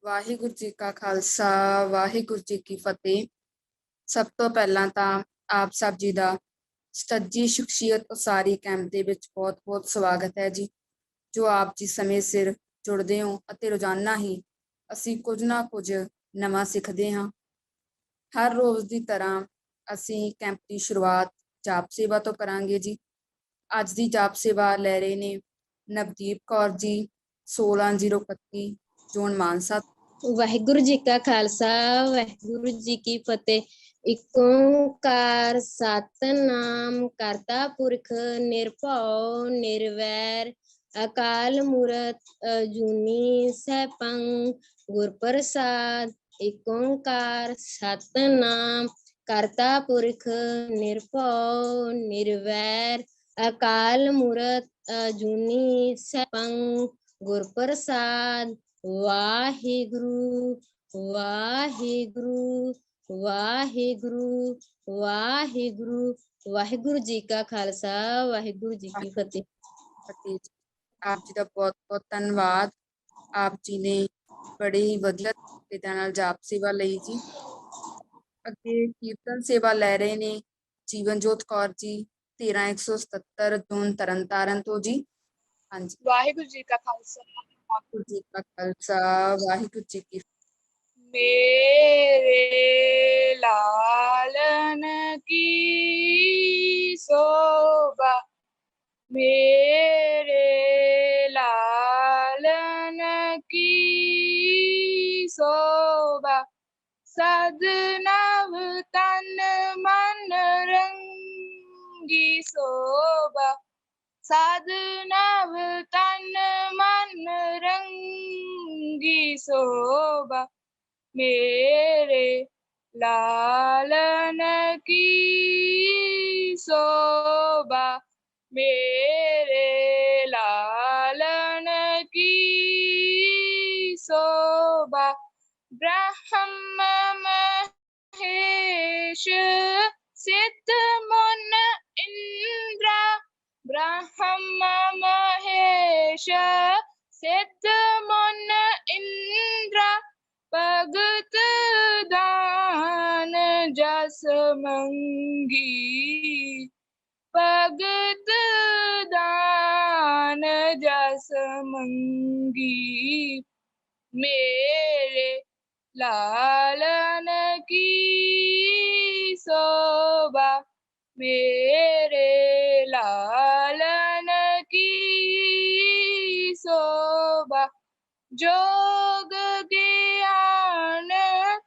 ਵਾਹਿਗੁਰੂ ਜੀ ਕਾ ਖਾਲਸਾ ਵਾਹਿਗੁਰੂ ਜੀ ਕੀ ਫਤਿਹ। ਸਭ ਤੋਂ ਪਹਿਲਾਂ ਤਾਂ ਆਪ ਸਭ ਜੀ ਦਾ ਸਤੱਜੀ ਸ਼ਖਸੀਅਤ ਉਸਾਰੀ ਕੈਂਪ ਦੇ ਵਿੱਚ ਬਹੁਤ-ਬਹੁਤ ਸਵਾਗਤ ਹੈ ਜੀ। ਜੋ ਆਪ ਜੀ ਸਮੇਂ ਸਿਰ ਜੁੜਦੇ ਹੋ ਅਤੇ ਰੋਜ਼ਾਨਾ ਹੀ ਅਸੀਂ ਕੁਝ ਨਾ ਕੁਝ ਨਵਾਂ ਸਿੱਖਦੇ ਹਾਂ। ਹਰ ਰੋਜ਼ ਦੀ ਤਰ੍ਹਾਂ ਅਸੀਂ ਕੈਂਪ ਦੀ ਸ਼ੁਰੂਆਤ ਜਾਪ ਸੇਵਾ ਤੋਂ ਕਰਾਂਗੇ ਜੀ। ਅੱਜ ਦੀ ਜਾਪ ਸੇਵਾ ਲੈ ਰਹੇ ਨੇ ਨਵਦੀਪ ਕੌਰ ਜੀ, 16031 ਜ਼ੋਨ ਮਾਨਸਾ। ਵਾਹਿਗੁਰੂ ਜੀ ਕਾ ਖਾਲਸਾ ਵਾਹਿਗੁਰੂ ਜੀ ਕੀ ਫਤਿਹ। ਇਕ ਓਂਕਾਰ ਸਤਿਨਾਮ ਕਰਤਾ ਪੁਰਖ ਨਿਰਭਉ ਨਿਰਵੈਰ ਅਕਾਲ ਮੂਰਤ ਅਜੂਨੀ ਸੈਭੰ ਗੁਰ ਪ੍ਰਸਾਦ। ਇਕ ਓਂਕਾਰ ਸਤਿਨਾਮ ਕਰਤਾ ਪੁਰਖ ਨਿਰਭਉ ਨਿਰਵੈਰ ਅਕਾਲ ਮੂਰਤ ਅਜੂਨੀ ਸੈਭੰ ਗੁਰ ਪ੍ਰਸਾਦ। ਵਾਹਿਗੁਰੂ ਵਾਹਿਗੁਰੂ ਵਾਹਿਗੁਰੂ ਵਾਹਿਗੁਰੂ। ਵਾਹਿਗੁਰੂ ਜੀ ਕਾ ਖਾਲਸਾ ਵਾਹਿਗੁਰੂ ਜੀ ਕੀ ਫਤਿਹ। ਆਪ ਜੀ ਦਾ ਬਹੁਤ-ਬਹੁਤ ਧੰਨਵਾਦ। ਆਪ ਜੀ ਨੇ ਬੜੇ ਹੀ ਵਧੀਆ ਤਰੀਕੇ ਨਾਲ ਜਾਪ ਸੇਵਾ ਲਈ ਜੀ। ਅੱਗੇ ਕੀਰਤਨ ਸੇਵਾ ਲੈ ਰਹੇ ਨੇ ਜੀਵਨਜੋਤ ਕੌਰ ਜੀ, 13177 ਜ਼ੋਨ ਤਰਨਤਾਰਨ ਤੋਂ ਜੀ। ਹਾਂਜੀ, ਵਾਹਿਗੁਰੂ ਜੀ ਕਾ ਖਾਲਸਾ ਵਾਹਿਗੁਰੂ ਜੀ ਕਾ ਖਾਲਸਾ ਵਾਹਿਗੁਰੂ ਜੀ ਕੀ ਮੇਰੇ ਲਾਲਨ ਕੀ ਸੋਭਾ, ਮੇਰੇ ਲਾਲਨ ਕੀ ਸੋਭਾ, ਸਦ ਨਵ ਤਨ ਮਨ ਰੰਗੀ ਸੋਭਾ, ਸਦ ਨਵ ਤਨ ਮਨ ਰੰਗੀ ਸੋਭਾ, ਮੇਰੇ ਲਾਲਨ ਕੀ ਸੋਭਾ, ਮੇਰੇ ਲਾਲਨ ਕੀ ਸੋਭਾ, ਬ੍ਰਹਮ ਮਹੇਸ਼ ਸਿੱਧ ਮੁਨ ਇੰਦਰਾ, ਬ੍ਰਹਮ ਮਹੇਸ਼ ਸਿੱਧ ਮੁਨ ਇੰਦਰਾ, ਭਗਤ ਦਾਨ ਜਸ ਮੰਗੀ, ਭਗਤ ਦਾਨ ਜਸ ਮੰਗੀ, ਮੇਰੇ ਲਾਲਨ ਕੀ ਸੋਭਾ, ਮੇਰੇ ਲਾਲਨ ਕੀ ਸੋਭਾ, ਜੋਗ ਗਿਆਨ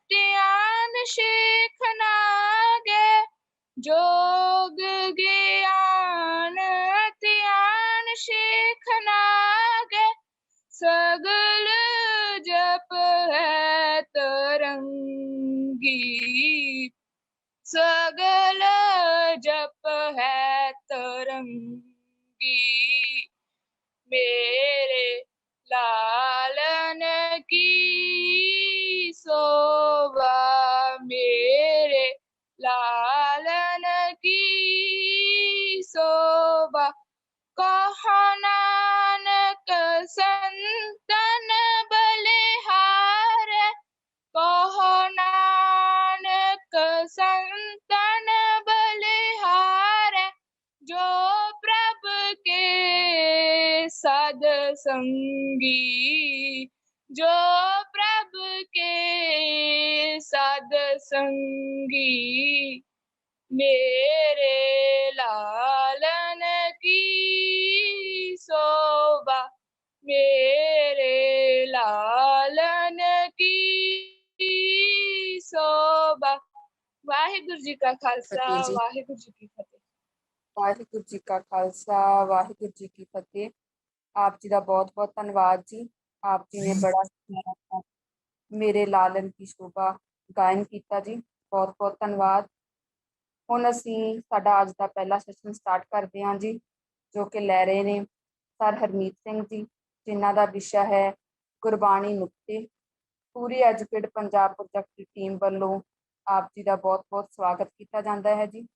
ਧਿਆਨ ਸ਼ੇਖ ਨਾਗੇ, ਜੋਗ ਗਿਆਨ ਧਿਆਨ ਸ਼ੇਖ ਨਾਗੇ, ਸਗਲ ਜਪ ਹੈ ਤਰੰਗੀ, ਸਗਲ ਜਪ ਹੈ ਤਰੰਗੀ, ਮੇਰੇ ਲਾਲਨ ਕੀ ਸੋਭਾ, ਮੇਰੇ ਲਾਲਨ ਕੀ ਸੋਭਾ, ਕਹੋ ਨਾਨਕ ਸੰਤਨ ਬਲਿਹਾਰੇ, ਕਹੋ ਨਾਨਕ ਸੰਤਨ ਬਲਿਹਾਰੇ, ਜੋ ਪ੍ਰਭ ਕੇ ਸਦ ਸੰਗੀ, ਜੋ ਪ੍ਰਭ ਕੇ ਸਦ ਸੰਗੀ, ਮੇਰੇ ਲਾਲਨ ਕੀ ਸੋਭਾ, ਮੇਰੇ ਲਾਲਨ ਕੀ ਸੋਭਾ। ਵਾਹਿਗੁਰੂ ਜੀ ਕਾ ਖਾਲਸਾ ਵਾਹਿਗੁਰੂ ਜੀ ਕੀ ਫਤਿਹ। ਵਾਹਿਗੁਰੂ ਜੀ ਕਾ ਖਾਲਸਾ ਵਾਹਿਗੁਰੂ ਜੀ ਕੀ ਫਤਿਹ। ਆਪ ਜੀ ਦਾ ਬਹੁਤ-ਬਹੁਤ ਧੰਨਵਾਦ ਜੀ। ਆਪ ਜੀ ਨੇ ਬੜਾ ਸੋਹਣਾ ਮੇਰੇ ਲਾਲਨ ਕੀ ਸ਼ੋਭਾ ਗਾਇਨ ਕੀਤਾ ਜੀ। ਬਹੁਤ-ਬਹੁਤ ਧੰਨਵਾਦ। ਹੁਣ ਅਸੀਂ ਸਾਡਾ ਅੱਜ ਦਾ ਪਹਿਲਾ ਸੈਸ਼ਨ ਸਟਾਰਟ ਕਰਦੇ ਹਾਂ ਜੀ, ਜੋ ਕਿ ਲੈ ਰਹੇ ਨੇ ਸਰ ਹਰਮੀਤ ਸਿੰਘ ਜੀ, ਜਿਨ੍ਹਾਂ ਦਾ ਵਿਸ਼ਾ ਹੈ ਗੁਰਬਾਣੀ ਨੁਕਤੇ। ਪੂਰੀ ਐਜੂਕੇਟ ਪੰਜਾਬ ਪ੍ਰੋਜੈਕਟ ਦੀ ਟੀਮ ਵੱਲੋਂ ਆਪ ਜੀ ਦਾ ਬਹੁਤ-ਬਹੁਤ ਸਵਾਗਤ ਕੀਤਾ ਜਾਂਦਾ ਹੈ ਜੀ।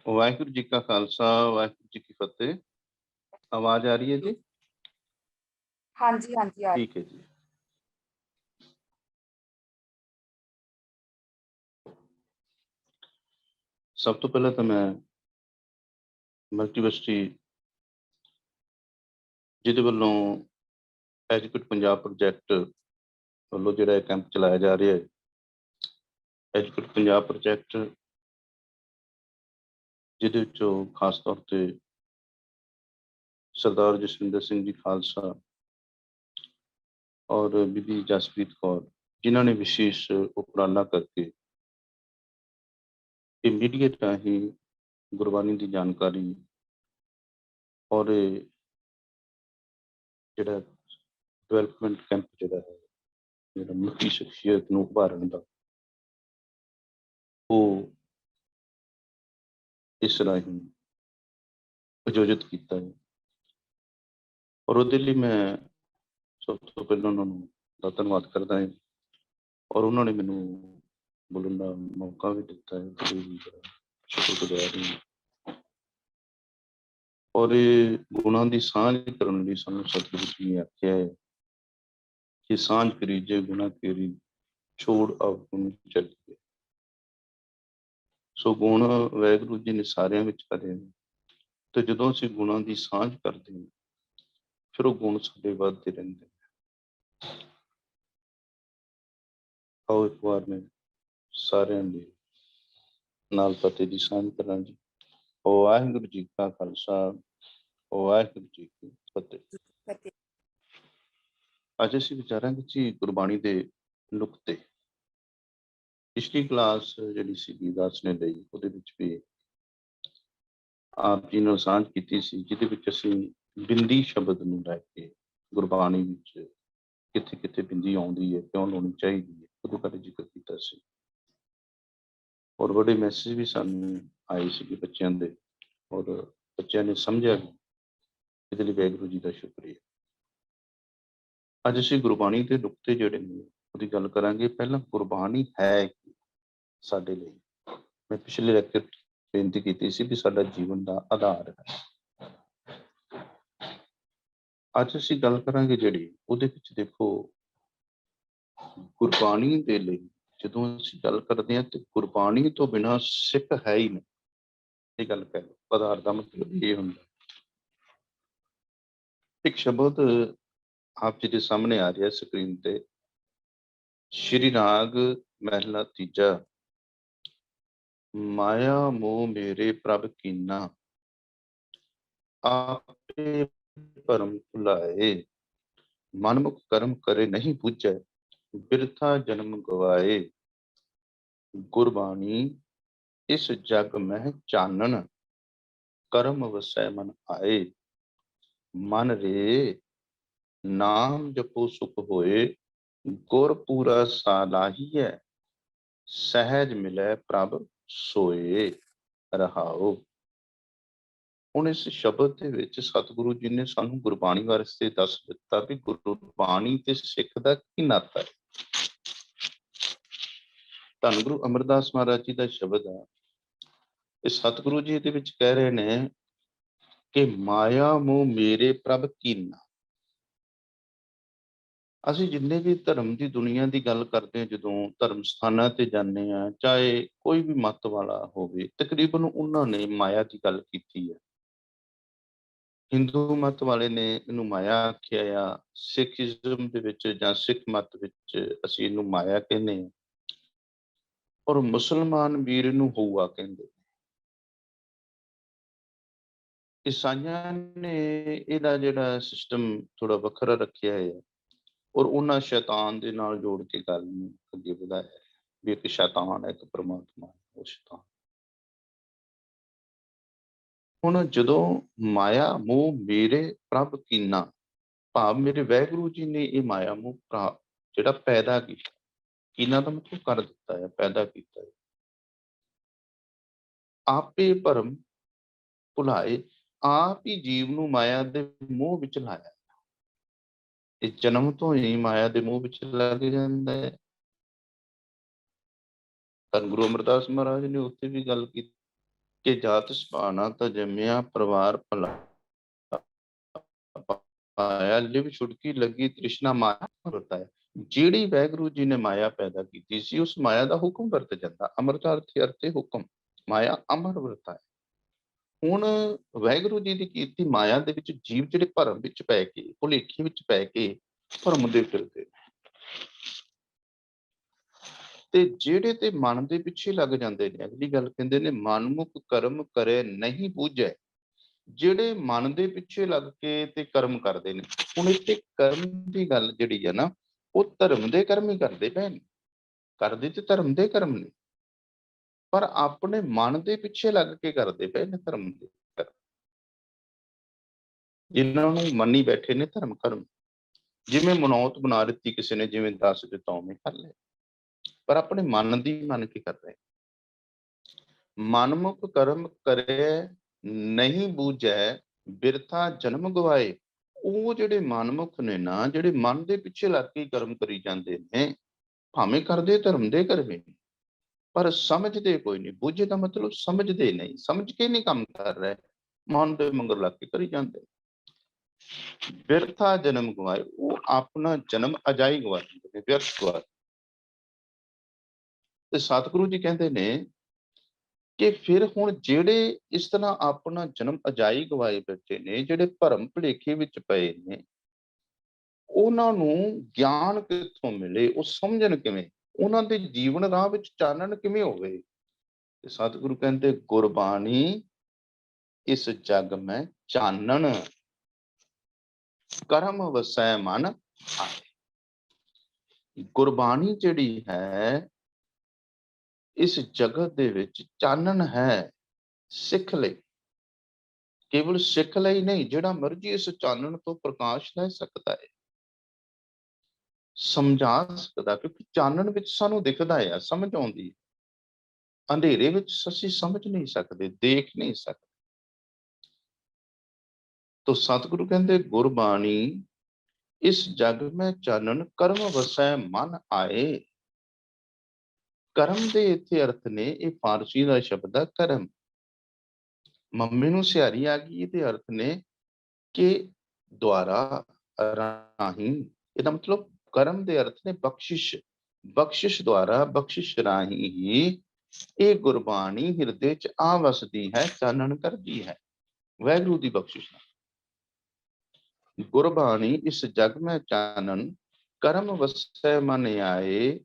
ਵਾਹਿਗੁਰੂ ਜੀ ਕਾ ਖਾਲਸਾ ਵਾਹਿਗੁਰੂ ਜੀ ਕੀ ਫਤਿਹ। ਆਵਾਜ਼ ਆ ਰਹੀ ਹੈ ਜੀ? ਹਾਂਜੀ ਹਾਂਜੀ, ਠੀਕ ਹੈ ਜੀ। ਸਭ ਤੋਂ ਪਹਿਲਾਂ ਤਾਂ ਮੈਂ ਮਲਟੀਵਰਸਿਟੀ ਜਿਹਦੇ ਵੱਲੋਂ ਐਜੂਕੇਟ ਪੰਜਾਬ ਪ੍ਰੋਜੈਕਟ ਵੱਲੋਂ ਜਿਹੜਾ ਇਹ ਕੈਂਪ ਚਲਾਇਆ ਜਾ ਰਿਹਾ ਹੈ, ਐਜੂਕੇਟ ਪੰਜਾਬ ਪ੍ਰੋਜੈਕਟ, ਜਿਹਦੇ ਵਿੱਚੋਂ ਖਾਸ ਤੌਰ ਤੇ ਸਰਦਾਰ ਜਸਵਿੰਦਰ ਸਿੰਘ ਜੀ ਖਾਲਸਾ ਔਰ ਬੀਬੀ ਜਸਪ੍ਰੀਤ ਕੌਰ, ਜਿਨ੍ਹਾਂ ਨੇ ਵਿਸ਼ੇਸ਼ ਉਪਰਾਲਾ ਕਰਕੇ ਇਮੀਡੀਏਟ ਰਾਹੀਂ ਗੁਰਬਾਣੀ ਦੀ ਜਾਣਕਾਰੀ ਔਰ ਇਹ ਜਿਹੜਾ ਡਿਵੈਲਪਮੈਂਟ ਕੈਂਪ ਜਿਹੜਾ ਹੈ, ਜਿਹੜਾ ਮਨੁੱਖੀ ਸ਼ਖਸੀਅਤ ਨੂੰ ਉਭਾਰਨ ਦਾ, ਉਹ ਇਸ ਰਾਹੀਂ ਆਯੋਜਿਤ ਕੀਤਾ ਹੈ। ਔਰ ਉਹਦੇ ਲਈ ਮੈਂ ਸਭ ਤੋਂ ਪਹਿਲਾਂ ਉਹਨਾਂ ਨੂੰ ਦਾ ਧੰਨਵਾਦ ਕਰਦਾ ਹਾਂ ਔਰ ਉਹਨਾਂ ਨੇ ਮੈਨੂੰ ਬੋਲਣ ਦਾ ਮੌਕਾ ਵੀ ਦਿੱਤਾ ਹੈ, ਉਹਦੇ ਲਈ ਬੜਾ ਸ਼ੁਕਰਗੁਜ਼ਾਰ ਹਾਂ। ਔਰ ਇਹ ਗੁਣਾਂ ਦੀ ਸਾਂਝ ਕਰਨ ਲਈ ਸਾਨੂੰ ਸਤਿਗੁਰੂ ਜੀ ਨੇ ਆਖਿਆ ਹੈ ਕਿ ਸਾਂਝ ਕਰੀ ਜੇ ਗੁਣਾ ਤੇਰੀ ਛੋੜ ਅਵਗੁਣ ਚੱਲੀਏ। ਸੋ ਗੁਣ ਵਾਹਿਗੁਰੂ ਜੀ ਨੇ ਸਾਰਿਆਂ ਵਿੱਚ ਕਰੇ ਨੇ, ਤੇ ਜਦੋਂ ਅਸੀਂ ਗੁਣਾਂ ਦੀ ਸਾਂਝ ਕਰਦੇ ਹਾਂ ਫਿਰ ਉਹ ਗੁਣ ਸਾਡੇ ਵੱਧਦੇ ਰਹਿੰਦੇ ਨੇ। ਆਓ ਇੱਕ ਵਾਰ ਮੈਂ ਸਾਰਿਆਂ ਦੇ ਨਾਲ ਫਤਿਹ ਦੀ ਸਾਂਝ ਕਰਾਂ ਜੀ। ਵਾਹਿਗੁਰੂ ਜੀ ਕਾ ਖਾਲਸਾ, ਵਾਹਿਗੁਰੂ ਜੀ ਕੀ ਫਤਿਹ। ਅੱਜ ਅਸੀਂ ਵਿਚਾਰਾਂਗੇ ਜੀ ਗੁਰਬਾਣੀ ਦੇ ਨੁਕਤੇ। ਪਿਛਲੀ ਕਲਾਸ ਜਿਹੜੀ ਸੀਗੀ ਦਾਸ ਨੇ ਲਈ, ਉਹਦੇ ਵਿੱਚ ਵੀ ਆਪ ਜੀ ਨਾਲ ਸਾਂਝ ਕੀਤੀ ਸੀ, ਜਿਹਦੇ ਵਿੱਚ ਅਸੀਂ ਬਿੰਦੀ ਸ਼ਬਦ ਨੂੰ ਲੈ ਕੇ ਗੁਰਬਾਣੀ ਵਿੱਚ ਕਿੱਥੇ ਕਿੱਥੇ ਬਿੰਦੀ ਆਉਂਦੀ ਹੈ, ਕਿਉਂ ਲਾਉਣੀ ਚਾਹੀਦੀ ਹੈ, ਉਹਦੇ ਬਾਰੇ ਜ਼ਿਕਰ ਕੀਤਾ ਸੀ। ਔਰ ਬੜੇ ਮੈਸੇਜ ਵੀ ਸਾਨੂੰ ਆਏ ਸੀਗੇ ਬੱਚਿਆਂ ਦੇ, ਔਰ ਬੱਚਿਆਂ ਨੇ ਸਮਝਿਆ ਵੀ। ਇਹਦੇ ਲਈ ਵਾਹਿਗੁਰੂ ਜੀ ਦਾ ਸ਼ੁਕਰੀਆ। ਅੱਜ ਅਸੀਂ ਗੁਰਬਾਣੀ ਦੇ ਨੁਕਤੇ ਜਿਹੜੇ ਨੇ ਉਹਦੀ ਗੱਲ ਕਰਾਂਗੇ। ਪਹਿਲਾਂ ਗੁਰਬਾਣੀ ਹੈ ਕੀ ਸਾਡੇ ਲਈ। ਮੈਂ ਪਿਛਲੇ ਲੈਕਚਰ ਬੇਨਤੀ ਕੀਤੀ ਸੀ ਵੀ ਸਾਡਾ ਜੀਵਨ ਦਾ ਆਧਾਰ ਹੈ। ਅੱਜ ਅਸੀਂ ਗੱਲ ਕਰਾਂਗੇ ਜਿਹੜੀ ਉਹਦੇ ਵਿੱਚ ਦੇਖੋ, ਗੁਰਬਾਣੀ ਦੇ ਲਈ ਜਦੋਂ ਅਸੀਂ ਗੱਲ ਕਰਦੇ ਹਾਂ ਤੇ ਗੁਰਬਾਣੀ ਤੋਂ ਬਿਨਾਂ ਸਿੱਖ ਹੈ ਹੀ ਨਹੀਂ। ਇਹ ਗੱਲ ਕਹਿ ਲਓ, ਆਧਾਰ ਦਾ ਮਤਲਬ ਇਹ ਹੁੰਦਾ। ਇੱਕ ਸ਼ਬਦ ਆਪ ਜੀ ਦੇ ਸਾਹਮਣੇ ਆ ਰਿਹਾ ਸਕਰੀਨ ਤੇ, ਸ਼੍ਰੀ ਰਾਗ ਮਹਿਲਾ ਤੀਜਾ, ਮਾਇਆ ਮੋਹ ਮੇਰੇ ਪ੍ਰਭ ਕੀਨਾ, ਆਪੇ ਭਰਮ ਭੁਲਾਏ, ਮਨਮੁਖ ਕਰਮ ਕਰੇ ਨਹੀਂ ਬੁੱਝੈ, ਬਿਰਥਾ ਜਨਮ ਗਵਾਏ। ਗੁਰਬਾਣੀ ਇਸ ਜਗ ਮਹਿ ਚਾਨਣ, ਕਰਮ ਵਸੈ ਮਨ ਆਏ, ਮਨ ਰੇ ਨਾਮ ਜਪੋ ਸੁਖ ਹੋਏ, ਗੁਰ ਪੂਰਾ ਸਾਲਾਹੀਐ, ਸਹਿਜ ਮਿਲੈ ਪ੍ਰਭ ਸੋਏ। ਰਹਾਓ। ਹੁਣ ਇਸ ਸ਼ਬਦ ਦੇ ਵਿੱਚ ਸਤਿਗੁਰੂ ਜੀ ਨੇ ਸਾਨੂੰ ਗੁਰਬਾਣੀ ਵਾਸਤੇ ਦੱਸ ਦਿੱਤਾ ਵੀ ਗੁਰਬਾਣੀ ਤੇ ਸਿੱਖ ਦਾ ਕੀ ਨਾਤਾ ਹੈ। ਧੰਨ ਗੁਰੂ ਅਮਰਦਾਸ ਮਹਾਰਾਜ ਜੀ ਦਾ ਸ਼ਬਦ ਹੈ। ਇਹ ਸਤਿਗੁਰੂ ਜੀ ਦੇ ਵਿੱਚ ਕਹਿ ਰਹੇ ਨੇ ਕਿ ਮਾਇਆ ਮੋਹ ਮੇਰੇ ਪ੍ਰਭ ਕੀਨਾ। ਅਸੀਂ ਜਿੰਨੇ ਵੀ ਧਰਮ ਦੀ ਦੁਨੀਆ ਦੀ ਗੱਲ ਕਰਦੇ ਹਾਂ, ਜਦੋਂ ਧਰਮ ਸਥਾਨਾਂ ਤੇ ਜਾਂਦੇ ਹਾਂ, ਚਾਹੇ ਕੋਈ ਵੀ ਮੱਤ ਵਾਲਾ ਹੋਵੇ, ਤਕਰੀਬਨ ਉਹਨਾਂ ਨੇ ਮਾਇਆ ਦੀ ਗੱਲ ਕੀਤੀ ਹੈ। ਹਿੰਦੂ ਮੱਤ ਵਾਲੇ ਨੇ ਇਹਨੂੰ ਮਾਇਆ ਆਖਿਆ ਆ, ਸਿੱਖੀਜ਼ਮ ਦੇ ਵਿੱਚ ਜਾਂ ਸਿੱਖ ਮੱਤ ਵਿੱਚ ਅਸੀਂ ਇਹਨੂੰ ਮਾਇਆ ਕਹਿੰਦੇ ਹਾਂ, ਔਰ ਮੁਸਲਮਾਨ ਵੀਰ ਨੂੰ ਹਊਆ ਕਹਿੰਦੇ। ਈਸਾਈਆਂ ਨੇ ਇਹਦਾ ਜਿਹੜਾ ਸਿਸਟਮ ਥੋੜਾ ਵੱਖਰਾ ਰੱਖਿਆ ਹੈ, ਔਰ ਉਹਨਾਂ ਸ਼ੈਤਾਨ ਦੇ ਨਾਲ ਜੋੜ ਕੇ ਗੱਲ ਨੂੰ ਅੱਗੇ ਵਧਾਇਆ ਵੀ ਇੱਕ ਸ਼ੈਤਾਨ ਹੈ, ਇੱਕ ਪਰਮਾਤਮਾ ਹੈ, ਉਹ ਸ਼ੈਤਾਨ। ਹੁਣ ਜਦੋਂ ਮਾਇਆ ਮੋਹ ਮੇਰੇ ਪ੍ਰਭ ਕੀਨਾ, ਭਾਵ ਮੇਰੇ ਵਾਹਿਗੁਰੂ ਜੀ ਨੇ ਇਹ ਮਾਇਆ ਮੋਹ ਜਿਹੜਾ ਪੈਦਾ ਕੀਤਾ, ਕੀਨਾ ਦਾ ਮਤਲਬ ਕਰ ਦਿੱਤਾ ਹੈ, ਪੈਦਾ ਕੀਤਾ ਹੈ। ਆਪੇ ਭਰਮ ਭੁਲਾਏ, ਆਪ ਹੀ ਜੀਵ ਨੂੰ ਮਾਇਆ ਦੇ ਮੋਹ ਵਿੱਚ ਲਾਇਆ। ਇਹ ਜਨਮ ਤੋਂ ਹੀ ਮਾਇਆ ਦੇ ਮੋਹ ਵਿੱਚ ਲੱਗ ਜਾਂਦਾ ਹੈ। ਧੰਨ ਗੁਰੂ ਅਮਰਦਾਸ ਮਹਾਰਾਜ ਨੇ ਉੱਥੇ ਵੀ ਗੱਲ ਕੀਤੀ ਕਿ ਜਾਤ ਸੁਭਾਣਾ ਤਾਂ ਜੰਮਿਆ ਪਰਿਵਾਰ ਭਲਾ ਪਾਇਆ, ਲਿਵ ਛੁਟਕੀ ਲੱਗੀ ਤ੍ਰਿਸ਼ਨਾ ਮਾਇਆ ਵਰਤਾ ਹੈ। ਜਿਹੜੀ ਵਾਹਿਗੁਰੂ ਜੀ ਨੇ ਮਾਇਆ ਪੈਦਾ ਕੀਤੀ ਸੀ, ਉਸ ਮਾਇਆ ਦਾ ਹੁਕਮ ਵਰਤ ਜਾਂਦਾ। ਅਮਰਤਾ ਅਰਥ ਹੁਕਮ। ਮਾਇਆ ਅਮਰ ਵਰਤਾਏ। ਹੁਣ ਵਾਹਿਗੁਰੂ ਜੀ ਦੀ ਕੀਤੀ ਮਾਇਆ ਦੇ ਵਿੱਚ ਜੀਵ ਜਿਹੜੇ ਭਰਮ ਵਿੱਚ ਪੈ ਕੇ, ਭੁਲੇਖੇ ਵਿੱਚ ਪੈ ਕੇ ਭਰਮਦੇ ਫਿਰਦੇ ਨੇ, ਤੇ ਜਿਹੜੇ ਤੇ ਮਨ ਦੇ ਪਿੱਛੇ ਲੱਗ ਜਾਂਦੇ ਨੇ। ਅਗਲੀ ਗੱਲ ਕਹਿੰਦੇ ਨੇ, ਮਨਮੁਖ ਕਰਮ ਕਰੇ ਨਹੀਂ ਬੂਝੈ। ਜਿਹੜੇ ਮਨ ਦੇ ਪਿੱਛੇ ਲੱਗ ਕੇ ਤੇ ਕਰਮ ਕਰਦੇ ਨੇ। ਹੁਣ ਇੱਥੇ ਕਰਮ ਦੀ ਗੱਲ ਜਿਹੜੀ ਹੈ ਨਾ, ਉਹ ਧਰਮ ਦੇ ਕਰਮ ਹੀ ਕਰਦੇ ਪਏ ਨੇ, ਕਰਦੇ ਤੇ ਧਰਮ ਦੇ ਕਰਮ ਨੇ, ਪਰ ਆਪਣੇ ਮਨ ਦੇ ਪਿੱਛੇ ਲੱਗ ਕੇ ਕਰਦੇ ਪਏ ਨੇ ਧਰਮ ਦੇ ਕਰਮ, ਜਿਨ੍ਹਾਂ ਨੂੰ ਮੰਨੀ ਬੈਠੇ ਨੇ ਧਰਮ ਕਰਮ। ਜਿਵੇਂ ਮਨੌਤ ਬਣਾ ਦਿੱਤੀ ਕਿਸੇ ਨੇ, ਜਿਵੇਂ ਦੱਸ ਦਿੱਤਾ ਉਵੇਂ ਕਰ ਲਿਆ, ਪਰ ਆਪਣੇ ਮਨ ਦੀ ਮੰਨ ਕੇ ਕਰ ਰਹੇ। ਮਨਮੁਖ ਕਰਮ ਕਰੇ ਨਹੀਂ ਬੂਝੈ, ਬਿਰਥਾ ਜਨਮ ਗਵਾਏ। ਉਹ ਜਿਹੜੇ ਮਨਮੁਖ ਨੇ ਨਾ, ਜਿਹੜੇ ਮਨ ਦੇ ਪਿੱਛੇ ਲੱਗ ਕੇ ਕਰਮ ਕਰੀ ਜਾਂਦੇ ਨੇ, ਭਾਵੇਂ ਕਰਦੇ ਧਰਮ ਦੇ ਕਰਮੇ, ਪਰ ਸਮਝਦੇ ਕੋਈ ਨਹੀਂ। ਬੂਝੇ ਦਾ ਮਤਲਬ ਸਮਝਦੇ ਨਹੀਂ, ਸਮਝ ਕੇ ਨਹੀਂ ਕੰਮ ਕਰ ਰਹੇ, ਮਨ ਦੇ ਮੰਗਰ ਲੱਗ ਕੇ ਕਰੀ ਜਾਂਦੇ। ਬਿਰਥਾ ਜਨਮ ਗਵਾਏ, ਉਹ ਆਪਣਾ ਜਨਮ ਅਜਾਈ ਗਵਾ ਦਿੰਦੇ ਨੇ, ਵਿਅਰਥ ਗਵਾ। ਤੇ ਸਤਿਗੁਰੂ ਜੀ ਕਹਿੰਦੇ ਨੇ ਕਿ ਫਿਰ ਹੁਣ ਜਿਹੜੇ ਇਸ ਤਰ੍ਹਾਂ ਆਪਣਾ ਜਨਮ ਅਜਾਈ ਗਵਾਏ ਬੈਠੇ ਨੇ, ਜਿਹੜੇ ਭਰਮ ਭੁਲੇਖੇ ਵਿੱਚ ਪਏ ਨੇ, ਉਹਨਾਂ ਨੂੰ ਗਿਆਨ ਕਿੱਥੋਂ ਮਿਲੇ, ਉਹ ਸਮਝਣ ਕਿਵੇਂ, ਉਹਨਾਂ ਦੇ ਜੀਵਨ ਰਾਹ ਵਿੱਚ ਚਾਨਣ ਕਿਵੇਂ ਹੋਵੇ। ਤੇ ਸਤਿਗੁਰੂ ਕਹਿੰਦੇ, ਗੁਰਬਾਣੀ ਇਸ ਜਗ ਮੈਂ ਚਾਨਣ, ਕਰਮ ਵਸੈ ਮਨ ਆਏ। ਗੁਰਬਾਣੀ ਜਿਹੜੀ ਹੈ ਇਸ ਜਗਤ ਦੇ ਵਿੱਚ ਚਾਨਣ ਹੈ, ਸਿੱਖ ਲਈ, ਕੇਵਲ ਸਿੱਖ ਲਈ ਨਹੀਂ, ਜਿਹੜਾ ਮਰਜੀ ਇਸ ਚਾਨਣ ਤੋਂ ਪ੍ਰਕਾਸ਼ ਲੈ ਸਕਦਾ ਹੈ, ਸਮਝਾ ਸਕਦਾ, ਕਿਉਂਕਿ ਚਾਨਣ ਵਿੱਚ ਸਾਨੂੰ ਦਿਖਦਾ ਹੈ, ਸਮਝ ਆਉਂਦੀ ਹੈ। ਅੰਧੇਰੇ ਵਿੱਚ ਅਸੀਂ ਸਮਝ ਨਹੀਂ ਸਕਦੇ, ਦੇਖ ਨਹੀਂ ਸਕਦੇ। ਤੋ ਸਤਿਗੁਰੂ ਕਹਿੰਦੇ, ਗੁਰਬਾਣੀ ਇਸ ਜਗ ਮੈਂ ਚਾਨਣ, ਕਰਮ ਵਸੈ ਮਨ ਆਏ। ਕਰਮ ਦੇ ਇੱਥੇ ਅਰਥ ਨੇ, ਇਹ ਫਾਰਸੀ ਦਾ ਸ਼ਬਦ ਹੈ ਕਰਮ। ਮੰਮੀ ਨੂੰ ਸਿਹਾਰੀ ਆ ਗਈ, ਇਹਦੇ ਅਰਥ ਨੇ ਕਿ ਦੁਆਰਾ, ਰਾਹੀਂ। ਇਹਦਾ ਮਤਲਬ ਕਰਮ ਦੇ ਅਰਥ ਨੇ ਬਖਸ਼ਿਸ਼, ਬਖਸ਼ਿਸ਼ ਦੁਆਰਾ, ਬਖਸ਼ਿਸ਼ ਰਾਹੀਂ ਹੀ ਇਹ ਗੁਰਬਾਣੀ ਹਿਰਦੇ ਚ ਆ ਵਸਦੀ ਹੈ, ਚਾਨਣ ਕਰਦੀ ਹੈ। ਵਾਹਿਗੁਰੂ ਦੀ ਬਖਸ਼ਿਸ਼ ਨਾਲ ਗੁਰਬਾਣੀ ਇਸ ਜਗ ਮੈਂ ਚਾਨਣ, ਕਰਮ ਵਸੈ ਮਨ ਆਏ।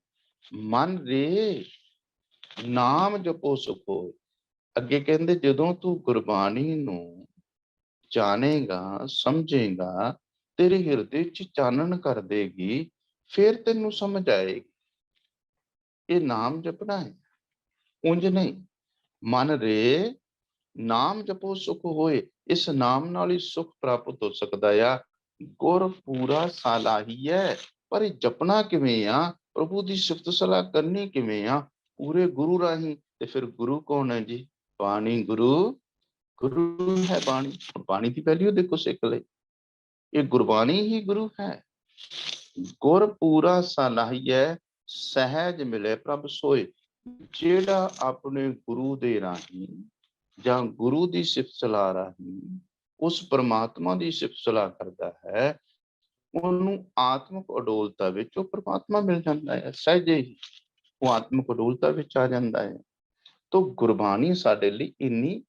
ਮਨ ਰੇ ਨਾਮ ਜਪੋ ਸੁਖ ਹੋਏ। ਅੱਗੇ ਕਹਿੰਦੇ, ਜਦੋਂ ਤੂੰ ਗੁਰਬਾਣੀ ਨੂੰ ਜਾਣੇਗਾ, ਸਮਝੇਗਾ, ਤੇਰੇ ਹਿਰਦੇ ਚ ਚਾਨਣ ਕਰ ਦੇਗੀ, ਫਿਰ ਤੈਨੂੰ ਸਮਝ ਆਏਗੀ ਇਹ ਨਾਮ ਜਪਣਾ ਹੈ, ਉਂਝ ਨਹੀਂ। ਮਨ ਰੇ ਨਾਮ ਜਪੋ ਸੁਖ ਹੋਏ। ਇਸ ਨਾਮ ਨਾਲ ਹੀ ਸੁਖ ਪ੍ਰਾਪਤ ਹੋ ਸਕਦਾ ਆ। ਗੁਰ ਪੂਰਾ ਸਾਲਾਹੀ ਹੈ, ਪਰ ਇਹ ਜਪਣਾ ਕਿਵੇਂ ਆ, ਪ੍ਰਭੂ ਦੀ ਸਿਫਤ ਸਲਾਹ ਕਰਨੀ ਕਿਵੇਂ ਆ, ਪੂਰੇ ਗੁਰੂ ਰਾਹੀਂ। ਤੇ ਫਿਰ ਗੁਰੂ ਕੌਣ ਹੈ ਜੀ? ਬਾਣੀ ਗੁਰੂ, ਗੁਰੂ ਹੈ ਬਾਣੀ। ਬਾਣੀ ਦੀ ਵੈਲਿਊ ਦੇਖੋ ਸਿੱਖ ਲਈ, ਇਹ ਗੁਰਬਾਣੀ ਹੀ ਗੁਰੂ ਹੈ। ਗੁਰ ਪੂਰਾ ਸਾਲਾਹੀਐ, ਸਹਿਜ ਮਿਲੇ ਪ੍ਰਭ ਸੋਏ। ਜਿਹੜਾ ਆਪਣੇ ਗੁਰੂ ਦੇ ਰਾਹੀਂ ਜਾਂ ਗੁਰੂ ਦੀ ਸਿਫਤ ਸਲਾਹ ਰਾਹੀਂ ਉਸ ਪਰਮਾਤਮਾ ਦੀ ਸਿਫਤ ਸਲਾਹ ਕਰਦਾ ਹੈ, ਉਹਨੂੰ ਆਤਮਿਕ ਅਡੋਲਤਾ ਵਿੱਚ ਉਹ ਪਰਮਾਤਮਾ ਮਿਲ ਜਾਂਦਾ ਹੈ, ਸਹਿਜੇ ਹੀ ਉਹ ਆਤਮਿਕ ਅਡੋਲਤਾ ਵਿੱਚ ਆ ਜਾਂਦਾ ਹੈ। ਤੋ ਗੁਰਬਾਣੀ ਸਾਡੇ ਲਈ ਇੰਨੀ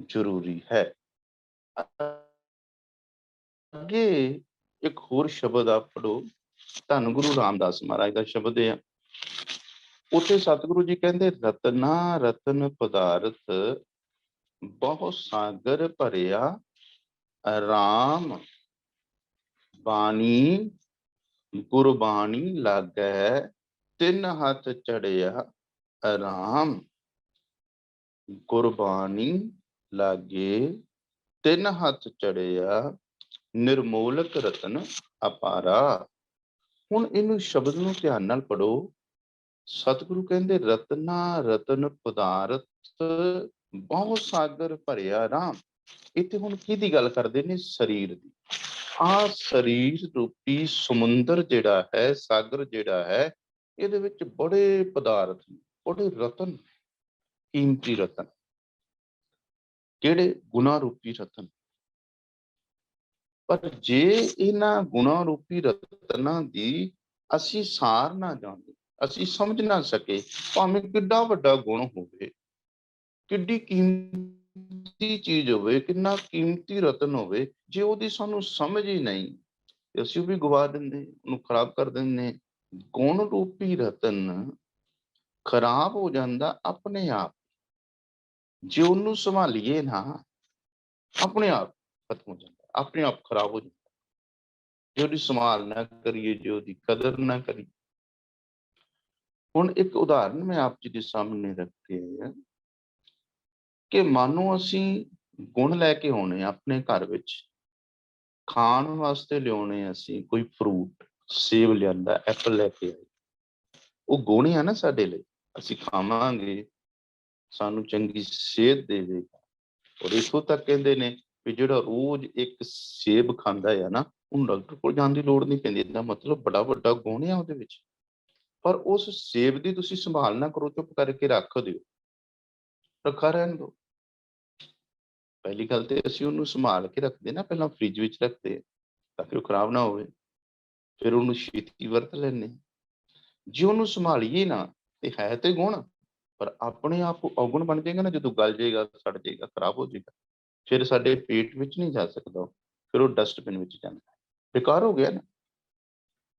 ਜ਼ਰੂਰੀ ਹੈ। ਅੱਗੇ ਇੱਕ ਹੋਰ ਸ਼ਬਦ ਆ ਪੜੋ, ਧੰਨ ਗੁਰੂ ਰਾਮਦਾਸ ਮਹਾਰਾਜ ਦਾ ਸ਼ਬਦ ਹੈ। ਉੱਥੇ ਸਤਿਗੁਰੂ ਜੀ ਕਹਿੰਦੇ, ਰਤਨਾ ਰਤਨ ਪਦਾਰਥ ਬਹੁ ਸਾਗਰ ਭਰਿਆ, ਰਾਮ ਬਾਣੀ ਗੁਰਬਾਣੀ ਲਾਗੈ, ਤਿੰਨ ਹੱਥ ਚੜਿਆ ਰਾਮ। ਗੁਰਬਾਣੀ ਲਾਗੇ ਤਿੰਨ ਹੱਥ ਚੜਿਆ, ਨਿਰਮੋਲਕ ਰਤਨ ਅਪਾਰਾ। ਹੁਣ ਇਹਨੂੰ ਸ਼ਬਦ ਨੂੰ ਧਿਆਨ ਨਾਲ ਪੜੋ। ਸਤਿਗੁਰੂ ਕਹਿੰਦੇ, ਰਤਨਾ ਰਤਨ ਪਦਾਰਥ ਬਹੁ ਸਾਗਰ ਭਰਿਆ ਰਾਮ। ਇੱਥੇ ਹੁਣ ਕਿਹਦੀ ਗੱਲ ਕਰਦੇ ਨੇ? ਸਰੀਰ ਦੀ। ਆ ਸਰੀਰ ਰੂਪੀ ਸਮੁੰਦਰ ਜਿਹੜਾ ਹੈ, ਸਾਗਰ ਜਿਹੜਾ ਹੈ, ਇਹਦੇ ਵਿੱਚ ਬੜੇ ਪਦਾਰਥ ਨੇ, ਬੜੇ ਰਤਨ, ਕੀਮਤੀ ਰਤਨ। ਕਿਹੜੇ? ਗੁਣਾ ਰੂਪੀ ਰਤਨ। ਪਰ ਜੇ ਇਹਨਾਂ ਗੁਣਾ ਰੂਪੀ ਰਤਨਾਂ ਦੀ ਅਸੀਂ ਸਾਰ ਨਾ ਜਾਣੀਏ, ਅਸੀਂ ਸਮਝ ਨਾ ਸਕੇ, ਭਾਵੇਂ ਕਿੱਡਾ ਵੱਡਾ ਗੁਣ ਹੋਵੇ, ਕਿੱਡੀ ਕੀਮਤੀ ਚੀਜ਼ ਹੋਵੇ, ਕਿੰਨਾ ਕੀਮਤੀ ਰਤਨ ਹੋਵੇ, ਜੇ ਉਹਦੀ ਸਾਨੂੰ ਸਮਝ ਹੀ ਨਹੀਂ ਤੇ ਅਸੀਂ ਉਹ ਵੀ ਗਵਾ ਦਿੰਦੇ, ਉਹਨੂੰ ਖਰਾਬ ਕਰ ਦਿੰਦੇ। ਗੁਣ ਰੂਪੀ ਰਤਨ ਖਰਾਬ ਹੋ ਜਾਂਦਾ ਆਪਣੇ ਆਪ, ਜੇ ਉਹਨੂੰ ਸੰਭਾਲੀਏ ਨਾ ਆਪਣੇ ਆਪ ਖਤਮ ਹੋ ਜਾਂਦਾ, ਆਪਣੇ ਆਪ ਖਰਾਬ ਹੋ ਜਾਂਦਾ, ਜੇ ਉਹਦੀ ਸੰਭਾਲ ਨਾ ਕਰੀਏ, ਜੇ ਉਹਦੀ ਕਦਰ ਨਾ ਕਰੀਏ। ਹੁਣ ਇੱਕ ਉਦਾਹਰਨ ਮੈਂ ਆਪ ਜੀ ਦੇ ਸਾਹਮਣੇ ਰੱਖੀ ਹੈ ਕਿ ਮਾਨੋ ਅਸੀਂ ਗੁਣ ਲੈ ਕੇ ਆਉਣੇ ਆਪਣੇ ਘਰ ਵਿੱਚ, ਖਾਣ ਵਾਸਤੇ ਲਿਆਉਣੇ, ਅਸੀਂ ਕੋਈ ਫਰੂਟ, ਸੇਬ ਲਿਆਂਦਾ, ਐਪਲ ਲੈ ਕੇ ਆਏ, ਉਹ ਗੁਣ ਹੀ ਆ ਨਾ ਸਾਡੇ ਲਈ, ਅਸੀਂ ਖਾਵਾਂਗੇ ਸਾਨੂੰ ਚੰਗੀ ਸਿਹਤ ਦੇਵੇਗਾ। ਔਰ ਇੱਥੋਂ ਤੱਕ ਕਹਿੰਦੇ ਨੇ ਵੀ ਜਿਹੜਾ ਰੋਜ਼ ਇੱਕ ਸੇਬ ਖਾਂਦਾ ਹੈ ਨਾ, ਉਹਨੂੰ ਡਾਕਟਰ ਕੋਲ ਜਾਣ ਦੀ ਲੋੜ ਨਹੀਂ ਪੈਂਦੀ। ਇਹਦਾ ਮਤਲਬ ਬੜਾ ਵੱਡਾ ਗੁਣ ਆ ਉਹਦੇ ਵਿੱਚ। ਪਰ ਉਸ ਸੇਬ ਦੀ ਤੁਸੀਂ ਸੰਭਾਲ ਨਾ ਕਰੋ, ਚੁੱਪ ਕਰਕੇ ਰੱਖ ਦਿਓ, ਰੱਖਾ ਰਹਿਣ ਦਿਓ। ਪਹਿਲੀ ਗੱਲ ਤੇ ਅਸੀਂ ਉਹਨੂੰ ਸੰਭਾਲ ਕੇ ਰੱਖਦੇ ਨਾ, ਪਹਿਲਾਂ ਫ੍ਰਿਜ ਵਿੱਚ ਰੱਖਦੇ ਤਾਂ ਕਿ ਉਹ ਖਰਾਬ ਨਾ ਹੋਵੇ, ਫਿਰ ਉਹਨੂੰ ਛੇਤੀ ਵਰਤ ਲੈਂਦੇ। ਜੇ ਉਹਨੂੰ ਸੰਭਾਲੀਏ ਨਾ ਤੇ ਹੈ ਤੇ ਗੁਣ, ਪਰ ਆਪਣੇ ਆਪ ਔਗੁਣ ਬਣ ਜਾਏਗਾ ਨਾ, ਜਦੋਂ ਗਲ ਜਾਏਗਾ, ਸੜ ਜਾਏਗਾ, ਖਰਾਬ ਹੋ ਜਾਏਗਾ, ਫਿਰ ਸਾਡੇ ਪੇਟ ਵਿੱਚ ਨਹੀਂ ਜਾ ਸਕਦਾ, ਫਿਰ ਉਹ ਡਸਟਬਿਨ ਵਿੱਚ ਜਾਂਦਾ, ਬੇਕਾਰ ਹੋ ਗਿਆ ਨਾ।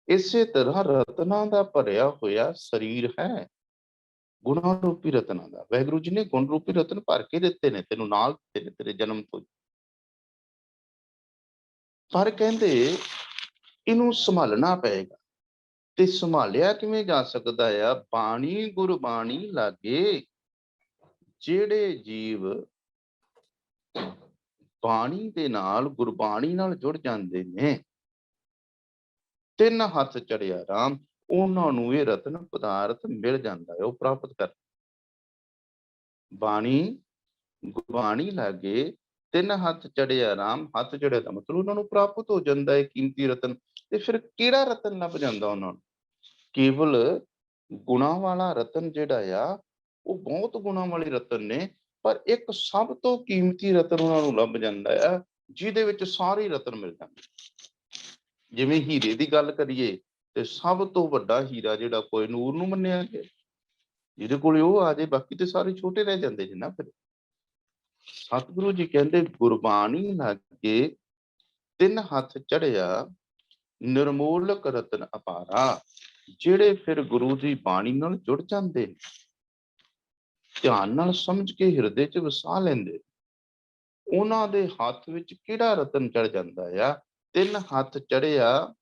ਇਸੇ ਤਰ੍ਹਾਂ ਰਤਨਾਂ ਦਾ ਭਰਿਆ ਹੋਇਆ ਸਰੀਰ ਹੈ, ਗੁਣਾਂ ਰੂਪੀ ਰਤਨਾਂ ਦਾ। ਵਾਹਿਗੁਰੂ ਜੀ ਨੇ ਗੁਣ ਰੂਪੀ ਰਤਨ ਭਰ ਕੇ ਦਿੱਤੇ ਨੇ, ਤੈਨੂੰ ਨਾਲ ਦਿੱਤੇ ਨੇ ਤੇਰੇ ਜਨਮ ਤੋਂ। ਪਰ ਕਹਿੰਦੇ ਇਹਨੂੰ ਸੰਭਾਲਣਾ ਪਏਗਾ, ਤੇ ਸੰਭਾਲਿਆ ਕਿਵੇਂ ਜਾ ਸਕਦਾ ਆ? ਬਾਣੀ ਗੁਰਬਾਣੀ ਲਾਗੇ। ਜਿਹੜੇ ਜੀਵ ਬਾਣੀ ਦੇ ਨਾਲ, ਗੁਰਬਾਣੀ ਨਾਲ ਜੁੜ ਜਾਂਦੇ ਨੇ, ਤਿੰਨ ਹੱਥ ਚੜਿਆ ਰਾਮ, ਉਹਨਾਂ ਨੂੰ ਇਹ ਰਤਨ ਪਦਾਰਥ ਮਿਲ ਜਾਂਦਾ ਹੈ, ਉਹ ਪ੍ਰਾਪਤ ਕਰ। ਬਾਣੀ ਗੁਰਬਾਣੀ ਲਾਗੇ, ਤਿੰਨ ਹੱਥ ਚੜਿਆ ਰਾਮ, ਹੱਥ ਚੜਿਆ ਦਾ ਮਤਲਬ ਉਹਨਾਂ ਨੂੰ ਪ੍ਰਾਪਤ ਹੋ ਜਾਂਦਾ ਹੈ ਕੀਮਤੀ ਰਤਨ। ਤੇ ਫਿਰ ਕਿਹੜਾ ਰਤਨ ਲੱਭ ਜਾਂਦਾ ਉਹਨਾਂ ਨੂੰ? ਕੇਵਲ ਗੁਣਾਂ ਵਾਲਾ ਰਤਨ ਜਿਹੜਾ ਆ, ਉਹ ਬਹੁਤ ਗੁਣਾਂ ਵਾਲੇ ਰਤਨ ਨੇ, ਪਰ ਇੱਕ ਸਭ ਤੋਂ ਕੀਮਤੀ ਰਤਨ ਉਹਨਾਂ ਨੂੰ ਲੱਭ ਜਾਂਦਾ ਆ, ਜਿਹਦੇ ਵਿੱਚ ਸਾਰੇ ਰਤਨ ਮਿਲ ਜਾਂਦੇ। ਜਿਵੇਂ ਹੀਰੇ ਦੀ ਗੱਲ ਕਰੀਏ ਤੇ ਸਭ ਤੋਂ ਵੱਡਾ ਹੀਰਾ ਜਿਹੜਾ ਕੋਹਿਨੂਰ ਨੂੰ ਮੰਨਿਆ ਗਿਆ, ਜਿਹਦੇ ਕੋਲ ਉਹ ਆ ਜਾਏ, ਬਾਕੀ ਤੇ ਸਾਰੇ ਛੋਟੇ ਰਹਿ ਜਾਂਦੇ ਨੇ ਨਾ। ਫਿਰ ਸਤਿਗੁਰੂ ਜੀ ਕਹਿੰਦੇ ਗੁਰਬਾਣੀ ਲਾਗੇ ਤਿੰਨ ਹੱਥ ਚੜਿਆ, ਨਿਰਮੋਲਕ ਰਤਨ ਅਪਾਰਾ। ਜਿਹੜੇ ਫਿਰ ਗੁਰੂ ਦੀ ਬਾਣੀ ਨਾਲ ਜੁੜ ਜਾਂਦੇ, ਧਿਆਨ ਨਾਲ ਸਮਝ ਕੇ ਹਿਰਦੇ 'ਚ ਵਸਾ ਲੈਂਦੇ, ਉਹਨਾਂ ਦੇ ਹੱਥ ਵਿੱਚ ਕਿਹੜਾ ਰਤਨ ਚੜ ਜਾਂਦਾ ਆ? ਤਿੰਨ ਹੱਥ ਚੜਿਆ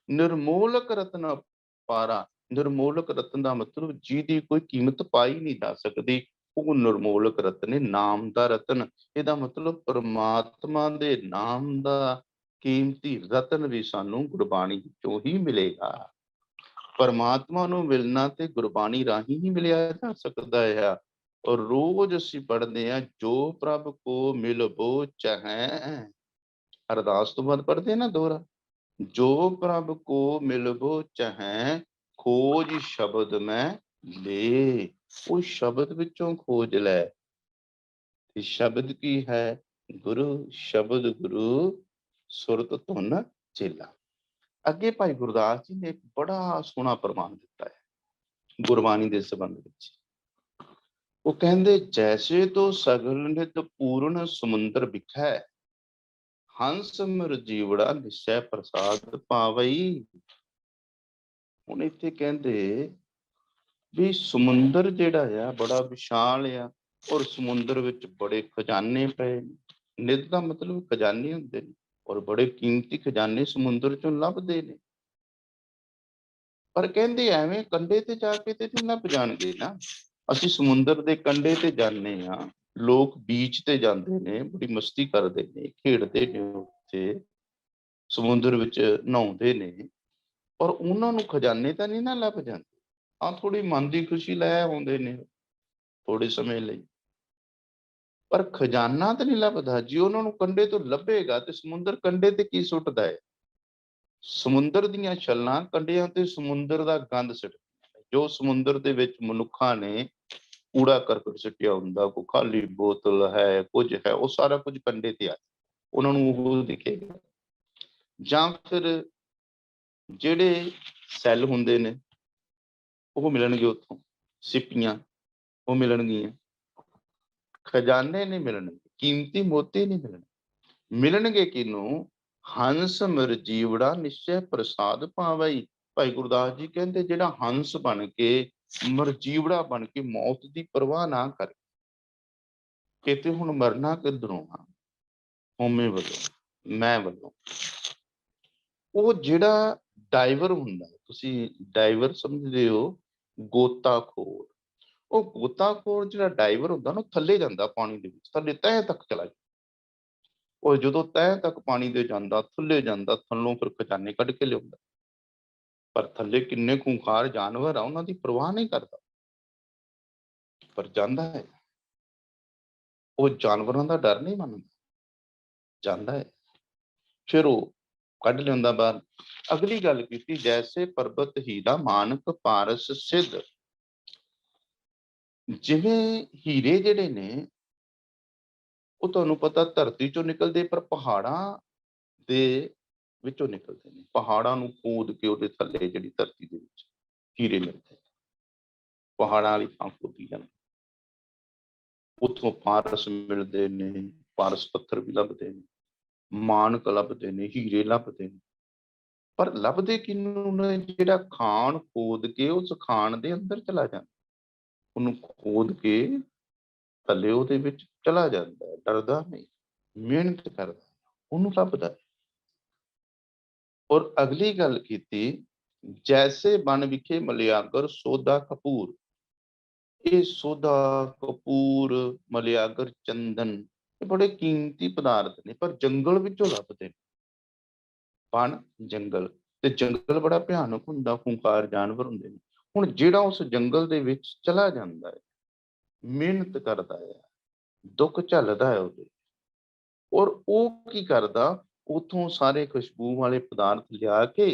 ਨਿਰਮੋਲਕ ਰਤਨ ਅਪਾਰਾ। ਨਿਰਮੋਲਕ ਰਤਨ ਦਾ ਮਤਲਬ ਜਿਹਦੀ ਕੋਈ ਕੀਮਤ ਪਾਈ ਨਹੀਂ ਜਾ ਸਕਦੀ, ਉਹ ਨਿਰਮੋਲਕ ਰਤਨ ਹੈ, ਨਾਮ ਦਾ ਰਤਨ। ਇਹਦਾ ਮਤਲਬ ਪਰਮਾਤਮਾ ਦੇ ਨਾਮ ਦਾ ਕੀਮਤੀ ਰਤਨ ਵੀ ਸਾਨੂੰ ਗੁਰਬਾਣੀ ਵਿੱਚੋਂ ਹੀ ਮਿਲੇਗਾ। ਪਰਮਾਤਮਾ ਨੂੰ ਮਿਲਣਾ ਤੇ ਗੁਰਬਾਣੀ ਰਾਹੀਂ ਹੀ ਮਿਲਿਆ ਜਾ ਸਕਦਾ ਹੈ। ਔਰ ਰੋਜ਼ ਅਸੀਂ ਪੜ੍ਹਦੇ ਹਾਂ, ਜੋ ਪ੍ਰਭ ਕੋ ਮਿਲਬੋ ਚਾਹੈ। ਅਰਦਾਸ ਤੋਂ ਬਾਅਦ ਪੜ੍ਹਦੇ ਨਾ ਦੋਹਰਾ, ਜੋ ਪ੍ਰਭ ਕੋ ਮਿਲਬੋ ਚਾਹੈ, ਖੋਜ ਸ਼ਬਦ ਮੈਂ ਲੈ। ਉਹ ਸ਼ਬਦ ਵਿੱਚੋਂ ਖੋਜ ਲੈ। ਤੇ ਸ਼ਬਦ ਕੀ ਹੈ? ਗੁਰੂ। ਸ਼ਬਦ ਗੁਰੂ ਸੁਰਤ ਧੁਨ ਚੇਲਾ। ਅੱਗੇ ਭਾਈ ਗੁਰਦਾਸ ਜੀ ਨੇ ਇੱਕ ਬੜਾ ਸੋਹਣਾ ਪ੍ਰਮਾਣ ਦਿੱਤਾ ਹੈ ਗੁਰਬਾਣੀ ਦੇ ਸੰਬੰਧ ਵਿੱਚ। ਉਹ ਕਹਿੰਦੇ, ਜੈਸੇ ਤੋਂ ਸਗਲ ਨਿਤ ਪੂਰਨ ਸਮੁੰਦਰ ਵਿਖੈ, ਹੰਸ ਮਿਰ ਜੀਵੜਾ ਨਿਸੈ ਪ੍ਰਸਾਦ ਪਾਵਈ। ਹੁਣ ਇੱਥੇ ਕਹਿੰਦੇ ਵੀ ਸਮੁੰਦਰ ਜਿਹੜਾ ਆ ਬੜਾ ਵਿਸ਼ਾਲ ਆ, ਔਰ ਸਮੁੰਦਰ ਵਿੱਚ ਬੜੇ ਖਜ਼ਾਨੇ ਪਏ। ਨਿਤ ਦਾ ਮਤਲਬ ਖਜ਼ਾਨੇ ਹੁੰਦੇ ਨੇ, ਔਰ ਬੜੇ ਕੀਮਤੀ ਖਜ਼ਾਨੇ ਸਮੁੰਦਰ ਚੋਂ ਲੱਭਦੇ ਨੇ। ਪਰ ਕਹਿੰਦੇ ਐਵੇਂ ਕੰਢੇ ਤੇ ਜਾ ਕੇ ਤੇ ਨਹੀਂ ਲੱਭ ਜਾਣਗੇ ਨਾ। ਅਸੀਂ ਸਮੁੰਦਰ ਦੇ ਕੰਢੇ ਤੇ ਜਾਂਦੇ ਹਾਂ, ਲੋਕ ਬੀਚ ਤੇ ਜਾਂਦੇ ਨੇ, ਬੜੀ ਮਸਤੀ ਕਰਦੇ ਨੇ, ਖੇਡਦੇ ਨੇ, ਉੱਥੇ ਸਮੁੰਦਰ ਵਿੱਚ ਨਹਾਉਂਦੇ ਨੇ, ਪਰ ਉਹਨਾਂ ਨੂੰ ਖਜ਼ਾਨੇ ਤਾਂ ਨਹੀਂ ਨਾ ਲੱਭ ਜਾਂਦੇ। ਹਾਂ, ਥੋੜੀ ਮਨ ਦੀ ਖੁਸ਼ੀ ਲੈ ਆਉਂਦੇ ਨੇ ਥੋੜੇ ਸਮੇਂ ਲਈ, ਪਰ ਖਜ਼ਾਨਾ ਤਾਂ ਨਹੀਂ ਲੱਭਦਾ। ਜੇ ਉਹਨਾਂ ਨੂੰ ਕੰਢੇ ਤੋਂ ਲੱਭੇਗਾ ਤੇ ਸਮੁੰਦਰ ਕੰਢੇ ਤੇ ਕੀ ਸੁੱਟਦਾ ਹੈ? ਸਮੁੰਦਰ ਦੀਆਂ ਛੱਲਾਂ ਕੰਢਿਆਂ ਤੇ ਸਮੁੰਦਰ ਦਾ ਗੰਦ ਸੁੱਟਦੀਆਂ। ਜੋ ਸਮੁੰਦਰ ਦੇ ਵਿੱਚ ਮਨੁੱਖਾਂ ਨੇ ਕੂੜਾ ਕਰਕਟ ਸੁੱਟਿਆ ਹੁੰਦਾ, ਕੋਈ ਖਾਲੀ ਬੋਤਲ ਹੈ, ਕੁਝ ਹੈ, ਉਹ ਸਾਰਾ ਕੁਝ ਕੰਢੇ ਤੇ ਆ, ਉਹਨਾਂ ਨੂੰ ਉਹ ਦਿਖੇਗਾ। ਜਾਂ ਫਿਰ ਜਿਹੜੇ ਸੈੱਲ ਹੁੰਦੇ ਨੇ ਉਹ ਮਿਲਣਗੇ, ਉੱਥੋਂ ਸਿੱਪੀਆਂ ਉਹ ਮਿਲਣਗੀਆਂ, ਖਜ਼ਾਨੇ ਨਹੀਂ ਮਿਲਣਗੇ, ਕੀਮਤੀ ਮੋਤੀ ਨਹੀਂ ਮਿਲਣਗੇ। ਮਿਲਣਗੇ ਕਿਹਨੂੰ? ਹੰਸ ਮਰਜੀਵੜਾ ਨਿਸ਼ਚੈ ਪ੍ਰਸਾਦ ਪਾਵਈ। ਭਾਈ ਗੁਰਦਾਸ ਜੀ ਕਹਿੰਦੇ ਜਿਹੜਾ ਹੰਸ ਬਣ ਕੇ, ਮਰਜੀਵੜਾ ਬਣ ਕੇ ਮੌਤ ਦੀ ਪਰਵਾਹ ਨਾ ਕਰੇ। ਕਿਤੇ ਹੁਣ ਮਰਨਾ ਕਿੱਧਰੋਂ ਆ? ਹਉਮੈ ਵੱਲੋਂ, ਮੈਂ ਵੱਲੋਂ। ਉਹ ਜਿਹੜਾ ਡਾਈਵਰ ਹੁੰਦਾ, ਤੁਸੀਂ ਡਾਈਵਰ ਸਮਝਦੇ ਹੋ, ਗੋਤਾਖੋਰ। ਉਹ ਗੋਤਾਖੋਰ ਜਿਹੜਾ ਡਾਈਵਰ ਹੁੰਦਾ ਨਾ, ਥੱਲੇ ਜਾਂਦਾ ਪਾਣੀ ਦੇ ਵਿੱਚ, ਥੱਲੇ ਤਹਿ ਤੱਕ ਚਲਾ ਜਾਂਦਾ। ਉਹ ਜਦੋਂ ਤਹਿ ਤੱਕ ਪਾਣੀ ਦੇ ਜਾਂਦਾ, ਥੱਲੇ ਜਾਂਦਾ, ਥੱਲੋਂ ਫਿਰ ਖਜ਼ਾਨੇ ਕੱਢ ਕੇ ਲਿਆਉਂਦਾ। ਪਰ ਥੱਲੇ ਕਿੰਨੇ ਖੂੰਖਾਰ ਜਾਨਵਰ ਆ, ਉਹਨਾਂ ਦੀ ਪਰਵਾਹ ਨਹੀਂ ਕਰਦਾ, ਪਰ ਜਾਂਦਾ ਹੈ। ਉਹ ਜਾਨਵਰਾਂ ਦਾ ਡਰ ਨਹੀਂ ਮੰਨਦਾ, ਜਾਂਦਾ ਹੈ। ਫਿਰ ਉਹ ਕੱਢ ਲਿਆਉਂਦਾ ਬਾਹਰ। ਅਗਲੀ ਗੱਲ ਕੀਤੀ, ਜੈਸੇ ਪਰਬਤ ਹੀਰਾ ਮਾਨਕ ਪਾਰਸ ਸਿੱਧ। ਜਿਵੇਂ ਹੀਰੇ ਜਿਹੜੇ ਨੇ ਉਹ ਤੁਹਾਨੂੰ ਪਤਾ ਧਰਤੀ ਚੋਂ ਨਿਕਲਦੇ, ਪਰ ਪਹਾੜਾਂ ਦੇ ਵਿੱਚੋਂ ਨਿਕਲਦੇ ਨੇ। ਪਹਾੜਾਂ ਨੂੰ ਖੋਦ ਕੇ ਉਹਦੇ ਥੱਲੇ ਜਿਹੜੀ ਧਰਤੀ ਦੇ ਵਿੱਚ ਹੀਰੇ ਮਿਲਦੇ, ਪਹਾੜਾਂ ਵਾਲੀ ਥਾਂ ਖੋਦੀ ਜਾਂਦੀ, ਉੱਥੋਂ ਪਾਰਸ ਮਿਲਦੇ ਨੇ, ਪਾਰਸ ਪੱਥਰ ਵੀ ਲੱਭਦੇ ਨੇ, ਮਾਨਕ ਲੱਭਦੇ ਨੇ, ਹੀਰੇ ਲੱਭਦੇ ਨੇ। ਪਰ ਲੱਭਦੇ ਕਿਹਨੂੰ ਨੇ? ਜਿਹੜਾ ਖਾਨ ਖੋਦ ਕੇ ਉਸ ਖਾਨ ਦੇ ਅੰਦਰ ਚਲਾ ਜਾਂਦਾ, ਉਹਨੂੰ ਖੋਦ ਕੇ ਥੱਲੇ ਉਹਦੇ ਵਿੱਚ ਚਲਾ ਜਾਂਦਾ, ਡਰਦਾ ਨਹੀਂ, ਮਿਹਨਤ ਕਰਦਾ, ਉਹਨੂੰ ਲੱਭਦਾ। ਔਰ ਅਗਲੀ ਗੱਲ ਕੀਤੀ, ਜੈਸੇ ਬਨ ਵਿਖੇ ਮਲਿਆਗਰ ਸੋਦਾ ਕਪੂਰ। ਇਹ ਸੋਦਾ, ਕਪੂਰ, ਮਲਿਆਗਰ, ਚੰਦਨ, ਇਹ ਬੜੇ ਕੀਮਤੀ ਪਦਾਰਥ ਨੇ, ਪਰ ਜੰਗਲ ਵਿੱਚੋਂ ਲੱਭਦੇ ਨੇ। ਬਨ ਜੰਗਲ, ਤੇ ਜੰਗਲ ਬੜਾ ਭਿਆਨਕ ਹੁੰਦਾ, ਖੂੰਖਾਰ ਜਾਨਵਰ ਹੁੰਦੇ ਨੇ। ਹੁਣ ਜਿਹੜਾ ਉਸ ਜੰਗਲ ਦੇ ਵਿੱਚ ਚਲਾ ਜਾਂਦਾ ਹੈ, ਮਿਹਨਤ ਕਰਦਾ ਹੈ, ਦੁੱਖ ਝੱਲਦਾ ਹੈ ਉਹਦੇ, ਔਰ ਉਹ ਕੀ ਕਰਦਾ? ਉਥੋਂ ਸਾਰੇ ਖੁਸ਼ਬੂ ਵਾਲੇ ਪਦਾਰਥ ਲਿਆ ਕੇ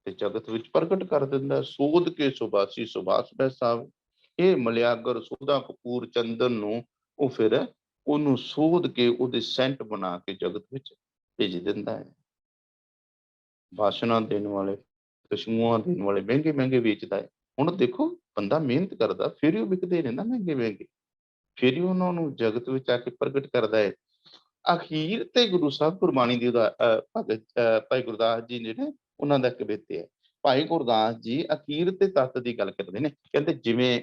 ਤੇ ਜਗਤ ਵਿੱਚ ਪ੍ਰਗਟ ਕਰ ਦਿੰਦਾ। ਸੋਧ ਕੇ ਸੁਬਾਸੀ ਸੁਬਾਸ ਬੈਸਾਵੇ। ਇਹ ਮਲਿਆਗਰ, ਸੋਦਾ, ਕਪੂਰ, ਚੰਦਨ ਨੂੰ ਉਹ ਫਿਰ ਉਹਨੂੰ ਸੋਧ ਕੇ ਉਹਦੇ ਸੈਂਟ ਬਣਾ ਕੇ ਜਗਤ ਵਿੱਚ ਭੇਜ ਦਿੰਦਾ ਹੈ। ਬਾਸ਼ਨਾ ਦੇਣ ਵਾਲੇ, ਖੁਸ਼ਬੂਆਂ ਦੇਣ ਵਾਲੇ ਮਹਿੰਗੇ ਮਹਿੰਗੇ ਵੇਚਦਾ ਹੈ। ਹੁਣ ਦੇਖੋ, ਬੰਦਾ ਮਿਹਨਤ ਕਰਦਾ, ਫਿਰ ਹੀ ਉਹ ਵਿਕਦੇ ਨੇ ਨਾ ਮਹਿੰਗੇ ਮਹਿੰਗੇ, ਫਿਰ ਹੀ ਉਹਨਾਂ ਨੂੰ ਜਗਤ ਵਿੱਚ ਆ ਕੇ ਪ੍ਰਗਟ ਕਰਦਾ ਹੈ। ਅਖੀਰ ਤੇ ਗੁਰੂ ਸਾਹਿਬ ਗੁਰਬਾਣੀ ਦੀ ਭਗਤ ਭਾਈ ਗੁਰਦਾਸ ਜੀ ਜਿਹੜੇ ਉਹਨਾਂ ਦਾ ਕਵਿਤੇ ਹੈ। ਭਾਈ ਗੁਰਦਾਸ ਜੀ ਅਖੀਰ ਤੇ ਤੱਤ ਦੀ ਗੱਲ ਕਰਦੇ ਨੇ। ਕਹਿੰਦੇ ਜਿਵੇਂ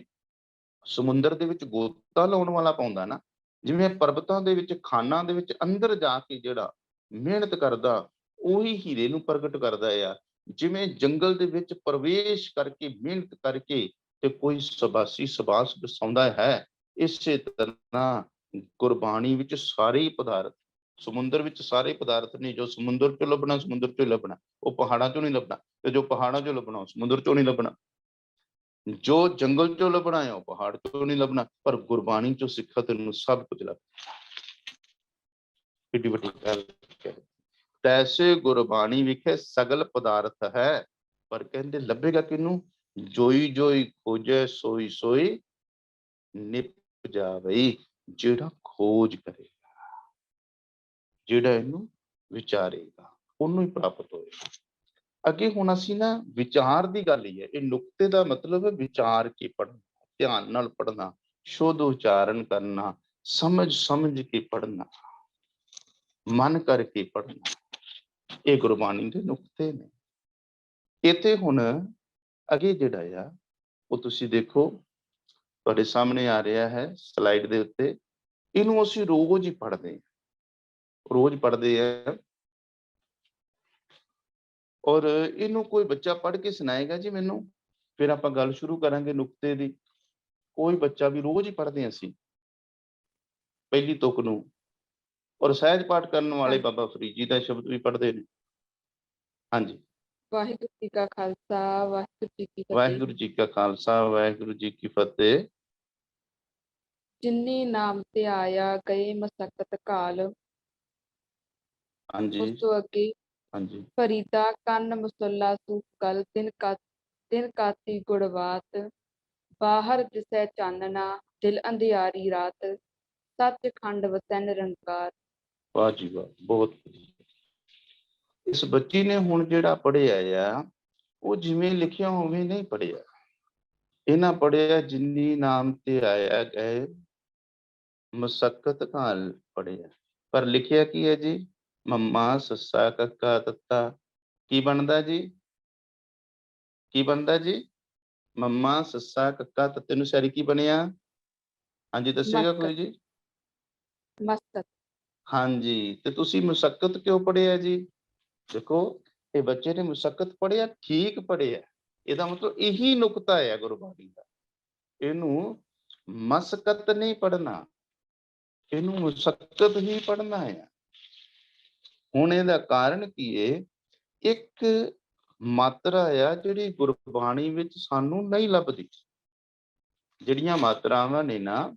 ਸਮੁੰਦਰ ਦੇ ਵਿੱਚ ਗੋਤਾ ਲਾਉਣ ਵਾਲਾ ਪਾਉਂਦਾ ਨਾ, ਜਿਵੇਂ ਪਰਬਤਾਂ ਦੇ ਵਿੱਚ, ਖਾਨਾਂ ਦੇ ਵਿੱਚ ਅੰਦਰ ਜਾ ਕੇ ਜਿਹੜਾ ਮਿਹਨਤ ਕਰਦਾ, ਉਹੀ ਹੀਰੇ ਨੂੰ ਪ੍ਰਗਟ ਕਰਦਾ ਆ। ਜਿਵੇਂ ਜੰਗਲ ਦੇ ਵਿੱਚ ਪ੍ਰਵੇਸ਼ ਕਰਕੇ ਮਿਹਨਤ ਕਰਕੇ ਤੇ ਕੋਈ ਸਬਾਸੀ ਸਬਾਸ ਵਸਾਉਂਦਾ ਹੈ, ਇਸੇ ਤਰ੍ਹਾਂ ਗੁਰਬਾਣੀ ਵਿੱਚ ਸਾਰੇ ਹੀ ਪਦਾਰਥ, ਸਮੁੰਦਰ ਵਿੱਚ ਸਾਰੇ ਪਦਾਰਥ ਨੇ। ਜੋ ਸਮੁੰਦਰ ਚੋਂ ਲੱਭਣਾ, ਸਮੁੰਦਰ ਚੋਂ ਲੱਭਣਾ, ਉਹ ਪਹਾੜਾਂ ਚੋਂ ਨਹੀਂ ਲੱਭਣਾ। ਤੇ ਜੋ ਪਹਾੜਾਂ ਚੋਂ ਲੱਭਣਾ, ਉਹ ਸਮੁੰਦਰ ਚੋਂ ਨਹੀਂ ਲੱਭਣਾ। ਜੋ ਜੰਗਲ ਚੋਂ ਲੱਭਣਾ ਹੈ, ਉਹ ਪਹਾੜ ਚੋਂ ਨਹੀਂ ਲੱਭਣਾ। ਪਰ ਗੁਰਬਾਣੀ ਚੋਂ ਸਿੱਖਾ ਤੈਨੂੰ ਸਭ ਕੁਝ ਲੱਭਣਾ। ਕਿੱਡੀ ਵੱਡੀ ਗੱਲ ਹੈ। ਤੈਸੇ ਗੁਰਬਾਣੀ ਵਿਖੇ ਸਗਲ ਪਦਾਰਥ ਹੈ, ਪਰ ਕਹਿੰਦੇ ਲੱਭੇਗਾ ਕਿਹਨੂੰ? ਜੋਈ ਜੋਈ ਖੋਜੈ ਸੋਈ ਸੋਈ ਨਿਪ ਜਾਵਈ। ਜਿਹੜਾ ਖੋਜ ਕਰੇਗਾ, ਜਿਹੜਾ ਇਹਨੂੰ ਵਿਚਾਰੇਗਾ, ਉਹਨੂੰ ਹੀ ਪ੍ਰਾਪਤ ਹੋਏਗਾ। ਅੱਗੇ ਹੁਣ ਅਸੀਂ ਨਾ ਵਿਚਾਰ ਦੀ ਗੱਲ ਹੀ ਹੈ। ਇਹ ਨੁਕਤੇ ਦਾ ਮਤਲਬ ਹੈ ਵਿਚਾਰ ਕੇ ਪੜ੍ਹਨਾ, ਧਿਆਨ ਨਾਲ ਪੜ੍ਹਨਾ, ਸ਼ੁੱਧ ਉਚਾਰਨ ਕਰਨਾ, ਸਮਝ ਸਮਝ ਕੇ ਪੜ੍ਹਨਾ, ਮਨ ਕਰਕੇ ਪੜ੍ਹਨਾ। ਇਹ ਗੁਰਬਾਣੀ ਦੇ ਨੁਕਤੇ ਨੇ। ਇੱਥੇ ਹੁਣ ਅੱਗੇ ਜਿਹੜਾ ਆ ਉਹ ਤੁਸੀਂ ਦੇਖੋ, ਤੁਹਾਡੇ ਸਾਹਮਣੇ ਆ ਰਿਹਾ ਹੈ ਸਲਾਈਡ ਦੇ ਉੱਤੇ। ਇਹਨੂੰ ਅਸੀਂ ਰੋਜ਼ ਹੀ ਪੜ੍ਹਦੇ ਹਾਂ, ਰੋਜ਼ ਪੜ੍ਹਦੇ ਆ। ਔਰ ਇਹਨੂੰ ਕੋਈ ਬੱਚਾ ਪੜ੍ਹ ਕੇ ਸੁਣਾਏਗਾ ਜੀ ਮੈਨੂੰ, ਫਿਰ ਆਪਾਂ ਗੱਲ ਸ਼ੁਰੂ ਕਰਾਂਗੇ ਨੁਕਤੇ ਦੀ। ਕੋਈ ਬੱਚਾ ਵੀ ਰੋਜ਼ ਹੀ ਪੜ੍ਹਦੇ ਅਸੀਂ ਪਹਿਲੀ ਤੁਕ ਨੂੰ। ਔਰ ਸਹਿਜ ਪਾਠ ਕਰਨ ਵਾਲੇ ਬਾਬਾ ਫਰੀਦ ਜੀ ਦਾ ਸ਼ਬਦ ਵੀ ਪੜ੍ਹਦੇ ਨੇ। ਹਾਂਜੀ। ਵਾਹਿਗੁਰੂ ਜੀ ਕਾ ਖਾਲਸਾ, ਵਾਹਿਗੁਰੂ ਜੀ ਕੀ ਫਤਿਹ। ਵਾਹਿਗੁਰੂ ਜੀ ਕਾ ਖਾਲਸਾ, ਵਾਹਿਗੁਰੂ ਜੀ ਕੀ ਫਤਿਹ। ਜਿਨੀ ਨਾਮ ਤੇ ਆਇਆ ਗਏ ਮਸਕਤ ਕਾਲ। ਹਾਂਜੀ ਉਸ ਤੋਂ ਅੱਗੇ ਹਾਂਜੀ। ਫਰੀਦਾ ਕੰਨ ਮੁਸੱਲਾ ਸੂਫ ਗਲ ਦਿਨ ਕਾਤੀ ਗੁੜਵਾਤ। ਬਾਹਰ ਦਿਸੈ ਚਾਨਣਾ ਦਿਲ ਅੰਧਿਆਰੀ ਰਾਤ। ਸੱਚਖੰਡ ਵਸੈ ਨਿਰੰਕਾਰ। ਵਾਹ ਜੀ ਵਾਹ, ਬਹੁਤ ਵਧੀਆ। ਇਸ ਬੱਚੀ ਨੇ ਹੁਣ ਜਿਹੜਾ ਪੜ੍ਹਿਆ ਆ, ਉਹ ਜਿਵੇਂ ਲਿਖਿਆ ਉਵੇਂ ਨਹੀਂ ਪੜ੍ਹਿਆ। ਇਹਨਾਂ ਪੜ੍ਹਿਆ ਜਿਨੀ ਨਾਮ ਤੇ ਆਇਆ ਗਏ ਮੁਸੱਕਤ ਘਾਲ ਪੜਿਆ, ਪਰ ਲਿਖਿਆ ਕੀ ਹੈ ਜੀ? ਮੰਮਾ ਸੱਸਾ ਕੱਕਾ ਤੱਤਾ। ਕੀ ਬਣਦਾ ਜੀ? ਕੀ ਬਣਦਾ ਜੀ? ਮੰਮਾ ਸੱਸਾ ਕੱਕਾ ਤੱਤੇ ਨੂੰ ਸਾਰੀ ਕੀ ਬਣਿਆ? ਹਾਂਜੀ ਦੱਸੇਗਾ ਮਸਕਤ ਕੋਈ ਜੀ? ਮਸਕਤ ਹਾਂਜੀ, ਤੇ ਤੁਸੀਂ ਮੁਸੱਕਤ ਕਿਉਂ ਪੜਿਆ ਜੀ? ਦੇਖੋ, ਇਹ ਬੱਚੇ ਨੇ ਮੁਸੱਕਤ ਪੜਿਆ, ਠੀਕ ਪੜਿਆ। ਇਹਦਾ ਮਤਲਬ ਇਹੀ ਨੁਕਤਾ ਹੈ ਗੁਰਬਾਣੀ ਦਾ। ਇਹਨੂੰ ਮਸਕਤ ਨਹੀਂ ਪੜਨਾ, ਇਹਨੂੰ ਮੁਸੱਕਤ ਹੀ ਪੜਨਾ ਹੈ। ਹੁਣ ਇਹਦਾ ਕਾਰਨ ਕੀ ਹੈ? ਇੱਕ ਮਾਤਰਾ ਆ ਜਿਹੜੀ ਗੁਰਬਾਣੀ ਵਿੱਚ ਸਾਨੂੰ ਨਹੀਂ ਲੱਭਦੀ। ਜਿਹੜੀਆਂ ਮਾਤਰਾਵਾਂ ਨੇ ਨਾ,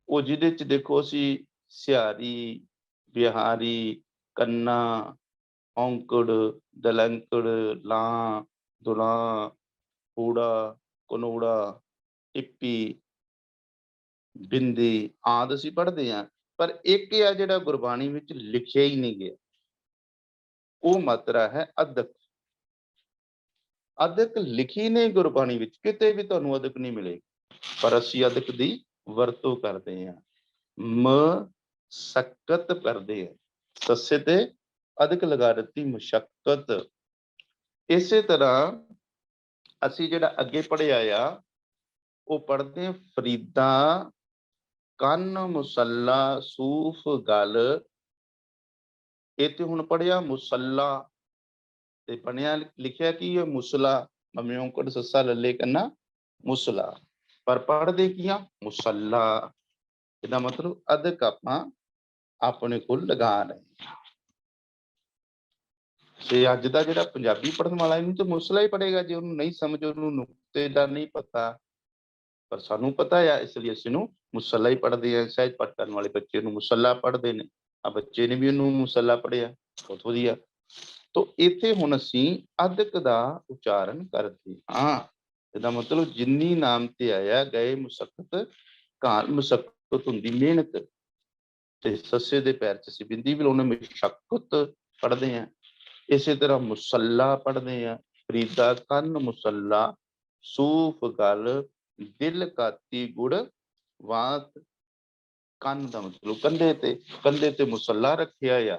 ਉਹ ਜਿਹਦੇ ਚ ਦੇਖੋ ਅਸੀਂ ਸਿਹਾਰੀ, ਬਿਹਾਰੀ, ਕੰਨਾ, ਔਂਕੜ, ਦਲੰਕੜ, ਲਾਂ, ਦੁਲਾਂ, ਊੜਾ, ਕਨੂੜਾ, ਟਿੱਪੀ, ਬਿੰਦੀ ਆਦਿ ਅਸੀਂ ਪੜ੍ਹਦੇ ਹਾਂ, ਪਰ ਇੱਕ ਆ ਜਿਹੜਾ ਗੁਰਬਾਣੀ ਵਿੱਚ ਲਿਖਿਆ ਹੀ ਨਹੀਂ ਗਿਆ, ਉਹ ਮਾਤਰਾ ਹੈ ਅਦਕ। ਅਦਕ ਲਿਖੀ ਨਹੀਂ ਗੁਰਬਾਣੀ ਵਿੱਚ, ਕਿਤੇ ਵੀ ਤੁਹਾਨੂੰ ਅਦਕ ਨਹੀਂ ਮਿਲੇਗੀ, ਪਰ ਅਸੀਂ ਅਦਕ ਦੀ ਵਰਤੋਂ ਕਰਦੇ ਹਾਂ, ਮਸਕਤ ਕਰਦੇ ਹਾਂ। ਸੱਸੇ ਤੇ ਅਦਕ ਲਗਾ ਦਿੱਤੀ, ਮੁਸ਼ੱਕਤ। ਇਸੇ ਤਰ੍ਹਾਂ ਅਸੀਂ ਜਿਹੜਾ ਅੱਗੇ ਪੜ੍ਹਿਆ ਆ, ਉਹ ਪੜ੍ਹਦੇ ਫਰੀਦਾ ਕੰਨ ਮੁਸੱਲਾ ਸੂਫ ਗਲ। ਇਹ ਤੇ ਹੁਣ ਪੜ੍ਹਿਆ ਮੁਸੱਲਾ, ਤੇ ਬਣਿਆ ਲਿਖਿਆ ਕੀ ਹੈ? ਮੁਸਲਾ। ਮੰਮੀ ਔਂਕੜ ਸੱਸਾ ਲੱਲੇ ਕੰਨਾ ਮੁਸਲਾ, ਪਰ ਪੜ੍ਹਦੇ ਕੀ ਆ? ਮੁਸੱਲਾ। ਇਹਦਾ ਮਤਲਬ ਅਦਕ ਆਪਾਂ ਆਪਣੇ ਕੋਲ ਲਗਾ ਰਹੇ ਹਾਂ। ਤੇ ਅੱਜ ਦਾ ਜਿਹੜਾ ਪੰਜਾਬੀ ਪੜ੍ਹਨ ਵਾਲਾ, ਇਹਨੂੰ ਤਾਂ ਮੁਸਲਾ ਹੀ ਪੜ੍ਹੇਗਾ। ਜੇ ਉਹਨੂੰ ਨਹੀਂ ਸਮਝ, ਉਹਨੂੰ ਨੁਕਤੇ ਦਾ ਨਹੀਂ ਪਤਾ, ਪਰ ਸਾਨੂੰ ਪਤਾ ਆ, ਇਸ ਲਈ ਅਸੀਂ ਨੂੰ ਮੁਸੱਲਾ ਹੀ ਪੜ੍ਹਦੇ ਹਾਂ। ਸਹਿਜ ਪਾਠ ਕਰਨ ਵਾਲੇ ਬੱਚੇ ਨੂੰ ਮੁਸੱਲਾ ਪੜ੍ਹਦੇ ਨੇ, ਆ ਬੱਚੇ ਨੇ ਵੀ ਉਹਨੂੰ ਮੁਸੱਲਾ ਪੜ੍ਹਿਆ, ਬਹੁਤ ਵਧੀਆ। ਤੋ ਇੱਥੇ ਹੁਣ ਅਸੀਂ ਅਦਕ ਦਾ ਉਚਾਰਨ ਕਰਦੇ ਹਾਂ। ਇਹਦਾ ਮਤਲਬ ਜਿੰਨੀ ਨਾਮ ਤੇ ਆਇਆ ਗਏ ਮੁਸੱਕਤ ਘਾਲ, ਮੁਸੱਕਤ ਹੁੰਦੀ ਮਿਹਨਤ, ਤੇ ਸੱਸੇ ਦੇ ਪੈਰ ਚ ਅਸੀਂ ਬਿੰਦੀ ਵੀ ਲਾਉਣੇ, ਮੁਸ਼ੱਕਤ ਪੜ੍ਹਦੇ ਹਾਂ। ਇਸੇ ਤਰ੍ਹਾਂ ਮੁਸੱਲਾ ਪੜ੍ਹਦੇ ਹਾਂ, ਫਰੀਦਾ ਕੰਨ ਮੁਸੱਲਾ ਸੂਫ ਗਲ ਦਿਲ ਕਾਤੀ ਗੁੜ ਵਾਤ। ਕੰਨ ਦਾ ਮਤਲਬ ਕੰਧੇ ਤੇ, ਕੰਧੇ ਤੇ ਮੁਸੱਲਾ ਰੱਖਿਆ ਆ।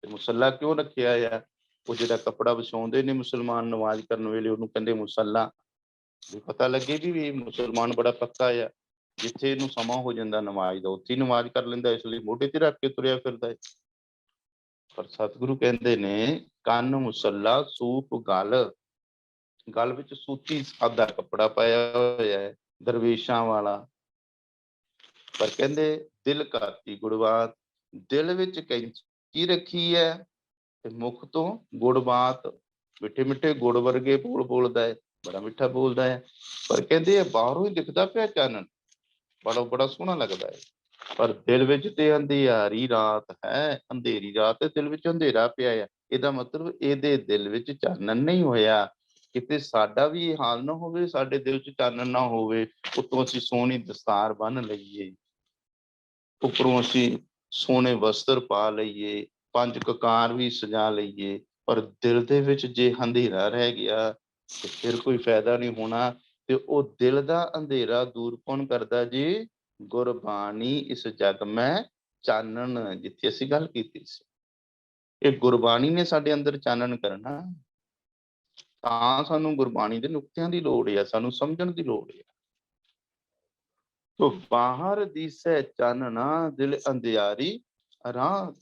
ਤੇ ਮੁਸੱਲਾ ਕਿਉਂ ਰੱਖਿਆ ਆ? ਉਹ ਜਿਹੜਾ ਕੱਪੜਾ ਵਿਛਾਉਂਦੇ ਨੇ ਮੁਸਲਮਾਨ ਨਮਾਜ਼ ਕਰਨ ਵੇਲੇ, ਉਹਨੂੰ ਕਹਿੰਦੇ ਮੁਸੱਲਾ। ਵੀ ਪਤਾ ਲੱਗੇ ਵੀ ਮੁਸਲਮਾਨ ਬੜਾ ਪੱਕਾ ਆ, ਜਿੱਥੇ ਇਹਨੂੰ ਸਮਾਂ ਹੋ ਜਾਂਦਾ ਨਮਾਜ਼ ਦਾ, ਉੱਥੇ ਹੀ ਨਮਾਜ਼ ਕਰ ਲੈਂਦਾ, ਇਸ ਲਈ ਮੋਢੇ ਤੇ ਰੱਖ ਕੇ ਤੁਰਿਆ ਫਿਰਦਾ ਹੈ। ਪਰ ਸਤਿਗੁਰੂ ਕਹਿੰਦੇ ਨੇ ਕੰਨ ਮੁਸੱਲਾ ਸੂਪ ਗਲ। ਗਲ ਵਿੱਚ ਸੂਤੀ ਸਾਦਾ ਕੱਪੜਾ ਪਾਇਆ ਹੋਇਆ ਹੈ, ਦਰਵੇਸ਼ਾਂ ਵਾਲਾ। ਪਰ ਕਹਿੰਦੇ ਦਿਲ ਕਾਤੀ ਗੁੜਵਾਤ, ਦਿਲ ਵਿੱਚ ਕੈਂਚੀ ਰੱਖੀ ਹੈ, ਤੇ ਮੁਖ ਤੋਂ ਗੁੜਬਾਤ, ਮਿੱਠੇ ਮਿੱਠੇ ਗੁੜ ਵਰਗੇ ਬੋਲ ਬੋਲਦਾ ਹੈ, ਬੜਾ ਮਿੱਠਾ ਬੋਲਦਾ ਹੈ। ਪਰ ਕਹਿੰਦੇ ਬਾਹਰੋਂ ਹੀ ਦਿਖਦਾ ਪਿਆ ਚਾਨਣ, ਬੜਾ ਸੋਹਣਾ ਲੱਗਦਾ ਹੈ, ਪਰ ਦਿਲ ਵਿੱਚ ਤੇ ਅੰਧਿਆਰੀ ਰਾਤ ਹੈ। ਅੰਧੇਰੀ ਰਾਤ ਤੇ ਦਿਲ ਵਿੱਚ ਅੰਧੇਰਾ ਪਿਆ ਆ। ਇਹਦਾ ਮਤਲਬ ਇਹਦੇ ਦਿਲ ਵਿੱਚ ਚਾਨਣ ਨਹੀਂ ਹੋਇਆ। ਕਿਤੇ ਸਾਡਾ ਵੀ ਇਹ ਹਾਲ ਨਾ ਹੋਵੇ, ਸਾਡੇ ਦਿਲ ਚ ਚਾਨਣ ਨਾ ਹੋਵੇ। ਉੱਤੋਂ ਅਸੀਂ ਸੋਹਣੀ ਦਸਤਾਰ ਬੰਨ ਲਈਏ, ਉੱਪਰੋਂ ਅਸੀਂ ਸੋਹਣੇ ਵਸਤਰ ਪਾ ਲਈਏ, 5 ਕਕਾਰ ਵੀ ਸਜਾ ਲਈਏ, ਪਰ ਦਿਲ ਦੇ ਵਿੱਚ ਜੇ ਅੰਧੇਰਾ ਰਹਿ ਗਿਆ ਤੇ ਫਿਰ ਕੋਈ ਫਾਇਦਾ ਨਹੀਂ ਹੋਣਾ। ਤੇ ਉਹ ਦਿਲ ਦਾ ਅੰਧੇਰਾ ਦੂਰ ਕੌਣ ਕਰਦਾ ਜੀ? ਗੁਰਬਾਣੀ ਇਸ ਜਗ ਮੈਂ ਚਾਨਣ, ਜਿੱਥੇ ਅਸੀਂ ਗੱਲ ਕੀਤੀ ਸੀ। ਇਹ ਗੁਰਬਾਣੀ ਨੇ ਸਾਡੇ ਅੰਦਰ ਚਾਨਣ ਕਰਨਾ, ਤਾਂ ਸਾਨੂੰ ਗੁਰਬਾਣੀ ਦੇ ਨੁਕਤਿਆਂ ਦੀ ਲੋੜ ਹੈ, ਸਾਨੂੰ ਸਮਝਣ ਦੀ ਲੋੜ ਹੈ। ਤੋ ਬਾਹਰ ਦਿਸੈ ਚਾਨਣਾ ਦਿਲ ਅੰਧਿਆਰੀ ਰਾਤ।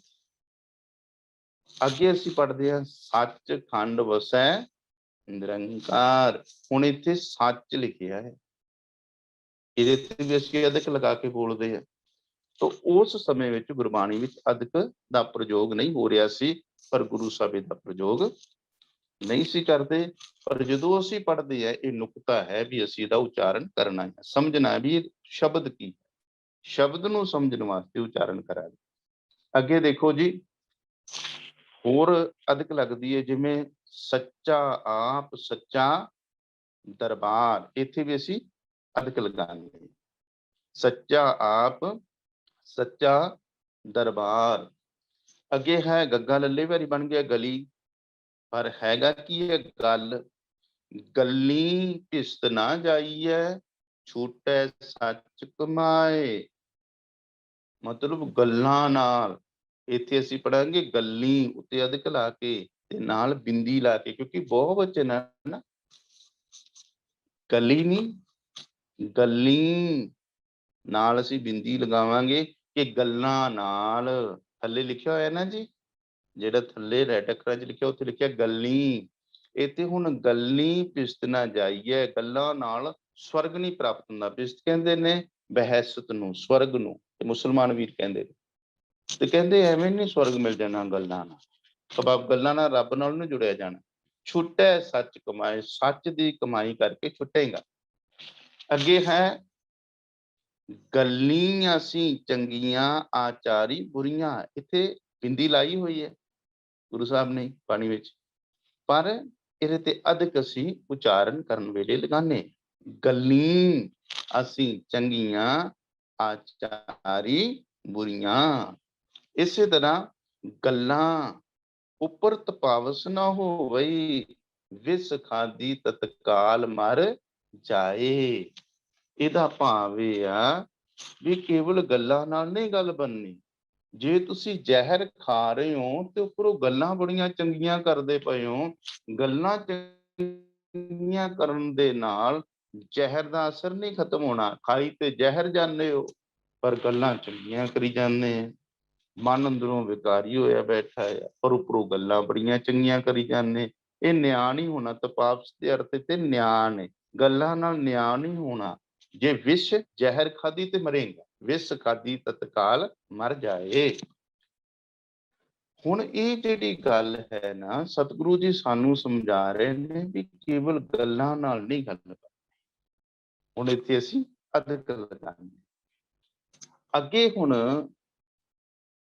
ਅੱਗੇ ਅਸੀਂ ਪੜ੍ਹਦੇ ਹਾਂ ਸੱਚ ਖੰਡ ਵਸੈ ਨਿਰੰਕਾਰ। ਹੁਣ ਇੱਥੇ ਸੱਚ ਲਿਖਿਆ ਹੈ, ਇਹਦੇ ਤੇ ਵੀ ਅਸੀਂ ਅਦਕ ਲਗਾ ਕੇ ਬੋਲਦੇ ਹਾਂ। ਤੋ ਉਸ ਸਮੇਂ ਵਿੱਚ ਗੁਰਬਾਣੀ ਵਿੱਚ ਅਦਕ ਦਾ ਪ੍ਰਯੋਗ ਨਹੀਂ ਹੋ ਰਿਹਾ ਸੀ, ਪਰ ਗੁਰੂ ਸਾਹਿਬ ਦਾ ਪ੍ਰਯੋਗ ਨਹੀਂ ਸੀ ਕਰਦੇ। ਪਰ ਜਦੋਂ ਅਸੀਂ ਪੜ੍ਹਦੇ ਹਾਂ, ਇਹ ਨੁਕਤਾ ਹੈ ਵੀ ਅਸੀਂ ਇਹਦਾ ਉਚਾਰਨ ਕਰਨਾ ਹੈ, ਸਮਝਣਾ ਹੈ ਵੀ ਇਹ ਸ਼ਬਦ ਕੀ, ਸ਼ਬਦ ਨੂੰ ਸਮਝਣ ਵਾਸਤੇ ਉਚਾਰਨ ਕਰਾਂਗੇ। ਅੱਗੇ ਦੇਖੋ ਜੀ, ਹੋਰ ਅਦਕ ਲੱਗਦੀ ਹੈ, ਜਿਵੇਂ ਸੱਚਾ ਆਪ ਸੱਚਾ ਦਰਬਾਰ। ਇੱਥੇ ਵੀ ਅਸੀਂ ਅਦਕ ਲਗਾਉਣੀ ਹੈ, ਸੱਚਾ ਆਪ ਸੱਚਾ ਦਰਬਾਰ। ਅੱਗੇ ਹੈ ਗੱਗਾ ਲੱਲੇ ਵਾਰੀ ਬਣ ਗਿਆ ਗਲੀ, ਪਰ ਹੈਗਾ ਕੀ ਹੈ? ਗੱਲ। ਗੱਲੀ ਭਿਸਤ ਨਾ ਜਾਈਐ ਛੂਟੈ ਸੱਚ ਕਮਾਏ। ਮਤਲਬ ਗੱਲਾਂ ਨਾਲ। ਇੱਥੇ ਅਸੀਂ ਪੜਾਂਗੇ ਗੱਲੀ ਉੱਤੇ ਅਧਿਕ ਲਾ ਕੇ ਤੇ ਨਾਲ ਬਿੰਦੀ ਲਾ ਕੇ, ਕਿਉਂਕਿ ਬਹੁ ਵਚਨ ਹੈ ਨਾ, ਗੱਲੀ ਨਹੀਂ ਗੱਲੀ ਨਾਲ ਅਸੀਂ ਬਿੰਦੀ ਲਗਾਵਾਂਗੇ ਕਿ ਗੱਲਾਂ ਨਾਲ। ਥੱਲੇ ਲਿਖਿਆ ਹੋਇਆ ਨਾ ਜੀ, ਜਿਹੜਾ ਥੱਲੇ ਰੈਡ ਅੱਖਰਾਂ 'ਚ ਲਿਖਿਆ ਉੱਥੇ ਲਿਖਿਆ ਗੱਲੀ। ਇੱਥੇ ਹੁਣ ਗੱਲੀ ਪਿਸਤ ਨਾ ਜਾਈਏ, ਗੱਲਾਂ ਨਾਲ ਸਵਰਗ ਨਹੀਂ ਪ੍ਰਾਪਤ ਹੁੰਦਾ। ਪਿਸਤ ਕਹਿੰਦੇ ਨੇ ਬਹਿਸਤ ਨੂੰ, ਸਵਰਗ ਨੂੰ, ਤੇ ਮੁਸਲਮਾਨ ਵੀਰ ਕਹਿੰਦੇ ਨੇ। ਤੇ ਕਹਿੰਦੇ ਐਵੇਂ ਨਹੀਂ ਸਵਰਗ ਮਿਲ ਜਾਣਾ ਗੱਲਾਂ ਨਾਲ, ਸਬਬ ਗੱਲਾਂ ਨਾਲ ਰੱਬ ਨਾਲ ਨਹੀਂ ਜੁੜਿਆ ਜਾਣਾ। ਛੁੱਟੈ ਸੱਚ ਕਮਾਏ, ਸੱਚ ਦੀ ਕਮਾਈ ਕਰਕੇ ਛੁੱਟੇਗਾ। ਅੱਗੇ ਹੈ ਗੱਲੀ ਅਸੀਂ ਚੰਗੀਆਂ ਆਚਾਰੀ ਬੁਰੀਆਂ। ਇੱਥੇ ਬਿੰਦੀ ਲਾਈ ਹੋਈ ਹੈ ਗੁਰੂ ਸਾਹਿਬ ਨੇ ਬਾਣੀ ਵਿੱਚ, ਪਰ ਇਹਦੇ ਤੇ ਅਧਿਕ ਅਸੀਂ ਉਚਾਰਨ ਕਰਨ ਵੇਲੇ ਲਗਾਨੇ। ਗੱਲੀ ਅਸੀਂ ਚੰਗੀਆਂ ਆਚਾਰੀ ਬੁਰੀਆਂ। ਇਸੇ ਤਰ੍ਹਾਂ ਗੱਲਾਂ ਉੱਪਰ ਤਪਾਵਸ ਨਾ ਹੋਵਈ, ਵਿਸ ਖਾਦੀ ਤਤਕਾਲ ਮਰ ਜਾਏ। ਇਹਦਾ ਭਾਵ ਇਹ ਆ ਵੀ ਕੇਵਲ ਗੱਲਾਂ ਨਾਲ ਨਹੀਂ ਗੱਲ ਬਣਨੀ। ਜੇ ਤੁਸੀਂ ਜ਼ਹਿਰ ਖਾ ਰਹੇ ਹੋ ਤੇ ਉੱਪਰੋਂ ਗੱਲਾਂ ਬੜੀਆਂ ਚੰਗੀਆਂ ਕਰਦੇ ਪਏ ਹੋ, ਗੱਲਾਂ ਚੰਗੀਆਂ ਕਰਨ ਦੇ ਨਾਲ ਜ਼ਹਿਰ ਦਾ ਅਸਰ ਨਹੀਂ ਖਤਮ ਹੋਣਾ। ਖਾਈ ਤੇ ਜ਼ਹਿਰ ਜਾਂਦੇ ਹੋ, ਪਰ ਗੱਲਾਂ ਚੰਗੀਆਂ ਕਰੀ ਜਾਂਦੇ ਆ। ਮਨ ਅੰਦਰੋਂ ਵਿਕਾਰੀ ਹੋਇਆ ਬੈਠਾ ਹੈ, ਪਰ ਉੱਪਰੋਂ ਗੱਲਾਂ ਬੜੀਆਂ ਚੰਗੀਆਂ ਕਰੀ ਜਾਂਦੇ। ਇਹ ਨਿਆਂ ਨਹੀਂ ਹੋਣਾ। ਤਪਾਵਸ ਦੇ ਅਰਥ ਤੇ ਨਿਆਂ ਨੇ, ਗੱਲਾਂ ਨਾਲ ਨਿਆਂ ਨਹੀਂ ਹੋਣਾ। ਜੇ ਵਿਸ਼ ਜ਼ਹਿਰ ਖਾਦੀ ਤੇ ਮਰੇਗਾ, ਵਿਸ਼ ਖਾਦੀ ਤਤਕਾਲ ਮਰ ਜਾਏ। ਹੁਣ ਇਹ ਜਿਹੜੀ ਗੱਲ ਹੈ ਨਾ, ਸਤਿਗੁਰੂ ਜੀ ਸਾਨੂੰ ਸਮਝਾ ਰਹੇ ਨੇ ਵੀ ਕੇਵਲ ਗੱਲਾਂ ਨਾਲ ਨਹੀਂ ਗੱਲ ਕਰਨੀ। ਹੁਣ ਇੱਥੇ ਅਸੀਂ ਅਧਿਕ ਲਗਾਉਂਦੇ। ਅੱਗੇ ਹੁਣ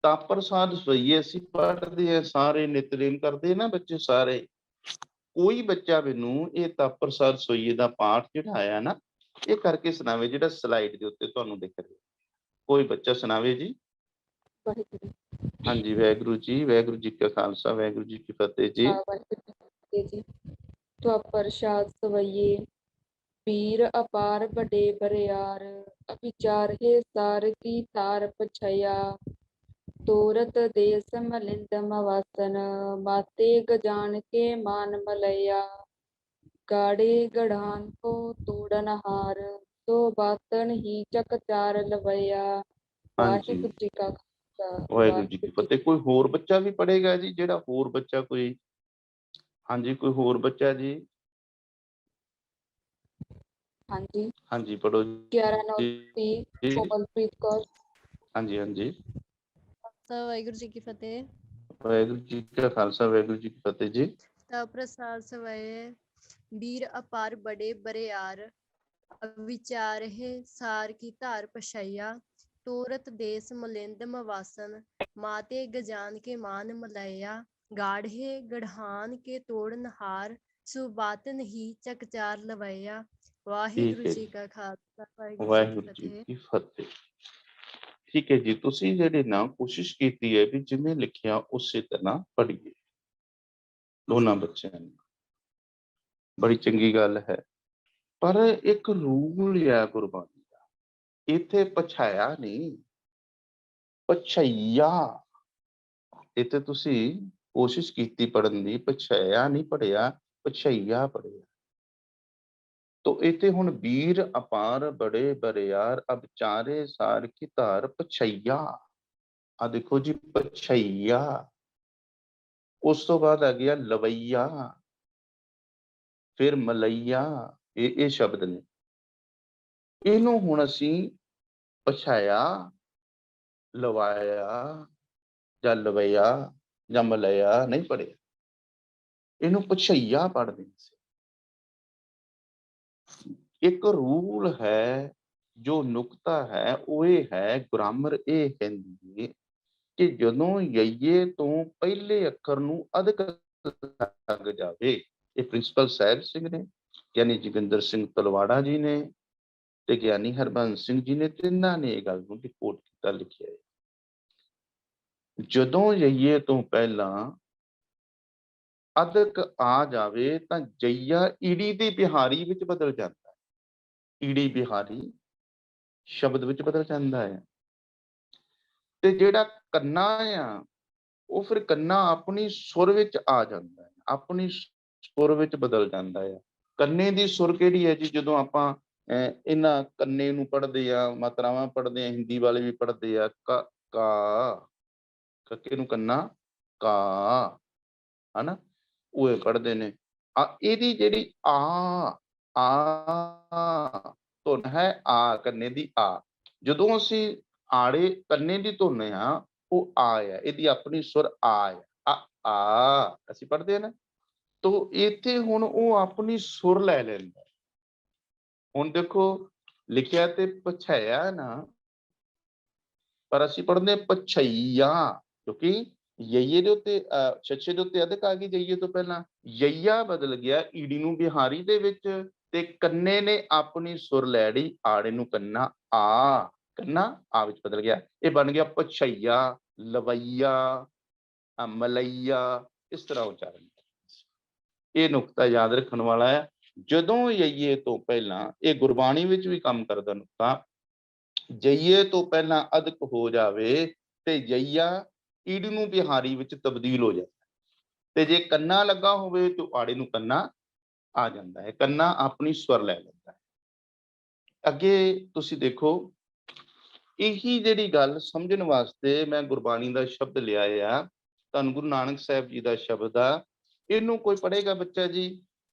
ਤਪ ਪ੍ਰਸਾਦ ਸਵਈਏ ਅਸੀਂ ਪੜ੍ਹਦੇ ਆ, ਸਾਰੇ ਨਿਤਨੇਮ ਕਰਦੇ ਨਾ ਬੱਚੇ ਸਾਰੇ। ਕੋਈ ਬੱਚਾ ਮੈਨੂੰ ਇਹ ਤਪ ਪ੍ਰਸਾਦ ਸਵਈਏ ਦਾ ਪਾਠ ਜਿਹੜਾ ਆਇਆ ਨਾ, ਇਹ ਕਰਕੇ ਸੁਣਾਵੇ, ਜਿਹੜਾ ਸਲਾਈਡ ਦੇ ਉੱਤੇ ਤੁਹਾਨੂੰ ਦਿਖ ਰਿਹਾ। ਕੋਈ ਬੱਚਾ ਸੁਣਾਵੇ ਜੀ। ਹਾਂਜੀ, ਵਾਹਿਗੁਰੂ ਜੀ। ਵਾਹਿਗੁਰੂ ਜੀ ਕਾ ਖਾਲਸਾ, ਵਾਹਿਗੁਰੂ ਜੀ ਕੀ ਫਤਿਹ ਜੀ। ਤਪ ਪ੍ਰਸਾਦ ਸਵਈਏ, ਪੀਰ ਅਪਾਰ ਵੱਡੇ ਬਰਿਆਰ, ਅਵਿਚਾਰੇ ਸਾਰ ਕੀ ਤਾਰ ਪਛਇਆ, ਤੋਰਤ ਦੇਸ ਮਲਿੰਦ ਮਵਾਸਨ, ਮਾਤੇ ਗਜਾਨ ਕੇ ਮਾਨ ਮਲਇਆ, ਗਾੜੇ ਗੜਾਨ ਕੋ ਤੋੜਨ ਹਾਰ, ਸੋ ਬਾਤਨ ਹੀ ਚੱਕ ਚਾਰ ਲਵਇਆ। ਵਾਹਿਗੁਰੂ ਜੀ ਕਾ ਖਾਲਸਾ, ਵਾਹਿਗੁਰੂ ਜੀ ਕੀ ਫਤਿਹ। ਕੋਈ ਹੋਰ ਬੱਚਾ ਵੀ ਪੜ੍ਹੇਗਾ ਜੀ? ਜਿਹੜਾ ਹੋਰ ਬੱਚਾ ਕੋਈ, ਹਾਂਜੀ ਕੋਈ ਹੋਰ ਬੱਚਾ ਜੀ? ਹਾਂਜੀ ਹਾਂਜੀ ਪੜ੍ਹੋ 11 ਕੋਮਲਪ੍ਰੀਤ ਕੌਰ। ਹਾਂਜੀ ਹਾਂਜੀ। ਵਾਹਿਗੁਰੂ ਜੀ ਕੀ ਫਤਿਹ। ਵਾਹਿਗੁਰੂ ਜੀ ਕਾ ਖਾਲਸਾ, ਵਾਹਿਗੁਰੂ ਜੀ ਕੀ ਫਤਿਹ ਜੀ। ਤਪ ਪ੍ਰਸਾਦ ਸਵਈਏ, ਵੀਰ ਅਪਾਰ ਬੜੇ ਬਰਿਆਰ, ਵਿਚਾਰੇ ਸਾਰ ਕੀ ਧਾਰ ਪਛਈਆ, ਤੋਰਤ ਦੇਸ ਮਲਿੰਦ ਮਵਾਸਨ, ਮਾਤੇ ਗਜਾਨ ਕੇ ਮਾਨ ਮਲਇਆ, ਗਾੜ੍ਹੇ ਗੜਹਾਨ ਕੇ ਤੋੜਨ ਹਾਰ, ਸੁਬਾਤਨ ਹੀ ਚੱਕਚਾਰ ਲਵਇਆ। ਵਾਹਿਗੁਰੂ ਜੀ ਕਾ ਖਾਲਸਾ, ਵਾਹਿਗੁਰੂ ਜੀ ਕੀ ਫਤਿਹ। ਠੀਕ ਹੈ ਜੀ, ਤੁਸੀਂ ਜਿਹੜੇ ਨਾ ਕੋਸ਼ਿਸ਼ ਕੀਤੀ ਹੈ ਵੀ ਜਿਵੇਂ ਲਿਖਿਆ ਉਸੇ ਤਰ੍ਹਾਂ ਪੜ੍ਹੀਏ ਦੋਨਾਂ ਬੱਚਿਆਂ ਨੇ, ਬੜੀ ਚੰਗੀ ਗੱਲ ਹੈ। ਪਰ ਇੱਕ ਰੂਲ ਹੈ ਗੁਰਬਾਣੀ ਦਾ, ਇੱਥੇ ਪਛਾਇਆ ਨਹੀਂ, ਪਛਈਆ। ਇੱਥੇ ਤੁਸੀਂ ਕੋਸ਼ਿਸ਼ ਕੀਤੀ ਪੜ੍ਹਨ ਦੀ, ਪਛਾਇਆ ਨਹੀਂ ਪੜ੍ਹਿਆ, ਪਛਈਆ ਪੜ੍ਹਿਆ। ਤੋ ਇੱਥੇ ਹੁਣ ਵੀਰ ਅਪਾਰ ਬੜੇ ਬਰਿਆਰ, ਅਬਚਾਰੇ ਸਾਰ ਕੀ ਧਾਰ ਪਛਈਆ। ਆ ਦੇਖੋ ਜੀ, ਪਛਈਆ। ਉਸ ਤੋਂ ਬਾਅਦ ਆ ਗਿਆ ਲਵਈਆ, ਫਿਰ ਮਲਈਆ। ਇਹ ਸ਼ਬਦ ਨੇ। ਇਹਨੂੰ ਹੁਣ ਅਸੀਂ ਪਛਾਇਆ, ਲਵਾਇਆ ਜਾਂ ਲਵਈਆ ਜਾਂ ਮਲਇਆ ਨਹੀਂ ਪੜ੍ਹਿਆ, ਇਹਨੂੰ ਪਛਈਆ ਪੜ੍ਹਦੇ ਸੀ। ਇੱਕ ਰੂਲ ਹੈ, ਜੋ ਨੁਕਤਾ ਹੈ ਉਹ ਇਹ ਹੈ, ਗ੍ਰਾਮਰ ਇਹ ਕਹਿੰਦੀ ਹੈ ਕਿ ਜਦੋਂ ਯਈਏ ਤੋਂ ਪਹਿਲੇ ਅੱਖਰ ਨੂੰ ਅਧਿਕ ਲੱਗ ਜਾਵੇ। ਇਹ ਪ੍ਰਿੰਸੀਪਲ ਸਾਹਿਬ ਸਿੰਘ ਨੇ, ਗਿਆਨੀ ਜੋਗਿੰਦਰ ਸਿੰਘ ਤਲਵਾੜਾ ਜੀ ਨੇ ਤੇ ਗਿਆਨੀ ਹਰਬੰਸ ਸਿੰਘ ਜੀ ਨੇ, ਤਿੰਨਾਂ ਨੇ ਇਹ ਗੱਲ ਨੂੰ ਰਿਪੋਰਟ ਕੀਤਾ, ਲਿਖਿਆ ਹੈ। ਜਦੋਂ ਯਈਏ ਤੋਂ ਪਹਿਲਾਂ ਅਧਿਕ ਆ ਜਾਵੇ ਤਾਂ ਜਈਆ ਈੜੀ ਦੀ ਬਿਹਾਰੀ ਵਿੱਚ ਬਦਲ ਜਾਂਦਾ ਹੈ। ਈੜੀ ਬਿਹਾਰੀ ਸ਼ਬਦ ਵਿੱਚ ਬਦਲ ਜਾਂਦਾ ਹੈ। ਤੇ ਜਿਹੜਾ ਕੰਨਾ ਆ ਉਹ ਫਿਰ ਕੰਨਾ ਆਪਣੀ ਸੁਰ ਵਿੱਚ ਆ ਜਾਂਦਾ ਹੈ, ਆਪਣੀ ਸੁਰ ਵਿੱਚ ਬਦਲ ਜਾਂਦਾ ਆ। ਕੰਨੇ ਦੀ ਸੁਰ ਕਿਹੜੀ ਹੈ ਜੀ? ਜਦੋਂ ਆਪਾਂ ਇਹਨਾਂ ਕੰਨੇ ਨੂੰ ਪੜ੍ਹਦੇ ਆ, ਮਾਤਰਾਵਾਂ ਪੜ੍ਹਦੇ ਆ, ਹਿੰਦੀ ਵਾਲੇ ਵੀ ਪੜ੍ਹਦੇ ਆ, ਕ ਕਾ, ਕੱਕੇ ਨੂੰ ਕੰਨਾ ਕਾ, ਹਨਾ, ਉਹ ਪੜ੍ਹਦੇ ਨੇ। ਇਹਦੀ ਜਿਹੜੀ ਆ ਧੁਨ ਹੈ ਆ, ਕੰਨੇ ਦੀ ਆ, ਜਦੋਂ ਅਸੀਂ ਆੜੇ ਕੰਨੇ ਦੀ ਧੁਨ ਆ ਉਹ ਆ ਆ, ਇਹਦੀ ਆਪਣੀ ਸੁਰ ਆ ਆ ਅਸੀਂ ਪੜ੍ਹਦੇ ਆ ਨਾ। ਤੋ ਇੱਥੇ ਹੁਣ ਉਹ ਆਪਣੀ ਸੁਰ ਲੈ ਲੈਂਦਾ। ਹੁਣ ਦੇਖੋ ਲਿਖਿਆ ਤੇ ਪਛਾਇਆ ਨਾ, ਪਰ ਅਸੀਂ ਪੜ੍ਹਦੇ ਪਛਈਆ, ਕਿਉਂਕਿ ਯਈਏ ਦੇ ਉੱਤੇ ਛੱਛੇ ਦੇ ਉੱਤੇ ਅਧਿਕ ਆ ਗਈ ਜਈਏ ਤੋਂ ਪਹਿਲਾਂ, ਯਈਆ ਬਦਲ ਗਿਆ ਈੜੀ ਨੂੰ ਬਿਹਾਰੀ ਦੇ ਵਿੱਚ, ਤੇ ਕੰਨੇ ਨੇ ਆਪਣੀ ਸੁਰ ਲੈ ਲਈ ਆੜੇ ਨੂੰ ਕੰਨਾ ਆ, ਕੰਨਾ ਆ ਵਿੱਚ ਬਦਲ ਗਿਆ, ਇਹ ਬਣ ਗਿਆ ਪਛਈਆ, ਲਵਈਆ, ਮਲਈਆ, ਇਸ ਤਰ੍ਹਾਂ ਉਚਾਰਨ। ਇਹ ਨੁਕਤਾ ਯਾਦ ਰੱਖਣ ਵਾਲਾ ਹੈ। ਜਦੋਂ ਯਈਏ ਤੋਂ ਪਹਿਲਾਂ, ਇਹ ਗੁਰਬਾਣੀ ਵਿੱਚ ਵੀ ਕੰਮ ਕਰਦਾ ਨੁਕਤਾ, ਜਈਏ ਤੋਂ ਪਹਿਲਾਂ ਅਧਿਕ ਹੋ ਜਾਵੇ ਤੇ ਯਈਆ ਈੜ ਨੂੰ ਬਿਹਾਰੀ ਵਿੱਚ ਤਬਦੀਲ ਹੋ ਜਾਂਦਾ, ਤੇ ਜੇ ਕੰਨਾ ਲੱਗਾ ਹੋਵੇ ਤਾਂ ਆੜੇ ਨੂੰ ਕੰਨਾ ਆ ਜਾਂਦਾ ਹੈ, ਕੰਨਾ ਆਪਣੀ ਸਵਰ ਲੈ ਲੈਂਦਾ ਹੈ। ਅੱਗੇ ਤੁਸੀਂ ਦੇਖੋ, ਇਹੀ ਜਿਹੜੀ ਗੱਲ ਸਮਝਣ ਵਾਸਤੇ ਮੈਂ ਗੁਰਬਾਣੀ ਦਾ ਸ਼ਬਦ ਲਿਆ ਆ, ਧੰਨ ਗੁਰੂ ਨਾਨਕ ਸਾਹਿਬ ਜੀ ਦਾ ਸ਼ਬਦ ਆ। ਇਹਨੂੰ ਕੋਈ ਪੜ੍ਹੇਗਾ ਬੱਚਾ ਜੀ?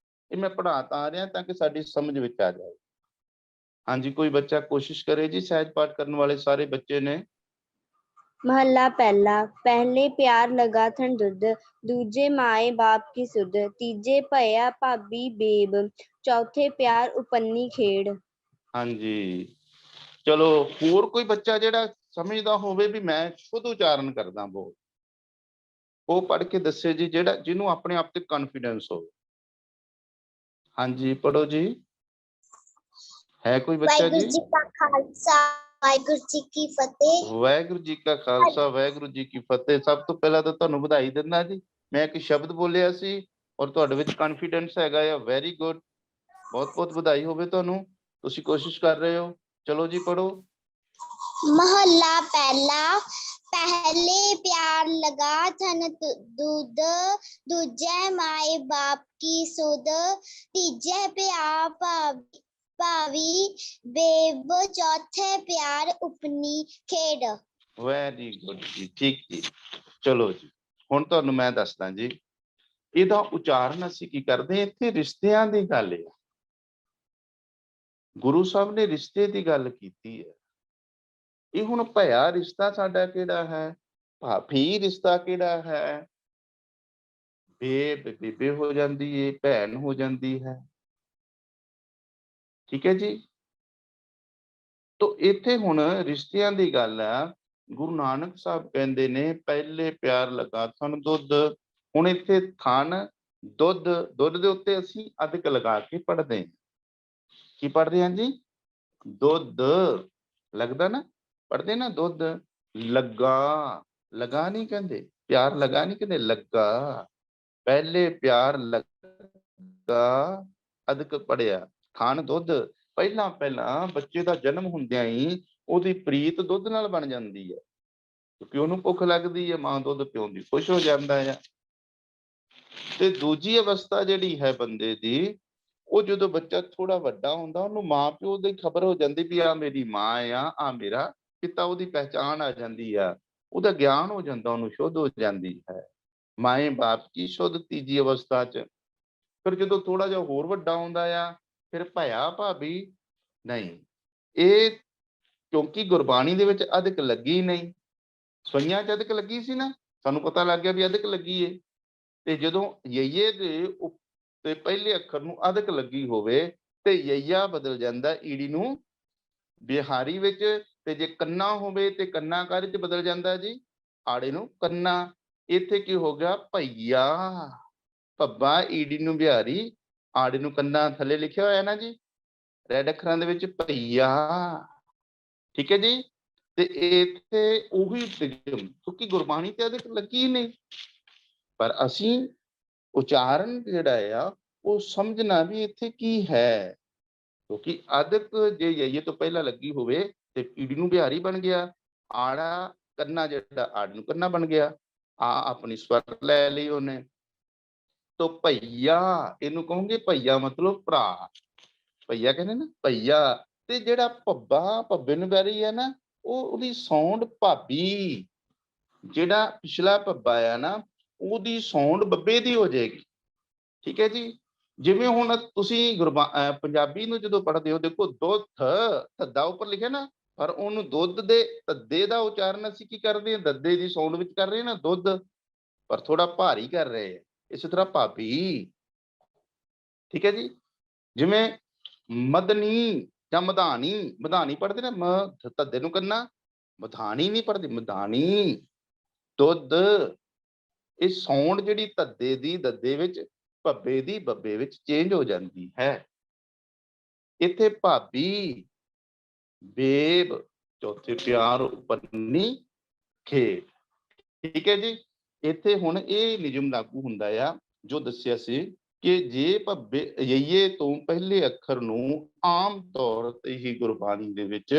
ਇਹ ਮੈਂ ਪੜ੍ਹਾ ਤਾਂ ਆ ਰਿਹਾ ਤਾਂ ਕਿ ਸਾਡੀ ਸਮਝ ਵਿੱਚ ਆ ਜਾਏ। ਹਾਂਜੀ, ਕੋਈ ਬੱਚਾ ਕੋਸ਼ਿਸ਼ ਕਰੇ ਜੀ, ਸਹਿਜ ਪਾਠ ਕਰਨ ਵਾਲੇ ਸਾਰੇ ਬੱਚੇ ਨੇ। महला पहला। पहले प्यार लगा थन दुध, दूजे माए बाप की सुध, तीजे भया भाभी बेब, चौथे प्यार उपन्नी खेड़। ਹਾਂਜੀ, ਚਲੋ ਹੋਰ ਕੋਈ ਬੱਚਾ ਜਿਹੜਾ ਸਮਝਦਾ ਹੋਵੇ ਵੀ ਮੈਂ ਖੁਦ ਉਚਾਰਨ ਕਰਦਾ ਬੋਲ, ਉਹ ਪੜ੍ਹ ਕੇ ਦੱਸੇ ਜੀ, ਜਿਹੜਾ ਜਿਹਨੂੰ ਆਪਣੇ ਆਪ ਤੇ ਕੌਨਫੀਡੈਂਸ ਹੋਵੇ। ਹਾਂਜੀ ਪੜ੍ਹੋ ਜੀ, ਹੈ ਕੋਈ ਬੱਚਾ ਜੀ? वाहिगुरु जी का खालसा वाहिगुरु जी की फतेह। ਵਾਹਿਗੁਰੂ ਜੀ ਕਾ ਖਾਲਸਾ ਵਾਹਿਗੁਰੂ ਜੀ ਕੀ ਫਤਿਹ। ਸਭ ਤੋਂ ਪਹਿਲਾਂ ਤਾਂ ਤੁਹਾਨੂੰ ਵਧਾਈ ਦਿੰਦਾ ਜੀ, ਮੈਂ ਇੱਕ ਸ਼ਬਦ ਬੋਲਿਆ ਸੀ ਔਰ ਤੁਹਾਡੇ ਵਿੱਚ ਕੌਨਫੀਡੈਂਸ ਹੈਗਾ ਆ, ਵੈਰੀ ਗੁੱਡ, ਬਹੁਤ ਬਹੁਤ ਵਧਾਈ ਹੋਵੇ ਤੁਹਾਨੂੰ, ਤੁਸੀਂ ਕੋਸ਼ਿਸ਼ ਕਰ ਰਹੇ ਹੋ। ਚਲੋ ਜੀ ਪੜ੍ਹੋ। महला पहला। पहले प्यार लगा थन दूध, दूजे माए बाप की सुध, तीजे प्यार भावी बेब, चौथे प्यार उपनी खेड। ਵੈਰੀ ਗੁੱਡ ਜੀ, ਠੀਕ ਜੀ। ਚਲੋ ਜੀ, ਹੁਣ ਤੁਹਾਨੂੰ ਮੈਂ ਦੱਸਦਾ ਜੀ, ਇਹਦਾ ਉਚਾਰਨ ਅਸੀਂ ਕੀ ਕਰਦੇ ਹਾਂ। ਇੱਥੇ ਰਿਸ਼ਤਿਆਂ ਦੀ ਗੱਲ ਹੈ, ਗੁਰੂ ਸਾਹਿਬ ਨੇ ਰਿਸ਼ਤੇ ਦੀ ਗੱਲ ਕੀਤੀ ਹੈ। ਇਹ ਹੁਣ ਭਇਆ ਰਿਸ਼ਤਾ ਸਾਡਾ ਕਿਹੜਾ ਹੈ, ਭਾਫੀ ਰਿਸ਼ਤਾ ਕਿਹੜਾ ਹੈ, ਬੇਬੇ ਹੋ ਜਾਂਦੀ ਹੈ, ਭੈਣ ਹੋ ਜਾਂਦੀ ਹੈ, ਠੀਕ ਹੈ ਜੀ। ਤੋ ਇੱਥੇ ਹੁਣ ਰਿਸ਼ਤਿਆਂ ਦੀ ਗੱਲ ਆ। ਗੁਰੂ ਨਾਨਕ ਸਾਹਿਬ ਕਹਿੰਦੇ ਨੇ ਪਹਿਲੇ ਪਿਆਰ ਲਗਾ ਥਣ ਦੁੱਧ। ਹੁਣ ਇੱਥੇ ਥਣ ਦੁੱਧ, ਦੁੱਧ ਦੇ ਉੱਤੇ ਅਸੀਂ ਅਧਿਕ ਲਗਾ ਕੇ ਪੜ੍ਹਦੇ ਹਾਂ। ਕੀ ਪੜ੍ਹਦੇ ਹਾਂ ਜੀ? ਦੁੱਧ ਲੱਗਦਾ ਨਾ, ਪੜ੍ਹਦੇ ਨਾ ਦੁੱਧ ਲੱਗਾ, ਲਗਾ ਨਹੀਂ ਕਹਿੰਦੇ, ਪਿਆਰ ਲਗਾ ਨਹੀਂ ਕਹਿੰਦੇ, ਲੱਗਾ। ਪਹਿਲੇ ਪਿਆਰ ਲੱਗਾ ਅਧਿਕ ਪੜਿਆ, ਥਣ ਦੁੱਧ। ਪਹਿਲਾਂ ਬੱਚੇ ਦਾ ਜਨਮ ਹੁੰਦਿਆਂ ਹੀ ਉਹਦੀ ਪ੍ਰੀਤ ਦੁੱਧ ਨਾਲ ਬਣ ਜਾਂਦੀ ਹੈ, ਕਿਉਂਕਿ ਉਹਨੂੰ ਭੁੱਖ ਲੱਗਦੀ ਹੈ, ਮਾਂ ਦੁੱਧ ਪਿਆਉਂਦੀ, ਖੁਸ਼ ਹੋ ਜਾਂਦਾ ਹੈ। ਤੇ ਦੂਜੀ ਅਵਸਥਾ ਜਿਹੜੀ ਹੈ ਬੰਦੇ ਦੀ, ਉਹ ਜਦੋਂ ਬੱਚਾ ਥੋੜਾ ਵੱਡਾ ਹੁੰਦਾ, ਉਹਨੂੰ ਮਾਂ ਪਿਓ ਦੀ ਖਬਰ ਹੋ ਜਾਂਦੀ ਵੀ ਆ ਮੇਰੀ ਮਾਂ ਆ ਮੇਰਾ ਪਿਤਾ, ਉਹਦੀ ਪਹਿਚਾਣ ਆ ਜਾਂਦੀ ਆ, ਉਹਦਾ ਗਿਆਨ ਹੋ ਜਾਂਦਾ, ਉਹਨੂੰ ਸ਼ੁੱਧ ਹੋ ਜਾਂਦੀ ਹੈ। ਮਾਏ ਬਾਪ ਕੀ ਸ਼ੁੱਧ ਤੀਜੀ ਅਵਸਥਾ ਚ। ਫਿਰ ਜਦੋਂ ਥੋੜਾ ਜਿਹਾ ਹੋਰ ਵੱਡਾ ਹੁੰਦਾ ਆ, ਫਿਰ ਭਇਆ ਭਾਬੀ ਨਹੀਂ। ਇਹ ਕਿਉਂਕਿ ਗੁਰਬਾਣੀ ਦੇ ਵਿੱਚ ਅਧਿਕ ਲੱਗੀ ਨਹੀਂ, ਸਵਈਆਂ ਚ ਅਧਿਕ ਲੱਗੀ ਸੀ ਨਾ, ਸਾਨੂੰ ਪਤਾ ਲੱਗ ਗਿਆ ਵੀ ਅਧਿਕ ਲੱਗੀ ਏ। ਤੇ ਜਦੋਂ ਯਈਏ ਦੇ ਉੱਤੇ ਪਹਿਲੇ ਅੱਖਰ ਨੂੰ ਅਧਿਕ ਲੱਗੀ ਹੋਵੇ ਤੇ ਯਈਆ ਬਦਲ ਜਾਂਦਾ ਈੜੀ ਨੂੰ ਬਿਹਾਰੀ ਵਿੱਚ, ਤੇ ਜੇ ਕੰਨਾ ਹੋਵੇ ਤੇ ਕੰਨਾ ਕਾਹਦੇ ਚ ਬਦਲ ਜਾਂਦਾ ਜੀ? ਆੜੇ ਨੂੰ ਕੰਨਾ। ਇੱਥੇ ਕੀ ਹੋ ਗਿਆ? ਭਈਆ, ਭੱਬਾ ਈੜੀ ਨੂੰ ਬਿਹਾਰੀ, ਆੜੇ ਨੂੰ ਕੰਨਾ, ਥੱਲੇ ਲਿਖਿਆ ਹੋਇਆ ਨਾ ਜੀ ਰੈਡ ਅੱਖਰਾਂ ਦੇ ਵਿੱਚ, ਭਈਆ, ਠੀਕ ਹੈ ਜੀ। ਤੇ ਇੱਥੇ ਉਹੀ ਕਿਉਂਕਿ ਗੁਰਬਾਣੀ ਤੇ ਅਧਿਕ ਲੱਗੀ ਨਹੀਂ, ਪਰ ਅਸੀਂ ਉਚਾਰਨ ਜਿਹੜਾ ਆ ਉਹ ਸਮਝਣਾ ਵੀ ਇੱਥੇ ਕੀ ਹੈ, ਕਿਉਂਕਿ ਅਧਿਕ ਜੇ ਯਈਏ ਤੋਂ ਪਹਿਲਾਂ ਲੱਗੀ ਹੋਵੇ ਤੇ ਈੜੀ ਨੂੰ ਬਿਹਾਰੀ ਬਣ ਗਿਆ, ਆੜਾ ਕੰਨਾ ਜਿਹੜਾ ਆੜ ਨੂੰ ਕੰਨਾ ਬਣ ਗਿਆ, ਆ ਆਪਣੀ ਸਵਰ ਲੈ ਲਈ ਉਹਨੇ। ਤੋ ਭਈਆ, ਇਹਨੂੰ ਕਹੋਗੇ ਭਈਆ ਮਤਲਬ ਭਰਾ, ਭਈਆ ਕਹਿੰਦੇ ਨਾ ਭਈਆ। ਤੇ ਜਿਹੜਾ ਭੱਬਾ, ਭੱਬੇ ਨੂੰ ਵੈਰੀ ਹੈ ਨਾ, ਉਹਦੀ ਸਾਊਂਡ ਭਾਬੀ। ਜਿਹੜਾ ਪਿਛਲਾ ਭੱਬਾ ਆ ਨਾ, ਉਹਦੀ ਸਾਊਂਡ ਬੱਬੇ ਦੀ ਹੋ ਜਾਏਗੀ। ਠੀਕ ਹੈ ਜੀ। ਜਿਵੇਂ ਹੁਣ ਤੁਸੀਂ ਪੰਜਾਬੀ ਨੂੰ ਜਦੋਂ ਪੜ੍ਹਦੇ ਹੋ, ਦੇਖੋ ਦੁੱਧ, ਧੱਦਾ ਉੱਪਰ ਲਿਖਿਆ ਨਾ, ਪਰ ਉਹਨੂੰ ਦੁੱਧ ਦੇ ਧੱਦੇ ਦਾ ਉਚਾਰਨ ਅਸੀਂ ਕੀ ਕਰਦੇ ਹਾਂ, ਦੱਦੇ ਦੀ ਸਾਊਂਡ ਵਿੱਚ ਕਰ ਰਹੇ ਹਾਂ ਨਾ ਦੁੱਧ, ਪਰ ਥੋੜਾ ਭਾਰੀ ਕਰ ਰਹੇ ਹੈ। ਇਸੇ ਤਰ੍ਹਾਂ ਭਾਬੀ। ਠੀਕ ਹੈ ਜੀ। ਜਿਵੇਂ ਮਦਨੀ ਜਾਂ ਮਧਾਨੀ, ਮਧਾਨੀ ਪੜ੍ਹਦੇ ਨਾ, ਧੱਦੇ ਨੂੰ ਕਰਨਾ, ਮਧਾਨੀ ਨਹੀਂ ਪੜ੍ਹਦੇ, ਮਧਾਨੀ ਦੁੱਧ। ਇਹ ਸਾਊਂਡ ਜਿਹੜੀ ਧੱਦੇ ਦੀ ਦੱਦੇ ਵਿੱਚ, ਭੱਬੇ ਦੀ ਬੱਬੇ ਵਿੱਚ ਚੇਂਜ ਹੋ ਜਾਂਦੀ ਹੈ। ਇੱਥੇ ਭਾਬੀ, ਬੇਬ, ਚੌਥੇ ਪਿਆਰ ਉਪਰਨੀ ਖੇਡ। ਠੀਕ ਹੈ ਜੀ। ਇੱਥੇ ਹੁਣ ਇਹ ਨਿਯਮ ਲਾਗੂ ਹੁੰਦਾ ਆ ਜੋ ਦੱਸਿਆ ਸੀ ਕਿ ਜੇ ਭੱਬੇ ਯਈਏ ਤੋਂ ਪਹਿਲੇ ਅੱਖਰ ਨੂੰ ਆਮ ਤੌਰ ਤੇ ਹੀ ਗੁਰਬਾਣੀ ਦੇ ਵਿੱਚ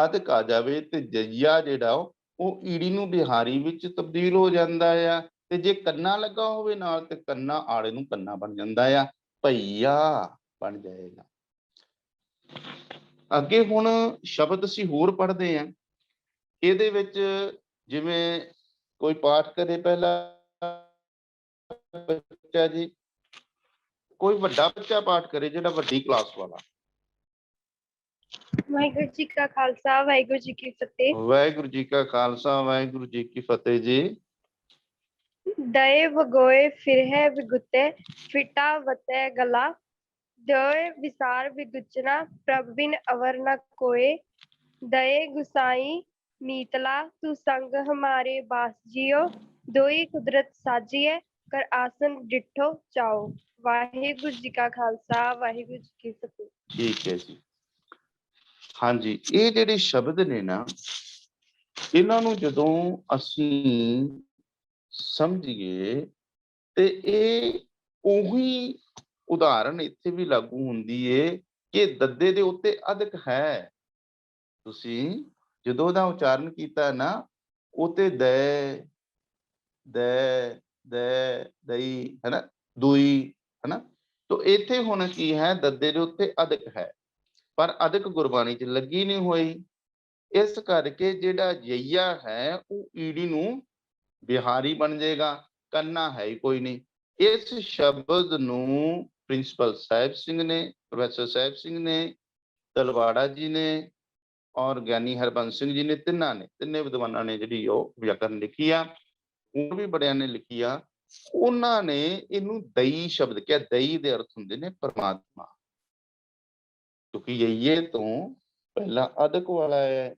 ਅਧਿਕ ਆ ਜਾਵੇ ਤੇ ਜਈਆ ਜਿਹੜਾ ਉਹ ਈੜੀ ਨੂੰ ਬਿਹਾਰੀ ਵਿੱਚ ਤਬਦੀਲ ਹੋ ਜਾਂਦਾ ਆ। ਤੇ ਜੇ ਕੰਨਾ ਲੱਗਾ ਹੋਵੇ ਨਾਲ ਤੇ ਕੰਨਾ ਆੜੇ ਨੂੰ ਕੰਨਾ ਬਣ ਜਾਂਦਾ ਆ, ਭਈਆ ਬਣ ਜਾਏਗਾ। ਅੱਗੇ ਹੁਣ ਸ਼ਬਦ ਅਸੀਂ ਹੋਰ ਪੜ੍ਹਦੇ ਹਾਂ। ਇਹਦੇ ਵਿੱਚ ਜਿਵੇਂ ਕੋਈ ਪਾਠ ਕਰੇ ਪਹਿਲਾ ਬੱਚਾ ਜੀ, ਕੋਈ ਵੱਡਾ ਬੱਚਾ ਪਾਠ ਕਰੇ, ਜਿਹੜਾ ਵੱਡੀ ਕਲਾਸ ਵਾਲਾ। ਵਾਹਿਗੁਰੂ ਜੀ ਕਾ ਖਾਲਸਾ, ਵਾਹਿਗੁਰੂ ਜੀ ਕੀ ਫਤਿਹ। ਵਾਹਿਗੁਰੂ ਜੀ ਕਾ ਖਾਲਸਾ, ਵਾਹਿਗੁਰੂ ਜੀ ਕੀ ਫਤਿਹ ਜੀ। ਦਏ ਵਗੋਏ ਫਿਰਹਿ ਵਿਗੁਤੇ, ਫਿਟਾ ਵਤੈ ਗਲਾ। ਦਏ ਵਿਸਾਰ ਵਿਗੁਚਨਾ, ਪ੍ਰਭ ਬਿਨ ਅਵਰ ਨ ਕੋਏ। ਦਏ ਗੁਸਾਈ ਮੀਤਲਾ, ਤੂ ਸੰਗ ਹਮਾਰੇ ਬਾਸ ਜਿਓ। ਦੋਈ ਕੁਦਰਤ ਸਾਜੀਐ, ਕਰ ਆਸਨ ਡਿਠੋ ਚਾਓ। ਵਾਹਿਗੁਰੂ ਜੀ ਕਾ ਖਾਲਸਾ, ਵਾਹਿਗੁਰੂ ਜੀ ਕੀ ਫਤਿਹ। ਠੀਕ ਹੈ ਜੀ। ਹਾਂਜੀ, ਇਹ ਜਿਹੜੇ ਸ਼ਬਦ ਨੇ ਨਾ, ਇਹਨਾਂ ਨੂੰ ਜਦੋਂ ਅਸੀਂ ਸਮਝੀਏ ਤੇ ਇਹ ਉਹੀ ਉਦਾਹਰਨ ਇੱਥੇ ਵੀ ਲਾਗੂ ਹੁੰਦੀ ਏ ਕਿ ਦੱਦੇ ਦੇ ਉੱਤੇ ਅਧਿਕ ਹੈ। ਤੁਸੀਂ ਜਦੋਂ ਉਹਦਾ ਉਚਾਰਨ ਕੀਤਾ ਨਾ, ਉਤੇ ਦੈ, ਦੈ, ਦੈ, ਦਈ, ਹੈ ਨਾ, ਦੂਈ, ਹੈ ਨਾ। ਤੋ ਇੱਥੇ ਹੁਣ ਕੀ ਹੈ, ਦੱਦੇ ਦੇ ਉੱਤੇ ਅਧਿਕ ਹੈ, ਪਰ ਅਧਿਕ ਗੁਰਬਾਣੀ 'ਚ ਲੱਗੀ ਨਹੀਂ ਹੋਈ। ਇਸ ਕਰਕੇ ਜਿਹੜਾ ਜਈਆ ਹੈ ਉਹ ਈੜੀ ਨੂੰ ਬਿਹਾਰੀ ਬਣ ਜਾਏਗਾ, ਕੰਨਾ ਹੈ ਹੀ ਕੋਈ ਨਹੀਂ। ਇਸ ਸ਼ਬਦ ਨੂੰ ਪ੍ਰਿੰਸੀਪਲ ਸਾਹਿਬ ਸਿੰਘ ਨੇ, ਪ੍ਰੋਫੈਸਰ ਸਾਹਿਬ ਸਿੰਘ ਨੇ, ਤਲਵਾੜਾ ਜੀ ਨੇ ਔਰ ਗਿਆਨੀ ਹਰਬੰਸ ਸਿੰਘ ਜੀ ਨੇ, ਤਿੰਨੇ ਵਿਦਵਾਨਾਂ ਨੇ ਜਿਹੜੀ ਉਹ ਵਿਆਕਰਨ ਲਿਖੀ ਆ, ਹੋਰ ਵੀ ਬੜਿਆਂ ਨੇ ਲਿਖੀ ਆ। ਉਹਨਾਂ ਨੇ ਇਹਨੂੰ ਦਈ ਸ਼ਬਦ ਕਿਹਾ। ਦਈ ਦੇ ਅਰਥ ਹੁੰਦੇ ਨੇ ਪਰਮਾਤਮਾ, ਕਿਉਂਕਿ ਯਈਏ ਤੋਂ ਪਹਿਲਾਂ ਅਧਿਕ ਵਾਲਾ ਹੈ,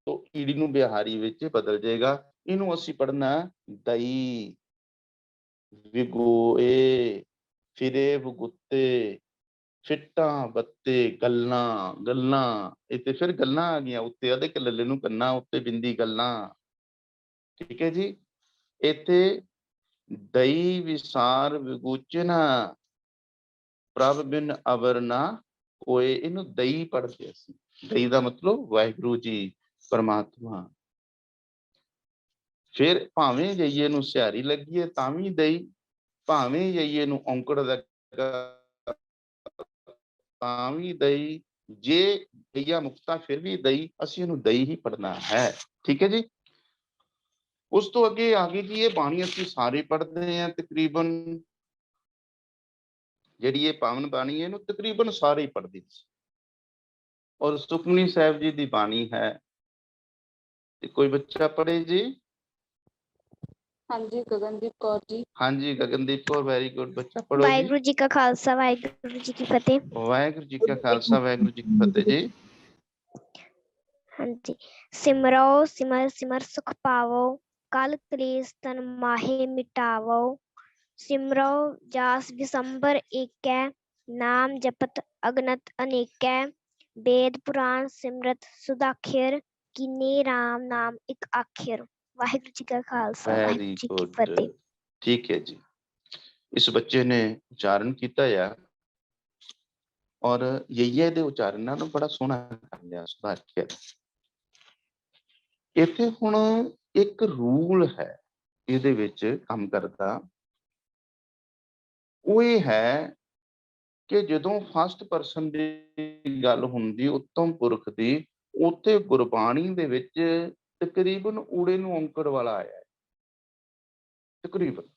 ਤੋ ਈੜੀ ਨੂੰ ਬਿਹਾਰੀ ਵਿੱਚ ਬਦਲ ਜਾਏਗਾ। ਇਹਨੂੰ ਅਸੀਂ ਪੜ੍ਹਨਾ ਦਈ, ਵਿਗੋਏ, ਫਿਰੇ ਵਗੁੱਤੇ, ਫਿੱਟਾਂ ਬੱਤੇ, ਗੱਲਾਂ, ਗੱਲਾਂ। ਇੱਥੇ ਫਿਰ ਗੱਲਾਂ ਆ ਗਈਆਂ, ਉੱਤੇ ਅਧਿਕ ਲੱਲੇ ਨੂੰ ਕੰਨਾ, ਉੱਤੇ ਬਿੰਦੀ ਗੱਲਾਂ। ਠੀਕ ਹੈ ਜੀ। ਇੱਥੇ ਦਈ ਵਿਸਾਰ ਵਿਗੂਚਨਾ, ਪ੍ਰਭ ਬਿਨ ਅਵਰ ਨਾ ਕੋਏ। ਇਹਨੂੰ ਦਈ ਪੜ੍ਹਦੇ ਅਸੀਂ। ਦਈ ਦਾ ਮਤਲਬ ਵਾਹਿਗੁਰੂ ਜੀ, ਪਰਮਾਤਮਾ। ਫਿਰ ਭਾਵੇਂ ਜਈਏ ਨੂੰ ਸਿਹਾਰੀ ਲੱਗੀਏ ਤਾਂ ਵੀ ਦਈ, ਭਾਵੇਂ ਜਈਏ ਨੂੰ ਔਂਕੜ ਲੱਗਾ ਤਾਂ ਵੀ ਦਈ, ਜੇ ਜਈਆ ਮੁਕਤਾ ਫਿਰ ਵੀ ਦਈ। ਅਸੀਂ ਇਹਨੂੰ ਦਈ ਹੀ ਪੜ੍ਹਨਾ ਹੈ। ਠੀਕ ਹੈ ਜੀ। ਉਸ ਤੋਂ ਅੱਗੇ ਆ ਗਈ ਜੀ ਇਹ ਬਾਣੀ ਅਸੀਂ ਸਾਰੇ ਪੜ੍ਹਦੇ ਹਾਂ ਤਕਰੀਬਨ। ਜਿਹੜੀ ਇਹ ਪਾਵਨ ਬਾਣੀ ਹੈ ਇਹਨੂੰ ਤਕਰੀਬਨ ਸਾਰੇ ਹੀ ਪੜ੍ਹਦੇ ਸੀ। ਔਰ ਸੁਖਮਨੀ ਸਾਹਿਬ ਜੀ ਦੀ ਬਾਣੀ ਹੈ। ਤੇ ਕੋਈ ਬੱਚਾ ਪੜ੍ਹੇ ਜੀ। ਹਾਂਜੀ, ਗਗਨਦੀਪ ਕੌਰ ਜੀ। ਹਾਂਜੀ, ਗਗਨਦੀਪ ਕੌਰ, ਵੈਰੀ ਗੁੱਡ। ਬੱਚਾ ਪੜ੍ਹੋ ਜੀ। ਵਾਹਿਗੁਰੂ ਜੀ ਕਾ ਖਾਲਸਾ, ਵਾਹਿਗੁਰੂ ਜੀ ਕੀ ਫਤਿਹ। ਵਾਹਿਗੁਰੂ ਜੀ ਕਾ ਖਾਲਸਾ, ਵਾਹਿਗੁਰੂ ਜੀ ਕੀ ਫਤਿਹ ਜੀ। ਹਾਂਜੀ। ਸਿਮਰੋ ਸਿਮਰ ਸਿਮਰ ਸੁਖ ਪਾਵੋ, ਕਲ ਕਲੇਸ਼ ਤਨ ਮਾਹੇ ਮਿਟਾਵੋ। ਸਿਮਰੋ ਜਾਸ ਵਿਸੰਬਰ ਏਕੈ, ਨਾਮ ਜਪਤ ਅਗਨਤ ਅਨੇਕੈ। वेद पुराण सिमरत सुदाखेर, कीने राम नाम एक आखिर। वाहिगुरू जी का खालसा, वाहिगुरू जी की फतेह। ठीक है जी। इस बच्चे ने उच्चारण किया है और यही दे उच्चारण ना बड़ा सोहना कर लिया, सुधार किया। ਇੱਥੇ ਹੁਣ ਇੱਕ ਰੂਲ ਹੈ ਇਹਦੇ ਵਿੱਚ ਕੰਮ ਕਰਦਾ, ਉਹ ਇਹ ਹੈ ਕਿ ਜਦੋਂ ਫਸਟ ਪਰਸਨ ਦੀ ਗੱਲ ਹੁੰਦੀ ਉੱਤਮ ਪੁਰਖ ਦੀ, ਉੱਥੇ ਗੁਰਬਾਣੀ ਦੇ ਵਿੱਚ ਤਕਰੀਬਨ ਊੜੇ ਨੂੰ ਔਂਕੜ ਵਾਲਾ ਆਇਆ ਹੈ, ਤਕਰੀਬਨ।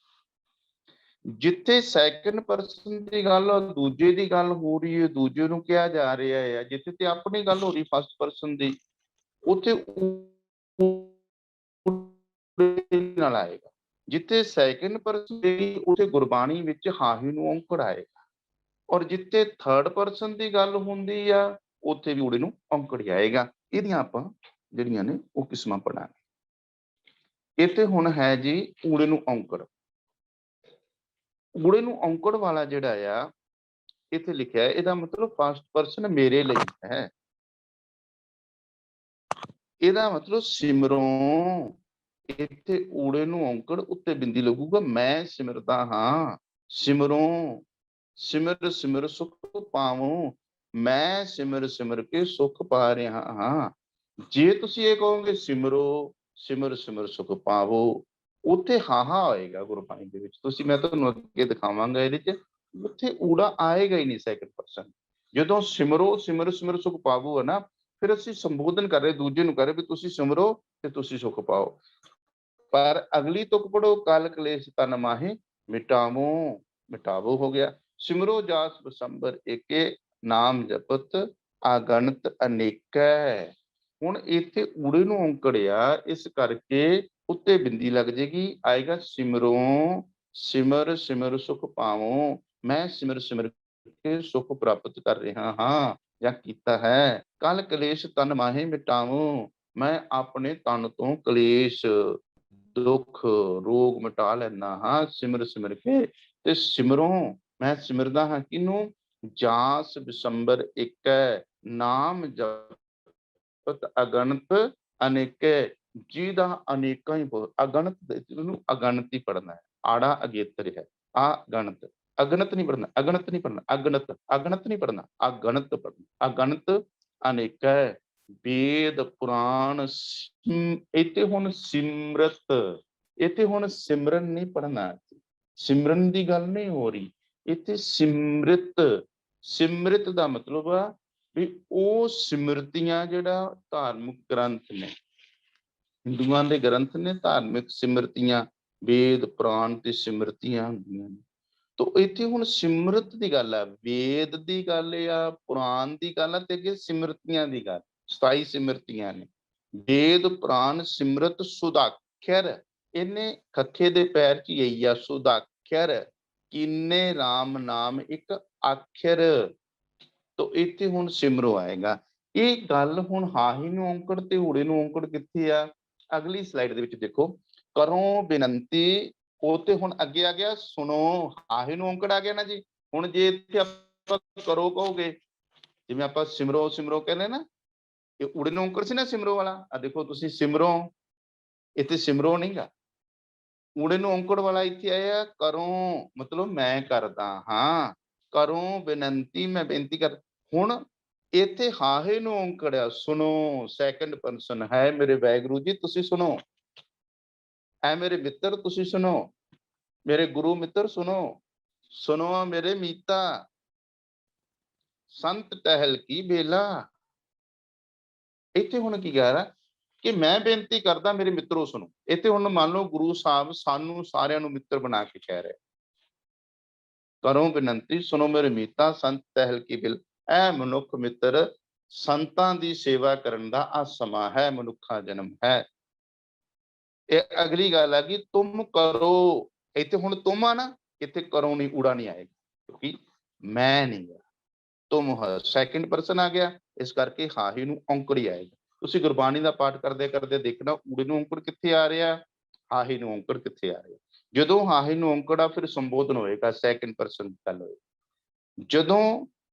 ਜਿੱਥੇ ਸੈਕੰਡ ਪਰਸਨ ਦੀ ਗੱਲ, ਦੂਜੇ ਦੀ ਗੱਲ ਹੋ ਰਹੀ ਹੈ, ਦੂਜੇ ਨੂੰ ਕਿਹਾ ਜਾ ਰਿਹਾ ਹੈ, ਜਿੱਥੇ ਤੇ ਆਪਣੀ ਗੱਲ ਹੋ ਰਹੀ ਫਸਟ ਪਰਸਨ ਦੀ, ਉੱਥੇ ਨਾਲ ਆਏਗਾ। ਜਿੱਥੇ ਸੈਕੰਡ ਪਰਸਨ ਦੀ, ਉੱਥੇ ਗੁਰਬਾਣੀ ਵਿੱਚ ਹਾਹੀ ਨੂੰ ਔਂਕੜ ਆਏਗਾ। ਔਰ ਜਿੱਥੇ ਥਰਡ ਪਰਸਨ ਦੀ ਗੱਲ ਹੁੰਦੀ ਆ, ਉੱਥੇ ਵੀ ਊੜੇ ਨੂੰ ਔਂਕੜ ਆਏਗਾ। ਇਹਦੀਆਂ ਆਪਾਂ ਜਿਹੜੀਆਂ ਨੇ ਉਹ ਕਿਸਮਾਂ ਪੜਾਂਗੇ। ਇੱਥੇ ਹੁਣ ਹੈ ਜੀ ਊੜੇ ਨੂੰ ਔਂਕੜ। ਊੜੇ ਨੂੰ ਔਂਕੜ ਵਾਲਾ ਜਿਹੜਾ ਆ ਇੱਥੇ ਲਿਖਿਆ ਹੈ, ਇਹਦਾ ਮਤਲਬ ਫਸਟ ਪਰਸਨ ਮੇਰੇ ਲਈ ਹੈ। ਇਹਦਾ ਮਤਲਬ ਸਿਮਰੋਂ, ਇੱਥੇ ਊੜੇ ਨੂੰ ਔਂਕੜ ਉੱਤੇ ਬਿੰਦੀ ਲੱਗੂਗਾ, ਮੈਂ ਸਿਮਰਦਾ ਹਾਂ। ਸਿਮਰੋਂ, ਸਿਮਰ ਸਿਮਰ ਸੁਖ ਪਾਵੋ, ਮੈਂ ਸਿਮਰ ਸਿਮਰ ਕੇ ਸੁਖ ਪਾ ਰਿਹਾ ਹਾਂ। ਜੇ ਤੁਸੀਂ ਇਹ ਕਹੋਗੇ ਸਿਮਰੋ, ਸਿਮਰ ਸਿਮਰ ਸੁਖ ਪਾਵੋ, ਉੱਥੇ ਹਾਹਾ ਆਏਗਾ ਗੁਰਬਾਣੀ ਦੇ ਵਿੱਚ। ਤੁਸੀਂ, ਮੈਂ ਤੁਹਾਨੂੰ ਅੱਗੇ ਦਿਖਾਵਾਂਗਾ ਇਹਦੇ ਚ, ਉੱਥੇ ਊੜਾ ਆਏਗਾ ਹੀ ਨਹੀਂ ਸੈਕੰਡ ਪਰਸਨ। ਜਦੋਂ ਸਿਮਰੋ, ਸਿਮਰ ਸਿਮਰ ਸੁਖ ਪਾਵੋ ਹੈ ਨਾ, ਫਿਰ ਅਸੀਂ ਸੰਬੋਧਨ ਕਰ ਰਹੇ, ਦੂਜੇ ਨੂੰ ਕਰ ਰਹੇ ਵੀ ਤੁਸੀਂ ਸਿਮਰੋ ਤੇ ਤੁਸੀਂ ਸੁਖ ਪਾਓ। ਪਰ ਅਗਲੀ ਤੁਕ ਪੜੋ, ਕਲ ਕਲੇਸ਼ ਤਨ ਮਾਹੇ ਮਿਟਾਵੋ, ਮਿਟਾਵੋ ਹੋ ਗਿਆ। ਸਿਮਰੋ ਜਾਸ ਬਸੰਬਰ ਏਕੇ, ਨਾਮ ਜਪਤ ਅਗਣਤ ਅਨੇਕੈ। ਹੁਣ ਇੱਥੇ ਊੜੇ ਨੂੰ ਔਂਕੜਿਆ, ਇਸ ਕਰਕੇ ਉੱਤੇ ਬਿੰਦੀ ਲੱਗ ਜੇਗੀ, ਆਏਗਾ ਸਿਮਰੋਂ, ਸਿਮਰ ਸਿਮਰ ਸੁਖ ਪਾਵੋ, ਮੈਂ ਸਿਮਰ ਸਿਮਰ ਕੇ ਸੁਖ ਪ੍ਰਾਪਤ ਕਰ ਰਿਹਾ ਹਾਂ ਜਾਂ ਕੀਤਾ ਹੈ। ਕਲ ਕਲੇਸ਼ ਤਨ ਮਾਹੇ ਮਿਟਾਵੋ, ਮੈਂ ਆਪਣੇ ਤਨ ਤੋਂ ਕਲੇਸ਼, ਦੁੱਖ, ਰੋਗ ਮਿਟਾ ਲੈਂਦਾ ਹਾਂ ਸਿਮਰ ਸਿਮਰ ਕੇ। ਤੇ ਸਿਮਰੋਂ, ਮੈਂ ਸਿਮਰਦਾ ਹਾਂ ਕਿਹਨੂੰ? ਜਾਸ ਬਿਸੰਬਰ ਏਕੈ, ਨਾਮ ਜਪਤ ਅਗਣਤ ਅਨੇਕੇ, ਜਿਹਦਾ ਅਨੇਕਾਂ ਹੀ ਬਹੁਤ, ਅਗਣਤ, ਇਹਨੂੰ ਅਗਣਤ ਹੀ ਪੜਨਾ ਹੈ, ਆੜਾ ਅਗੇਤਰ ਹੈ, ਅਗਣਤ, ਅਗਣਤ ਨਹੀਂ ਪੜਨਾ, ਅਗਣਤ ਨਹੀਂ ਪੜਨਾ, ਅਗਣਤ, ਅਗਣਤ ਨਹੀਂ ਪੜਨਾ, ਅਗਣਤ ਪੜਨਾ, ਅਗਣਤ ਅਨੇਕੈ। ਵੇਦ ਪੁਰਾਣ, ਇੱਥੇ ਹੁਣ ਸਿਮਰਤ, ਇੱਥੇ ਹੁਣ ਸਿਮਰਨ ਨਹੀਂ ਪੜਨਾ, ਸਿਮਰਨ ਦੀ ਗੱਲ ਨਹੀਂ ਹੋ ਰਹੀ ਇੱਥੇ, ਸਿਮਰਿਤ। ਸਿਮਰਿਤ ਦਾ ਮਤਲਬ ਆ ਵੀ ਉਹ ਸਿਮਰਤੀਆਂ, ਜਿਹੜਾ ਧਾਰਮਿਕ ਗ੍ਰੰਥ ਨੇ, ਹਿੰਦੂਆਂ ਦੇ ਗ੍ਰੰਥ ਨੇ ਧਾਰਮਿਕ ਸਿਮਰਤੀਆਂ, ਵੇਦ ਪੁਰਾਣ ਤੇ ਸਿਮਰਤੀਆਂ ਹੁੰਦੀਆਂ ਨੇ। ਤੋ ਇੱਥੇ ਹੁਣ ਸਿਮਰਤ ਦੀ ਗੱਲ ਆ, ਵੇਦ ਦੀ ਗੱਲ ਆ, ਪੁਰਾਣ ਦੀ ਗੱਲ ਆ, ਤੇ ਅੱਗੇ ਸਿਮਰਤੀਆਂ ਦੀ ਗੱਲ, 27 ਸਿਮਰਤੀਆਂ ਨੇ। ਵੇਦ ਪੁਰਾਣ ਸਿਮਰਤ ਸੁਦਾਖਰ, ਇਹਨੇ ਖੱਖੇ ਦੇ ਪੈਰ ਚ ਯਹੀ ਆ, ਸੁਦਾਖਰ, ਕੀਨੇ ਰਾਮ ਨਾਮ ਇੱਕ ਆਖਰ। ਤੋ ਇੱਥੇ ਹੁਣ ਸਿਮਰੋ ਆਏਗਾ। ਇਹ ਗੱਲ ਹੁਣ ਹਾਹੀ ਨੂੰ ਔਂਕੜ ਤੇ ਊੜੇ ਨੂੰ ਔਂਕੜ ਕਿੱਥੇ ਆ? ਅਗਲੀ ਸਲਾਈਡ ਦੇ ਵਿੱਚ ਦੇਖੋ, ਕਰੋ ਬੇਨੰਤੀ, ਉਹ ਤੇ ਹੁਣ ਅੱਗੇ ਆ ਗਿਆ ਸੁਣੋ, ਹਾਹੇ ਨੂੰ ਔਂਕੜ ਆ ਗਿਆ ਨਾ ਜੀ। ਹੁਣ ਜੇ ਇੱਥੇ ਆਪਾਂ ਕਰੋ ਕਹੋਗੇ, ਜਿਵੇਂ ਆਪਾਂ ਸਿਮਰੋ ਸਿਮਰੋ ਕਹਿੰਦੇ ਨਾ, ਇਹ ਊੜੇ ਨੂੰ ਔਂਕੜ ਸੀ ਨਾ ਸਿਮਰੋ ਵਾਲਾ। ਆ ਦੇਖੋ ਤੁਸੀਂ ਸਿਮਰੋ, ਇੱਥੇ ਸਿਮਰੋ ਨਹੀਂਗਾ, ਊੜੇ ਨੂੰ ਔਂਕੜ ਵਾਲਾ ਇੱਥੇ ਆਇਆ ਕਰੋ, ਮਤਲਬ ਮੈਂ ਕਰਦਾ ਹਾਂ, ਕਰੋ ਬੇਨੰਤੀ, ਮੈਂ ਬੇਨਤੀ ਕਰ। ਹੁਣ ਇੱਥੇ ਹਾਹੇ ਨੂੰ ਔਂਕੜਿਆ, ਸੁਣੋ, ਸੈਕੰਡ ਪਰਸਨ ਹੈ ਮੇਰੇ ਵਾਹਿਗੁਰੂ ਜੀ, ਤੁਸੀਂ ਸੁਣੋ, ਐ ਮੇਰੇ ਮਿੱਤਰ ਤੁਸੀਂ ਸੁਣੋ, ਮੇਰੇ ਗੁਰੂ ਮਿੱਤਰ ਸੁਣੋ, ਸੁਣੋ ਮੇਰੇ ਮੀਤਾ, ਸੰਤ ਟਹਿਲ ਕੀ ਬੇਲਾ। ਇੱਥੇ ਹੁਣ ਕੀ ਕਹਿ ਰਿਹਾ ਕਿ ਮੈਂ ਬੇਨਤੀ ਕਰਦਾ ਮੇਰੇ ਮਿੱਤਰੋ ਸੁਣੋ। ਇੱਥੇ ਹੁਣ ਮੰਨ ਲਓ ਗੁਰੂ ਸਾਹਿਬ ਸਾਨੂੰ ਸਾਰਿਆਂ ਨੂੰ ਮਿੱਤਰ ਬਣਾ ਕੇ ਕਹਿ ਰਿਹਾ, ਕਰੋ ਬੇਨੰਤੀ ਸੁਣੋ ਮੇਰੇ ਮੀਤਾ, ਸੰਤ ਟਹਿਲ ਕੀ ਬੇਲਾ। ਐ ਮਨੁੱਖ ਮਿੱਤਰ, ਸੰਤਾਂ ਦੀ ਸੇਵਾ ਕਰਨ ਦਾ ਆ ਸਮਾਂ ਹੈ, ਮਨੁੱਖਾ ਜਨਮ ਹੈ। ਇਹ ਅਗਲੀ ਗੱਲ ਆ ਕਿ ਤੁਮ ਕਰੋ, ਇੱਥੇ ਹੁਣ ਤੁਮ ਆ ਨਾ, ਇੱਥੇ ਕਰੋ ਨਹੀਂ, ਊੜਾ ਨਹੀਂ ਆਏਗਾ, ਕਿਉਂਕਿ ਮੈਂ ਨਹੀਂ ਗਾ, ਤੁਮ ਸੈਕੰਡ ਪਰਸਨ ਆ ਗਿਆ, ਇਸ ਕਰਕੇ ਹਾਹੀ ਨੂੰ ਔਂਕੜ ਹੀ ਆਏਗਾ। ਤੁਸੀਂ ਗੁਰਬਾਣੀ ਦਾ ਪਾਠ ਕਰਦੇ ਕਰਦੇ ਦੇਖਣਾ, ਊੜੇ ਨੂੰ ਔਂਕੜ ਕਿੱਥੇ ਆ ਰਿਹਾ, ਹਾਹੀ ਨੂੰ ਔਂਕੜ ਕਿੱਥੇ ਆ ਰਿਹਾ। ਜਦੋਂ ਹਾਹੀ ਨੂੰ ਔਂਕੜ ਆ, ਫਿਰ ਸੰਬੋਧਨ ਹੋਏਗਾ, ਸੈਕੰਡ ਪਰਸਨ ਦੀ ਗੱਲ ਹੋਏਗੀ। ਜਦੋਂ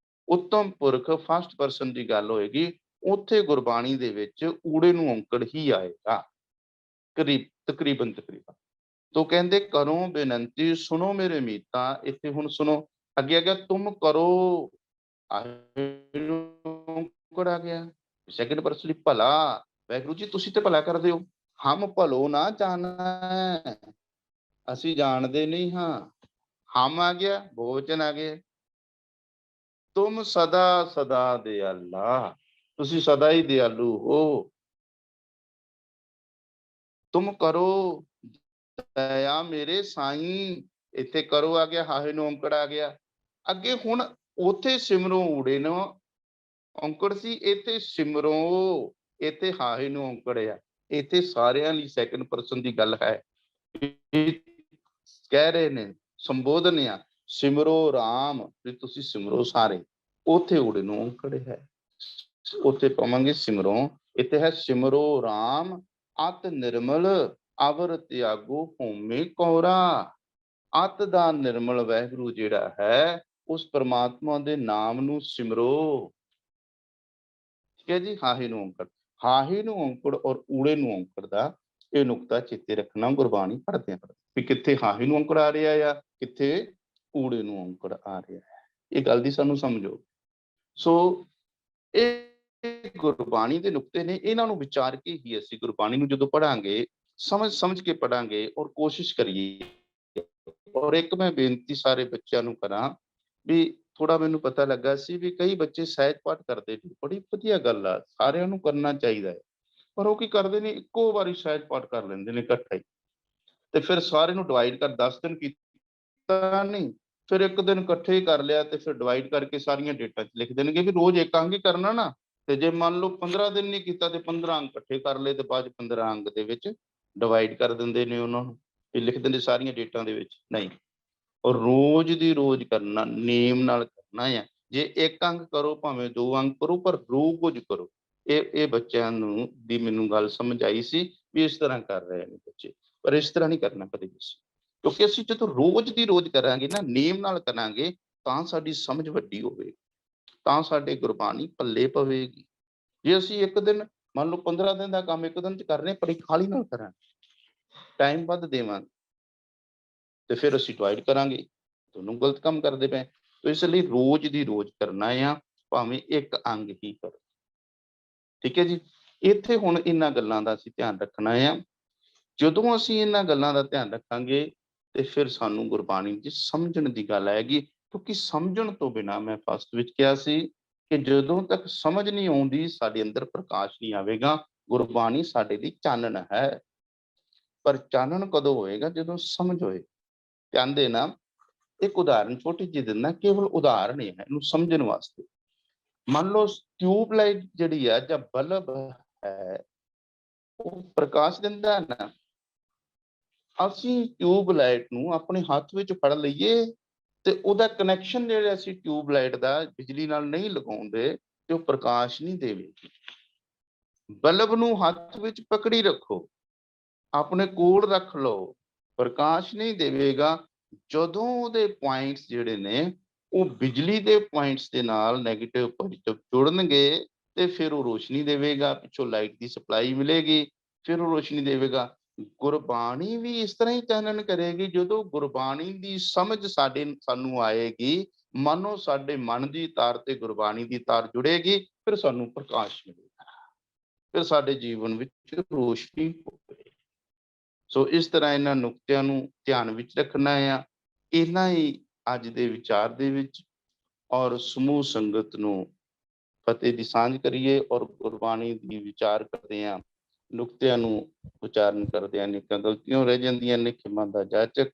ਉੱਤਮ ਪੁਰਖ ਫਸਟ ਪਰਸਨ ਦੀ ਗੱਲ ਹੋਏਗੀ, ਉੱਥੇ ਗੁਰਬਾਣੀ ਦੇ ਵਿੱਚ ਊੜੇ ਨੂੰ ਔਂਕੜ ਹੀ ਆਏਗਾ, ਤਕਰੀਬਨ। ਤੋ ਕਹਿੰਦੇ ਕਰੋ ਬੇਨੰਤੀ ਸੁਣੋ ਮੇਰੇ ਮੀਤਾ, ਇੱਥੇ ਹੁਣ ਸੁਣੋ, ਅੱਗੇ ਆ ਗਿਆ ਤੁਮ ਕਰੋ, ਔਂਕੜ ਆ ਗਿਆ, ਸੈਕੰਡ ਪਰਸਨ ਭਲਾ, ਵਾਹਿਗੁਰੂ ਜੀ ਤੁਸੀਂ ਤੇ ਭਲਾ ਕਰਦੇ ਹੋ, ਹਮ ਭਲੋ ਨਾ ਜਾਣੈ, ਅਸੀਂ ਜਾਣਦੇ ਨਹੀਂ ਹਾਂ। ਹਮ ਆ ਗਿਆ, ਬਹੁਵਚਨ ਆ ਗਿਆ। ਤੁਮ ਸਦਾ ਸਦਾ ਦਿਆਲਾ, ਤੁਸੀਂ ਸਦਾ ਹੀ ਦਿਆਲੂ ਹੋ। ਤੁਮ ਕਰੋ ਦਇਆ ਮੇਰੇ ਸਾਈਂ, ਇੱਥੇ ਕਰੋ ਆ ਗਿਆ, ਹਾਹੇ ਨੂੰ ਔਂਕੜ ਆ ਗਿਆ। ਅੱਗੇ ਹੁਣ ਉੱਥੇ ਸਿਮਰੋ ਊੜੇ ਨੂੰ ਔਂਕੜ ਸੀ, ਇੱਥੇ ਸਿਮਰੋ, ਇੱਥੇ ਹਾਹੇ ਨੂੰ ਔਂਕੜ ਆ। ਇੱਥੇ ਸਾਰਿਆਂ ਲਈ ਸੈਕੰਡ ਪਰਸਨ ਦੀ ਗੱਲ ਹੈ। ਕਹਿ ਰਹੇ ਨੇ, ਸੰਬੋਧਨ ਆ, ਸਿਮਰੋ ਰਾਮ, ਵੀ ਤੁਸੀਂ ਸਿਮਰੋ ਸਾਰੇ। ਉੱਥੇ ਊੜੇ ਨੂੰ ਔਂਕੜ ਹੈ, ਉੱਥੇ ਪਾਵਾਂਗੇ ਸਿਮਰੋ। ਇੱਥੇ ਹੈ ਸਿਮਰੋ ਰਾਮ ਅਤ ਨਿਰਮਲ, ਅਵਰ ਤਿਆਗੋ ਹੋਮੇ ਕੌਰਾ। ਅਤ ਦਾ ਨਿਰਮਲ ਵਾਹਿਗੁਰੂ ਜਿਹੜਾ ਹੈ, ਉਸ ਪ੍ਰਮਾਤਮਾ ਦੇ ਨਾਮ ਨੂੰ ਸਿਮਰੋ। ਠੀਕ ਹੈ ਜੀ। ਹਾਹੇ ਨੂੰ ਔਂਕੜ, ਹਾਹੇ ਨੂੰ ਔਂਕੜ ਔਰ ਊੜੇ ਨੂੰ ਔਂਕੜ ਦਾ ਇਹ ਨੁਕਤਾ ਚੇਤੇ ਰੱਖਣਾ ਗੁਰਬਾਣੀ ਪੜ੍ਹਦਿਆਂ ਵੀ ਕਿੱਥੇ ਹਾਹੇ ਨੂੰ ਔਂਕੜ ਆ ਰਿਹਾ ਆ, ਕਿੱਥੇ ਊੜੇ ਨੂੰ ਔਂਕੜ ਆ ਰਿਹਾ ਹੈ। ਇਹ ਗੱਲ ਦੀ ਸਾਨੂੰ ਸਮਝੋ। ਸੋ ਇਹ ਗੁਰਬਾਣੀ ਦੇ ਨੁਕਤੇ ਨੇ, ਇਹਨਾਂ ਨੂੰ ਵਿਚਾਰ ਕੇ ਹੀ ਅਸੀਂ ਗੁਰਬਾਣੀ ਨੂੰ ਜਦੋਂ ਪੜਾਂਗੇ, ਸਮਝ ਕੇ ਪੜਾਂਗੇ ਔਰ ਕੋਸ਼ਿਸ਼ ਕਰੀਏ। ਔਰ ਇੱਕ ਮੈਂ ਬੇਨਤੀ ਸਾਰੇ ਬੱਚਿਆਂ ਨੂੰ ਕਰਾਂ ਵੀ ਥੋੜਾ ਮੈਨੂੰ ਪਤਾ ਲੱਗਾ ਸੀ ਵੀ ਕਈ ਬੱਚੇ ਸਹਿਜ ਪਾਠ ਕਰਦੇ ਨੇ, ਬੜੀ ਵਧੀਆ ਗੱਲ ਆ, ਸਾਰਿਆਂ ਨੂੰ ਕਰਨਾ ਚਾਹੀਦਾ ਹੈ। ਪਰ ਉਹ ਕੀ ਕਰਦੇ ਨੇ, ਇੱਕੋ ਵਾਰੀ ਸਹਿਜ ਪਾਠ ਕਰ ਲੈਂਦੇ ਨੇ ਇਕੱਠਾ ਹੀ, ਤੇ ਫਿਰ ਸਾਰੇ ਨੂੰ ਡਿਵਾਈਡ ਕਰ 10 ਦਿਨ ਕੀਤਾ ਨਹੀਂ, ਫਿਰ ਇੱਕ ਦਿਨ ਇਕੱਠੇ ਕਰ ਲਿਆ, ਤੇ ਫਿਰ ਡਿਵਾਈਡ ਕਰਕੇ ਸਾਰੀਆਂ ਡੇਟਾਂ 'ਚ ਲਿਖ ਦੇਣਗੇ ਵੀ ਰੋਜ਼ ਇੱਕ ਅੰਗ ਹੀ ਕਰਨਾ ਨਾ। ਤੇ ਜੇ ਮੰਨ ਲਓ 15 ਦਿਨ ਨਹੀਂ ਕੀਤਾ ਤੇ 15 ਅੰਗ ਇਕੱਠੇ ਕਰ ਲਏ, ਤੇ ਬਾਅਦ 15 ਅੰਗ ਦੇ ਵਿੱਚ ਡਿਵਾਈਡ ਕਰ ਦਿੰਦੇ ਨੇ ਉਹਨਾਂ ਨੂੰ, ਇਹ ਲਿਖ ਦਿੰਦੇ ਸਾਰੀਆਂ ਡੇਟਾਂ ਦੇ ਵਿੱਚ। ਨਹੀਂ, ਔਰ ਰੋਜ਼ ਦੀ ਰੋਜ਼ ਕਰਨਾ, ਨੇਮ ਨਾਲ ਕਰਨਾ ਆ। ਜੇ ਇੱਕ ਅੰਗ ਕਰੋ ਭਾਵੇਂ 2 ਅੰਗ ਕਰੋ, ਪਰ ਰੋਜ਼ ਕਰੋ। ਇਹ ਬੱਚਿਆਂ ਨੂੰ ਦੀ ਮੈਨੂੰ ਗੱਲ ਸਮਝ ਆਈ ਸੀ ਵੀ ਇਸ ਤਰ੍ਹਾਂ ਕਰ ਰਹੇ ਨੇ ਬੱਚੇ, ਪਰ ਇਸ ਤਰ੍ਹਾਂ ਨਹੀਂ ਕਰਨਾ ਕਦੇ ਵੀ, ਕਿਉਂਕਿ ਅਸੀਂ ਜਦੋਂ ਰੋਜ਼ ਦੀ ਰੋਜ਼ ਕਰਾਂਗੇ ਨਾ, ਨੇਮ ਨਾਲ ਕਰਾਂਗੇ, ਤਾਂ ਸਾਡੀ ਸਮਝ ਵੱਡੀ ਹੋਵੇਗੀ, ਤਾਂ ਸਾਡੇ ਗੁਰਬਾਣੀ ਪੱਲੇ ਪਵੇਗੀ। ਜੇ ਅਸੀਂ ਇੱਕ ਦਿਨ ਮੰਨ ਲਓ 15 ਦਿਨ ਦਾ ਕੰਮ ਇੱਕ ਦਿਨ 'ਚ ਕਰ ਰਹੇ, ਪਰ ਖਾਲੀ ਨਾਲ ਕਰਾਂਗੇ, ਟਾਈਮ ਵੱਧ ਦੇਵਾਂਗੇ, ਤੇ ਫਿਰ ਅਸੀਂ ਡਿਵਾਈਡ ਕਰਾਂਗੇ, ਦੋਨੋਂ ਗਲਤ ਕੰਮ ਕਰਦੇ ਪਏ। ਤੇ ਇਸ ਲਈ ਰੋਜ਼ ਦੀ ਰੋਜ਼ ਕਰਨਾ ਆ, ਭਾਵੇਂ ਇੱਕ ਅੰਗ ਹੀ ਕਰੋ। ਠੀਕ ਹੈ ਜੀ। ਇੱਥੇ ਹੁਣ ਇਹਨਾਂ ਗੱਲਾਂ ਦਾ ਅਸੀਂ ਧਿਆਨ ਰੱਖਣਾ ਆ। ਜਦੋਂ ਅਸੀਂ ਇਹਨਾਂ ਗੱਲਾਂ ਦਾ ਧਿਆਨ ਰੱਖਾਂਗੇ ਤੇ ਫਿਰ ਸਾਨੂੰ ਗੁਰਬਾਣੀ ਦੀ ਸਮਝਣ ਦੀ ਗੱਲ ਆਏਗੀ, ਕਿਉਂਕਿ ਸਮਝਣ ਤੋਂ ਬਿਨਾਂ, ਮੈਂ ਫਸਟ ਵਿੱਚ ਕਿਹਾ ਸੀ ਕਿ ਜਦੋਂ ਤੱਕ ਸਮਝ ਨਹੀਂ ਆਉਂਦੀ, ਸਾਡੇ ਅੰਦਰ ਪ੍ਰਕਾਸ਼ ਨਹੀਂ ਆਵੇਗਾ। ਗੁਰਬਾਣੀ ਸਾਡੇ ਲਈ ਚਾਨਣ ਹੈ, ਪਰ ਚਾਨਣ ਕਦੋਂ ਹੋਏਗਾ, ਜਦੋਂ ਸਮਝ ਹੋਏ। ਧਿਆਨ ਦੇਣਾ, ਇੱਕ ਉਦਾਹਰਨ ਛੋਟੀ ਜਿਹੀ ਦਿੰਦਾ, ਕੇਵਲ ਉਦਾਹਰਨ ਹੀ ਹੈ ਇਹਨੂੰ ਸਮਝਣ ਵਾਸਤੇ। ਮੰਨ ਲਓ ਟਿਊਬਲਾਈਟ ਜਿਹੜੀ ਆ ਜਾਂ ਬਲਬ ਹੈ, ਉਹ ਪ੍ਰਕਾਸ਼ ਦਿੰਦਾ ਹੈ ਨਾ। ਅਸੀਂ ਟਿਊਬਲਾਈਟ ਨੂੰ ਆਪਣੇ ਹੱਥ ਵਿੱਚ ਫੜ ਲਈਏ ਤੇ ਉਹਦਾ ਕਨੈਕਸ਼ਨ ਜਿਹੜਾ ਅਸੀਂ ਟਿਊਬਲਾਈਟ ਦਾ ਬਿਜਲੀ ਨਾਲ ਨਹੀਂ ਲਗਾਉਂਦੇ, ਤੇ ਉਹ ਪ੍ਰਕਾਸ਼ ਨਹੀਂ ਦੇਵੇਗੀ। ਬਲਬ ਨੂੰ ਹੱਥ ਵਿੱਚ ਪਕੜੀ ਰੱਖੋ, ਆਪਣੇ ਕੋਲ ਰੱਖ ਲਓ, ਪ੍ਰਕਾਸ਼ ਨਹੀਂ ਦੇਵੇਗਾ। ਜਦੋਂ ਉਹਦੇ ਪੁਆਇੰਟਸ ਜਿਹੜੇ ਨੇ ਉਹ ਬਿਜਲੀ ਦੇ ਪੁਆਇੰਟਸ ਦੇ ਨਾਲ ਨੈਗੇਟਿਵ ਪੋਜ਼ਿਟਿਵ ਜੁੜਨਗੇ, ਤੇ ਫਿਰ ਉਹ ਰੋਸ਼ਨੀ ਦੇਵੇਗਾ, ਪਿੱਛੋਂ ਲਾਈਟ ਦੀ ਸਪਲਾਈ ਮਿਲੇਗੀ, ਫਿਰ ਉਹ ਰੋਸ਼ਨੀ ਦੇਵੇਗਾ। ਗੁਰਬਾਣੀ ਵੀ ਇਸ ਤਰ੍ਹਾਂ ਹੀ ਚਾਨਣ ਕਰੇਗੀ। ਜਦੋਂ ਗੁਰਬਾਣੀ ਦੀ ਸਮਝ ਸਾਨੂੰ ਆਏਗੀ, ਮਾਨੋ ਸਾਡੇ ਮਨ ਦੀ ਤਾਰ ਤੇ ਗੁਰਬਾਣੀ ਦੀ ਤਾਰ ਜੁੜੇਗੀ, ਫਿਰ ਸਾਨੂੰ ਪ੍ਰਕਾਸ਼ ਮਿਲੇਗਾ, ਫਿਰ ਸਾਡੇ ਜੀਵਨ ਵਿੱਚ ਰੋਸ਼ਨੀ ਹੋਵੇਗੀ। ਸੋ ਇਸ ਤਰ੍ਹਾਂ ਇਹਨਾਂ ਨੁਕਤਿਆਂ ਨੂੰ ਧਿਆਨ ਵਿੱਚ ਰੱਖਣਾ ਆ। ਇਹਨਾਂ ਹੀ ਅੱਜ ਦੇ ਵਿਚਾਰ ਦੇ ਵਿੱਚ ਔਰ ਸਮੂਹ ਸੰਗਤ ਨੂੰ ਫਤਿਹ ਦੀ ਸਾਂਝ ਕਰੀਏ, ਔਰ ਗੁਰਬਾਣੀ ਦੀ ਵਿਚਾਰ ਕਰਦੇ ਹਾਂ, ਨੁਕਤਿਆਂ ਨੂੰ ਉਚਾਰਨ ਕਰਦੇ ਹਾਂ, ਨਿੱਕਾਂ ਗਲਤੀਆਂ ਰਹਿ ਜਾਂਦੀਆਂ ਨੇ, ਖਿਮਾ ਦਾ ਜਾਚਕ।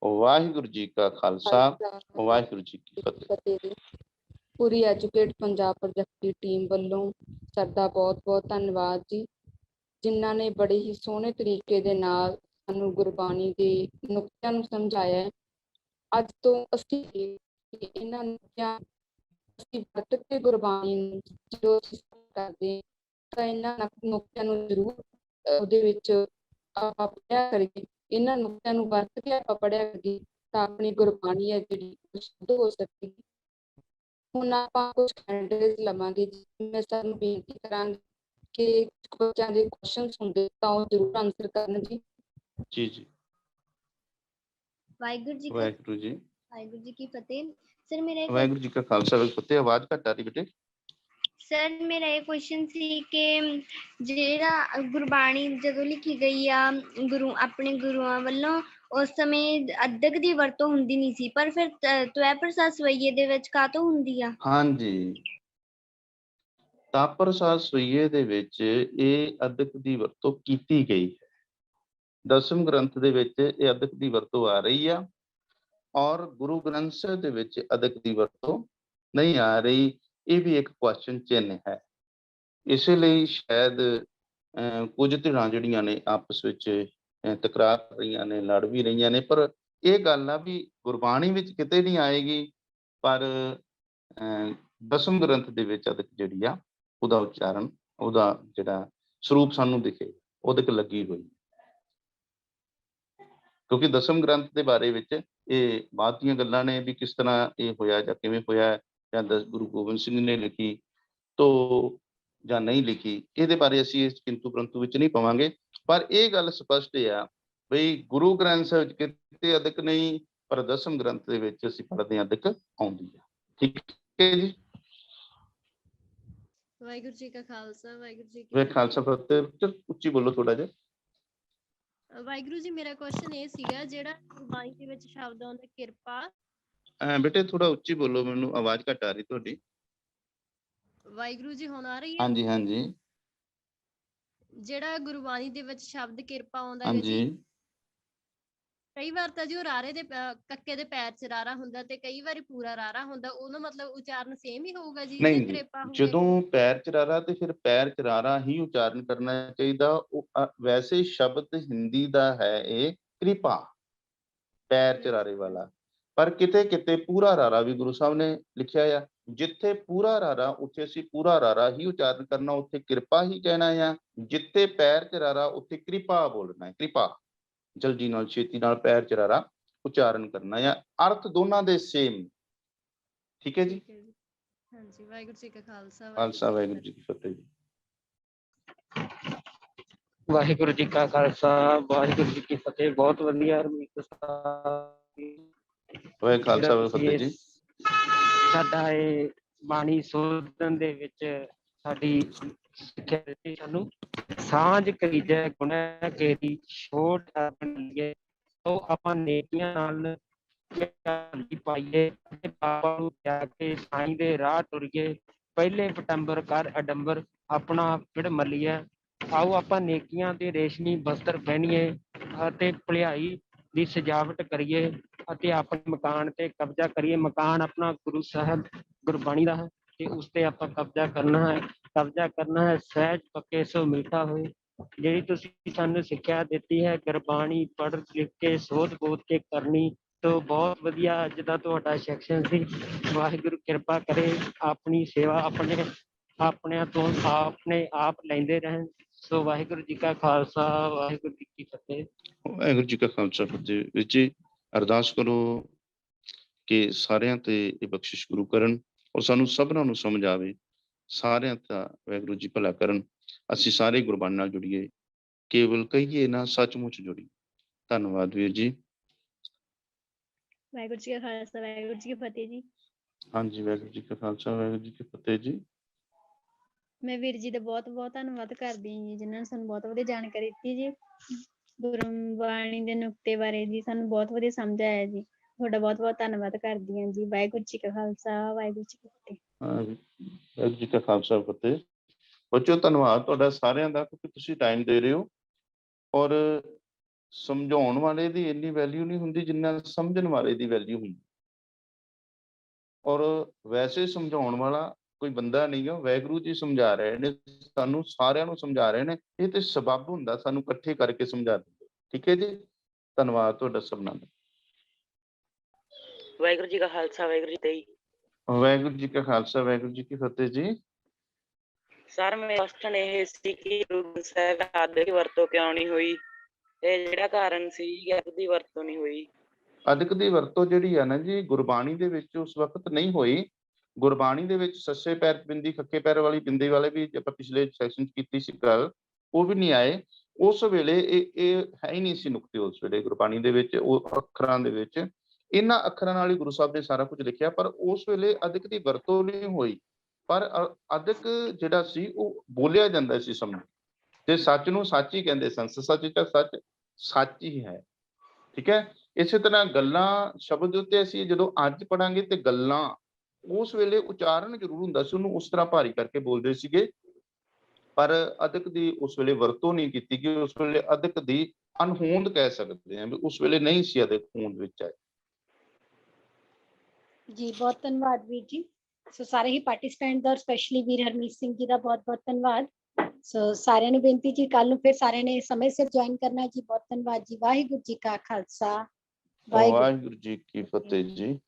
ਵਾਹਿਗੁਰੂ ਜੀ ਕਾ ਖਾਲਸਾ, ਵਾਹਿਗੁਰੂ ਜੀ ਕੀ ਫਤਿਹ। ਪੂਰੀ ਐਜੂਕੇਟ ਪੰਜਾਬ ਪ੍ਰੋਜੈਕਟ ਦੀ ਟੀਮ ਵੱਲੋਂ ਸਾਡਾ ਬਹੁਤ-ਬਹੁਤ ਧੰਨਵਾਦ ਜੀ, ਜਿਨ੍ਹਾਂ ਨੇ ਬੜੇ ਹੀ ਸੋਹਣੇ ਤਰੀਕੇ ਦੇ ਨਾਲ ਸਾਨੂੰ ਗੁਰਬਾਣੀ ਦੇ ਨੁਕਤਿਆਂ ਨੂੰ ਸਮਝਾਇਆ ਹੈ। ਅੱਜ ਤੋਂ ਅਸੀਂ ਇਹਨਾਂ ਨੁਕਤਿਆਂ ਅਸੀਂ ਵਰਤ ਕੇ ਗੁਰਬਾਣੀ ਨੂੰ ਜਦੋਂ ਅਸੀਂ ਕਰਦੇ ਤਾਂ ਇਹਨਾਂ ਨੁਕਤਿਆਂ ਨੂੰ ਜ਼ਰੂਰ ਉਹਦੇ ਵਿੱਚ ਆਪਾਂ ਪੜ੍ਹਿਆ ਕਰੀਏ। ਇਹਨਾਂ ਨੁਕਤਿਆਂ ਨੂੰ ਵਰਤ ਕੇ ਆਪਾਂ ਪੜ੍ਹਿਆ ਕਰੀਏ ਤਾਂ ਆਪਣੀ ਗੁਰਬਾਣੀ ਹੈ ਜਿਹੜੀ ਸ਼ੁੱਧ ਹੋ ਸਕੇਗੀ। ਹੁਣ ਆਪਾਂ ਕੁਝ ਹੈਂਡਲਸ ਲਵਾਂਗੇ, ਮੈਂ ਸਾਨੂੰ ਬੇਨਤੀ ਕਰਾਂਗੀ ਕਿ ਬੱਚਿਆਂ ਦੇ ਕੁਐਸਚਨਸ ਹੁੰਦੇ ਤਾਂ ਉਹ ਜ਼ਰੂਰ ਆਨਸਰ ਕਰਨ ਜੀ। ਜੀ ਜੀ। ਵਾਹਿਗੁਰੂ ਜੀ ਵਾਹਿਗੁਰੂ ਜੀ। ਵਾਹਿਗੁਰੂ ਜੀ ਕੀ ਫਤਿਹ। ਸਰ ਮੇਰਾ ਵਾਹਿਗੁਰੂ ਜੀ ਕਾ ਖਾਲਸਾ, ਵਾਹਿਗੁਰੂ ਫਤਿਹ। ਆਵਾਜ਼ ਘੱਟ ਆ ਰਹੀ ਬੇਟੇ। ਸਰ ਮੇਰਾ ਇਹ ਕੁਐਸਚਨ ਸੀ ਕਿ ਜਿਹੜਾ ਗੁਰਬਾਣੀ ਜਦੋਂ ਲਿਖੀ ਗਈ ਆ ਆਪਣੇ ਗੁਰੂਆਂ ਵੱਲੋਂ, ਉਸ ਸਮੇਂ ਅੱਧਕ ਦੀ ਵਰਤੋਂ ਹੁੰਦੀ ਨਹੀਂ ਸੀ, ਪਰ ਫਿਰ ਤਵੈ ਪ੍ਰਸਾਦ ਸਵਈਏ ਦੇ ਵਿੱਚ ਕਾਹਤੋਂ ਹੁੰਦੀ ਆ? ਹਾਂਜੀ, ਤਾਪ ਪ੍ਰਸਾਦ ਸਵਈਏ ਦੇ ਵਿੱਚ ਇਹ ਅਦਕ ਦੀ ਵਰਤੋਂ ਕੀਤੀ ਗਈ ਹੈ। ਦਸਮ ਗ੍ਰੰਥ ਦੇ ਵਿੱਚ ਇਹ ਅਦਕ ਦੀ ਵਰਤੋਂ ਆ ਰਹੀ ਆ, ਔਰ ਗੁਰੂ ਗ੍ਰੰਥ ਸਾਹਿਬ ਦੇ ਵਿੱਚ ਅਦਕ ਦੀ ਵਰਤੋਂ ਨਹੀਂ ਆ ਰਹੀ। ਇਹ ਵੀ ਇੱਕ ਕੁਐਸਚਨ ਚਿੰਨ੍ਹ ਹੈ। ਇਸੇ ਲਈ ਸ਼ਾਇਦ ਕੁਝ ਧਿਰਾਂ ਜਿਹੜੀਆਂ ਨੇ ਆਪਸ ਵਿੱਚ ਤਕਰਾਰ ਕਰ ਰਹੀਆਂ ਨੇ, ਲੜ ਵੀ ਰਹੀਆਂ ਨੇ, ਪਰ ਇਹ ਗੱਲ ਆ ਵੀ ਗੁਰਬਾਣੀ ਵਿੱਚ ਕਿਤੇ ਨਹੀਂ ਆਏਗੀ, ਪਰ ਦਸਮ ਗ੍ਰੰਥ ਦੇ ਵਿੱਚ ਅਦਕ ਜਿਹੜੀ ਆ ਉਹਦਾ ਉਚਾਰਨ, ਉਹਦਾ ਜਿਹੜਾ ਸਰੂਪ ਸਾਨੂੰ ਦਿਖੇ, ਉਹਦੇ ਲੱਗੀ ਹੋਈ। ਕਿਉਂਕਿ ਦਸਮ ਗ੍ਰੰਥ ਦੇ ਬਾਰੇ ਵਿੱਚ ਇਹ ਬਾਅਦ ਦੀਆਂ ਗੱਲਾਂ ਨੇ ਵੀ ਕਿਸ ਤਰ੍ਹਾਂ ਇਹ ਹੋਇਆ ਜਾਂ ਕਿਵੇਂ ਹੋਇਆ, ਜਾਂ ਗੁਰੂ ਗੋਬਿੰਦ ਸਿੰਘ ਨੇ ਲਿਖੀ ਤੋ ਜਾਂ ਨਹੀਂ ਲਿਖੀ, ਇਹਦੇ ਬਾਰੇ ਅਸੀਂ ਇਸ ਕਿੰਤੂ ਪਰੰਤੂ ਵਿੱਚ ਨਹੀਂ ਪਵਾਂਗੇ। ਪਰ ਇਹ ਗੱਲ ਸਪਸ਼ਟ ਆ ਬਈ ਗੁਰੂ ਗ੍ਰੰਥ ਸਾਹਿਬ ਕਿਤੇ ਅਦਕ ਨਹੀਂ, ਪਰ ਦਸਮ ਗ੍ਰੰਥ ਦੇ ਵਿੱਚ ਅਸੀਂ ਪੜ੍ਹਦੇ ਹਾਂ ਅਦਕ ਆਉਂਦੀ ਹੈ। ਠੀਕ ਹੈ ਜੀ। ਵਾਹਿਗੁਰੂ ਜੀ ਕਾ ਖਾਲਸਾ, ਵਾਹਿਗੁਰੂ ਜੀ ਵੇ ਕੀ ਖਾਲਸਾ ਫਤਿਹ। ਉੱਚੀ ਬੋਲੋ ਥੋੜਾ ਜਿਹਾ। ਵਾਹਿਗੁਰੂ ਜੀ, ਮੇਰਾ ਕੁਐਸਚਨ ਇਹ ਸੀਗਾ, ਜਿਹੜਾ ਗੁਰਬਾਣੀ ਦੇ ਵਿੱਚ ਸ਼ਬਦ ਆਉਂਦਾ ਕਿਰਪਾ, ਬੇਟੇ ਥੋੜਾ ਉੱਚੀ ਬੋਲੋ, ਮੈਨੂੰ ਆਵਾਜ਼ ਘੱਟ ਆ ਰਹੀ ਤੁਹਾਡੀ। ਵਾਹਿਗੁਰੂ ਜੀ ਹੁਣ ਆ ਰਹੀ ਹੈ? ਹਾਂਜੀ ਹਾਂਜੀ ਜਿਹੜਾ ਗੁਰਬਾਣੀ ਦੇ ਵਿੱਚ ਸ਼ਬਦ ਕਿਰਪਾ ਆਉਂਦਾ ਹੈ ਜੀ, ਹਾਂਜੀ। ਕਈ ਵਾਰ ਤਾਂ ਜੀ ਉਹ ਰਾਰੇ ਦੇ ਕੱਕੇ ਦੇ ਪੈਰ 'ਚ ਰਾਰਾ ਹੁੰਦਾ ਤੇ ਕਈ ਵਾਰੀ ਪੂਰਾ ਰਾਰਾ ਹੁੰਦਾ, ਉਹਦਾ ਮਤਲਬ ਉਚਾਰਨ ਸੇਮ ਹੀ ਹੋਊਗਾ ਜੀ ਜੇ ਨਹੀਂ ਜੀ, ਕਿਰਪਾ ਹੋਵੇ? ਜਦੋਂ ਪੈਰ ਚਰਾਰਾ ਤੇ ਫਿਰ ਪੈਰ ਚਰਾਰਾ ਹੀ ਉਚਾਰਨ ਕਰਨਾ ਚਾਹੀਦਾ। ਉਹ ਵੈਸੇ ਸ਼ਬਦ ਹਿੰਦੀ ਦਾ ਹੈ ਇਹ ਕਿਰਪਾ, ਪੈਰ ਚਰਾਰੇ ਵਾਲਾ, ਪਰ ਕਿਤੇ ਕਿਤੇ ਪੂਰਾ ਰਾਰਾ ਵੀ ਗੁਰੂ ਸਾਹਿਬ ਨੇ ਲਿਖਿਆ ਆ। ਜਿੱਥੇ ਪੂਰਾ ਰਾਰਾ ਉੱਥੇ ਅਸੀਂ ਪੂਰਾ ਰਾਰਾ ਹੀ ਉਚਾਰਨ ਕਰਨਾ, ਉੱਥੇ ਕਿਰਪਾ ਹੀ ਕਹਿਣਾ ਆ। ਜਿੱਥੇ ਪੈਰ ਚਰਾਰਾ ਉੱਥੇ ਕਿਰਪਾ ਬੋਲਣਾ ਹੈ, ਕਿਰਪਾ। ਜਲਦੀ ਨਾਲ ਛੇਤੀ ਨਾਲ ਪੈਰ ਚਰਾਰਾ ਉਚਾਰਨ ਕਰਨਾ ਆ। ਅਰਥ ਦੋਨਾਂ ਦੇ ਸੇਮ। ਠੀਕ ਹੈ ਜੀ। ਠੀਕ ਹੈ ਜੀ। ਹਾਂਜੀ, ਵਾਹਿਗੁਰੂ ਜੀ ਕਾ ਖਾਲਸਾ, ਖਾਲਸਾ ਵਾਹਿਗੁਰੂ ਜੀ ਕੀ ਫਤਿਹ ਜੀ। ਵਾਹਿਗੁਰੂ ਜੀ ਕਾ ਖਾਲਸਾ, ਵਾਹਿਗੁਰੂ ਜੀ ਕੀ ਫਤਿਹ। ਬਹੁਤ ਵਧੀਆ ਹਰਮੀਤ ਸਾਹਿਬ, ਵਾਹਿ ਖਾਲਸਾ ਵਾਹਿ ਫਤਿਹ ਜੀ। ਸਾਡਾ ਇਹ ਬਾਣੀ ਸੋਧਣ ਦੇ ਵਿੱਚ ਸਾਡੀ ਸਿੱਖਿਆ ਦਿੱਤੀ ਸਾਨੂੰ, ਸਾਂਝ ਕਰੀਜੈ ਗੁਣੈ ਕੇਰੀ ਛੋੜ ਬਣੀਏ, ਤੋ ਆਪਾਂ ਨੇਕੀਆਂ ਨਾਲ ਪਾਈਏ ਤੇ ਪਾਪਾਂ ਨੂੰ ਤਿਆਗ ਕੇ ਸਾਈਂ ਦੇ ਰਾਹ ਟੁਰੀਏ। ਪਹਿਲੇ ਪਟੰਬਰ ਕਰ ਅਡੰਬਰ ਆਪਣਾ ਪਿੜ ਮੱਲੀਏ, ਆਓ ਆਪਾਂ ਨੇਕੀਆਂ ਦੇ ਰੇਸ਼ਮੀ ਬਸਤਰ ਪਹਿਨੀਏ ਅਤੇ ਭਲਾਈ ਦੀ ਸਜਾਵਟ ਕਰੀਏ ਅਤੇ ਆਪਣੇ ਮਕਾਨ ਤੇ ਕਬਜ਼ਾ ਕਰੀਏ। ਮਕਾਨ ਆਪਣਾ ਗੁਰੂ ਸਾਹਿਬ ਗੁਰਬਾਣੀ ਦਾ ਹੈ ਤੇ ਉਸ ਤੇ ਆਪਾਂ ਕਬਜ਼ਾ ਕਰਨਾ ਹੈ। ਕਬਜ਼ਾ ਕਰਨਾ ਹੈ ਸਹਿਜ ਪੱਕੇ ਸੋ ਮਿਲਦਾ ਹੋਏ। ਜਿਹੜੀ ਤੁਸੀਂ ਸਾਨੂੰ ਸਿੱਖਿਆ ਦਿੱਤੀ ਹੈ ਗੁਰਬਾਣੀ ਪੜ੍ਹ ਲਿਖ ਕੇ ਸੋਧ ਬੋਧ ਕੇ ਕਰਨੀ, ਤੋਂ ਬਹੁਤ ਵਧੀਆ ਅੱਜ ਦਾ ਤੁਹਾਡਾ ਸੈਕਸ਼ਨ ਸੀ। ਵਾਹਿਗੁਰੂ ਕਿਰਪਾ ਕਰੇ ਆਪਣੀ ਸੇਵਾ ਆਪਣਿਆਂ ਤੋਂ ਆਪਣੇ ਆਪ ਲੈਂਦੇ ਰਹਿਣ। ਸੋ ਵਾਹਿਗੁਰੂ ਜੀ ਕਾ ਖਾਲਸਾ, ਵਾਹਿਗੁਰੂ ਜੀ ਕੀ ਫਤਿਹ। ਵਾਹਿਗੁਰੂ ਜੀ ਕਾ ਖਾਲਸਾ ਫਤਿਹ। ਵਿੱਚ ਜੀ ਅਰਦਾਸ ਕਰੋ ਕਿ ਸਾਰਿਆਂ ਤੇ ਇਹ ਬਖਸ਼ਿਸ਼ ਗੁਰੂ ਕਰਨ ਔਰ ਸਾਨੂੰ ਸਭਨਾਂ ਨੂੰ ਸਮਝ ਆਵੇ। ਸਾਰਿਆਂ ਦਾ ਵਾਹਿਗੁਰੂ ਜੀ ਭਲਾ ਕਰਨ। ਅਸੀਂ ਸਾਰੇ ਗੁਰਬਾਣੀ ਨਾਲ ਜੁੜੀਏ, ਕੇਵਲ ਕਹੀਏ ਨਾ ਸੱਚਮੁੱਚ ਜੁੜੀਏ। ਧੰਨਵਾਦ ਵੀਰ ਜੀ। ਵਾਹਿਗੁਰੂ ਜੀ ਕਾ ਖਾਲਸਾ, ਵਾਹਿਗੁਰੂ ਜੀ ਕੀ ਫਤਿਹ ਜੀ। ਹਾਂਜੀ, ਵਾਹਿਗੁਰੂ ਜੀ ਕਾ ਖਾਲਸਾ, ਵਾਹਿਗੁਰੂ ਜੀ ਕੀ ਫਤਿਹ ਜੀ। ਮੈਂ ਵੀਰ ਜੀ ਦਾ ਬਹੁਤ ਬਹੁਤ ਧੰਨਵਾਦ ਕਰਦੀ ਹਾਂ ਜੀ, ਜਿਨ੍ਹਾਂ ਨੇ ਸਾਨੂੰ ਬਹੁਤ ਵਧੀਆ ਜਾਣਕਾਰੀ ਦਿੱਤੀ ਜੀ। ਗੁਰਬਾਣੀ ਦੇ ਨੁਕਤੇ ਬਾਰੇ ਜੀ ਸਾਨੂੰ ਬਹੁਤ ਵਧੀਆ ਸਮਝ ਆਇਆ ਜੀ। ਤੁਹਾਡਾ ਬਹੁਤ ਬਹੁਤ ਧੰਨਵਾਦ ਕਰਦੀ ਹਾਂ ਜੀ। ਵਾਹਿਗੁਰੂ ਜੀ ਕਾ ਖਾਲਸਾ, ਵਾਹਿਗੁਰੂ ਜੀ ਕੀ ਫਤਿਹ। ਵਾਹਿਗੁਰੂ ਜੀ ਕਾ ਖਾਲਸਾ ਫਤਿਹ। ਬੱਚਿਓ ਧੰਨਵਾਦ ਤੁਹਾਡਾ ਸਾਰਿਆਂ ਦਾ, ਕਿਉਂਕਿ ਤੁਸੀਂ ਟਾਈਮ ਦੇ ਰਹੇ ਹੋ। ਔਰ ਸਮਝਾਉਣ ਵਾਲੇ ਦੀ ਇੰਨੀ ਵੈਲਿਊ ਨਹੀਂ ਹੁੰਦੀ ਜਿੰਨਾ ਸਮਝਣ ਵਾਲੇ ਦੀ ਵੈਲਿਊ ਹੁੰਦੀ। ਔਰ ਵੈਸੇ ਸਮਝਾਉਣ ਵਾਲਾ ਕੋਈ ਬੰਦਾ ਨਹੀਂ ਗਾ, ਵਾਹਿਗੁਰੂ ਜੀ ਸਮਝਾ ਰਹੇ ਨੇ ਸਾਨੂੰ, ਸਾਰਿਆਂ ਨੂੰ ਸਮਝਾ ਰਹੇ ਨੇ। ਇਹ ਤੇ ਸਬੱਬ ਹੁੰਦਾ ਸਾਨੂੰ ਇਕੱਠੇ ਕਰਕੇ ਸਮਝਾ ਦਿੰਦੇ। ਠੀਕ ਹੈ ਜੀ, ਧੰਨਵਾਦ ਤੁਹਾਡਾ ਸਭਨਾਂ ਦਾ। ਵਾਹਿਗੁਰੂ ਜੀ ਕਾ ਖਾਲਸਾ, ਵਾਹਿਗੁਰੂ ਜੀ ਕੀ ਫਤਿਹ। ਵਾਹਿਗੁਰੂ ਜੀ ਕਾ ਖਾਲਸਾ, ਵਾਹਿਗੁਰੂ ਜੀ ਕੀ ਫਤਿਹ ਜੀ। ਸਰ ਮੇਰਾ ਕੁਐਸਚਨ ਇਹ ਸੀ ਕਿ ਗੁਰੂ ਗ੍ਰੰਥ ਸਾਹਿਬ ਅਦਕ ਦੀ ਵਰਤੋਂ ਕਿਉਂ ਨਹੀਂ ਹੋਈ, ਤੇ ਜਿਹੜਾ ਕਾਰਨ ਸੀ ਅਦਕ ਦੀ ਵਰਤੋਂ ਨਹੀਂ ਹੋਈ? ਅਦਕ ਦੀ ਵਰਤੋਂ ਜਿਹੜੀ ਆ ਨਾ ਜੀ, ਗੁਰਬਾਣੀ ਦੇ ਵਿੱਚ ਉਸ ਵਕਤ ਨਹੀਂ ਹੋਈ। ਗੁਰਬਾਣੀ ਦੇ ਵਿੱਚ ਸੱਸੇ ਪੈਰ ਬਿੰਦੀ ਖੱਕੇ ਪੈਰ ਵਾਲੀ ਬਿੰਦੀ ਵਾਲੇ ਵੀ ਆਪਾਂ ਪਿਛਲੇ ਸੈਸ਼ਨ 'ਚ ਕੀਤੀ ਸੀ ਗੱਲ, ਉਹ ਵੀ ਨਹੀਂ ਆਏ ਉਸ ਵੇਲੇ। ਇਹ ਹੈ ਹੀ ਨਹੀਂ ਸੀ ਨੁਕਤੇ ਉਸ ਵੇਲੇ ਗੁਰਬਾਣੀ ਦੇ ਵਿੱਚ। ਉਹ ਅੱਖਰਾਂ ਦੇ ਵਿੱਚ ਇਹਨਾਂ ਅੱਖਰਾਂ ਨਾਲ ਹੀ ਗੁਰੂ ਸਾਹਿਬ ਨੇ ਸਾਰਾ ਕੁਝ ਲਿਖਿਆ, ਪਰ ਉਸ ਵੇਲੇ ਅਦਕ ਦੀ ਵਰਤੋਂ ਨਹੀਂ ਹੋਈ। ਪਰ ਅਦਕ ਜਿਹੜਾ ਸੀ ਉਹ ਬੋਲਿਆ ਜਾਂਦਾ ਸੀ ਸਮਝ, ਤੇ ਸੱਚ ਨੂੰ ਸੱਚ ਹੀ ਕਹਿੰਦੇ ਸਨ, ਸੱਚ ਤਾਂ ਸੱਚ ਸੱਚ ਹੀ ਹੈ। ਠੀਕ ਹੈ, ਇਸੇ ਤਰ੍ਹਾਂ ਗੱਲਾਂ ਸ਼ਬਦ ਦੇ ਉੱਤੇ ਅਸੀਂ ਜਦੋਂ ਅੱਜ ਪੜਾਂਗੇ ਤੇ ਗੱਲਾਂ ਉਸ ਵੇਲੇ ਉਚਾਰਨ ਜ਼ਰੂਰ ਹੁੰਦਾ ਸੀ, ਉਹਨੂੰ ਉਸ ਤਰ੍ਹਾਂ ਭਾਰੀ ਕਰਕੇ ਬੋਲਦੇ ਸੀਗੇ, ਪਰ ਅਦਕ ਦੀ ਉਸ ਵੇਲੇ ਵਰਤੋਂ ਨਹੀਂ ਕੀਤੀ ਕਿ ਉਸ ਵੇਲੇ ਅਦਕ ਦੀ ਅਣਹੋਂਦ ਕਹਿ ਸਕਦੇ ਹਾਂ ਵੀ ਉਸ ਵੇਲੇ ਨਹੀਂ ਸੀ ਅਦਕ ਹੋਂਦ ਵਿੱਚ ਆਏ। ਜੀ ਬਹੁਤ ਧੰਨਵਾਦ ਵੀਰ ਜੀ। ਸੋ ਸਾਰੇ ਹੀ ਪਾਰਟਿਸਪੈਂਟ ਦਾ, ਸਪੈਸ਼ਲੀ ਵੀਰ ਹਰਮੀਤ ਸਿੰਘ ਜੀ ਦਾ ਬਹੁਤ ਬਹੁਤ ਧੰਨਵਾਦ। ਸੋ ਸਾਰਿਆਂ ਨੂੰ ਬੇਨਤੀ ਜੀ, ਕੱਲ ਨੂੰ ਫਿਰ ਸਾਰਿਆਂ ਨੇ ਸਮੇਂ ਸਿਰ ਜੁਆਇਨ ਕਰਨਾ ਜੀ। ਬਹੁਤ ਧੰਨਵਾਦ ਜੀ। ਵਾਹਿਗੁਰੂ ਜੀ ਕਾ ਖਾਲਸਾ, ਵਾਹਿਗੁਰੂ ਜੀ ਕੀ ਫਤਿਹ ਜੀ।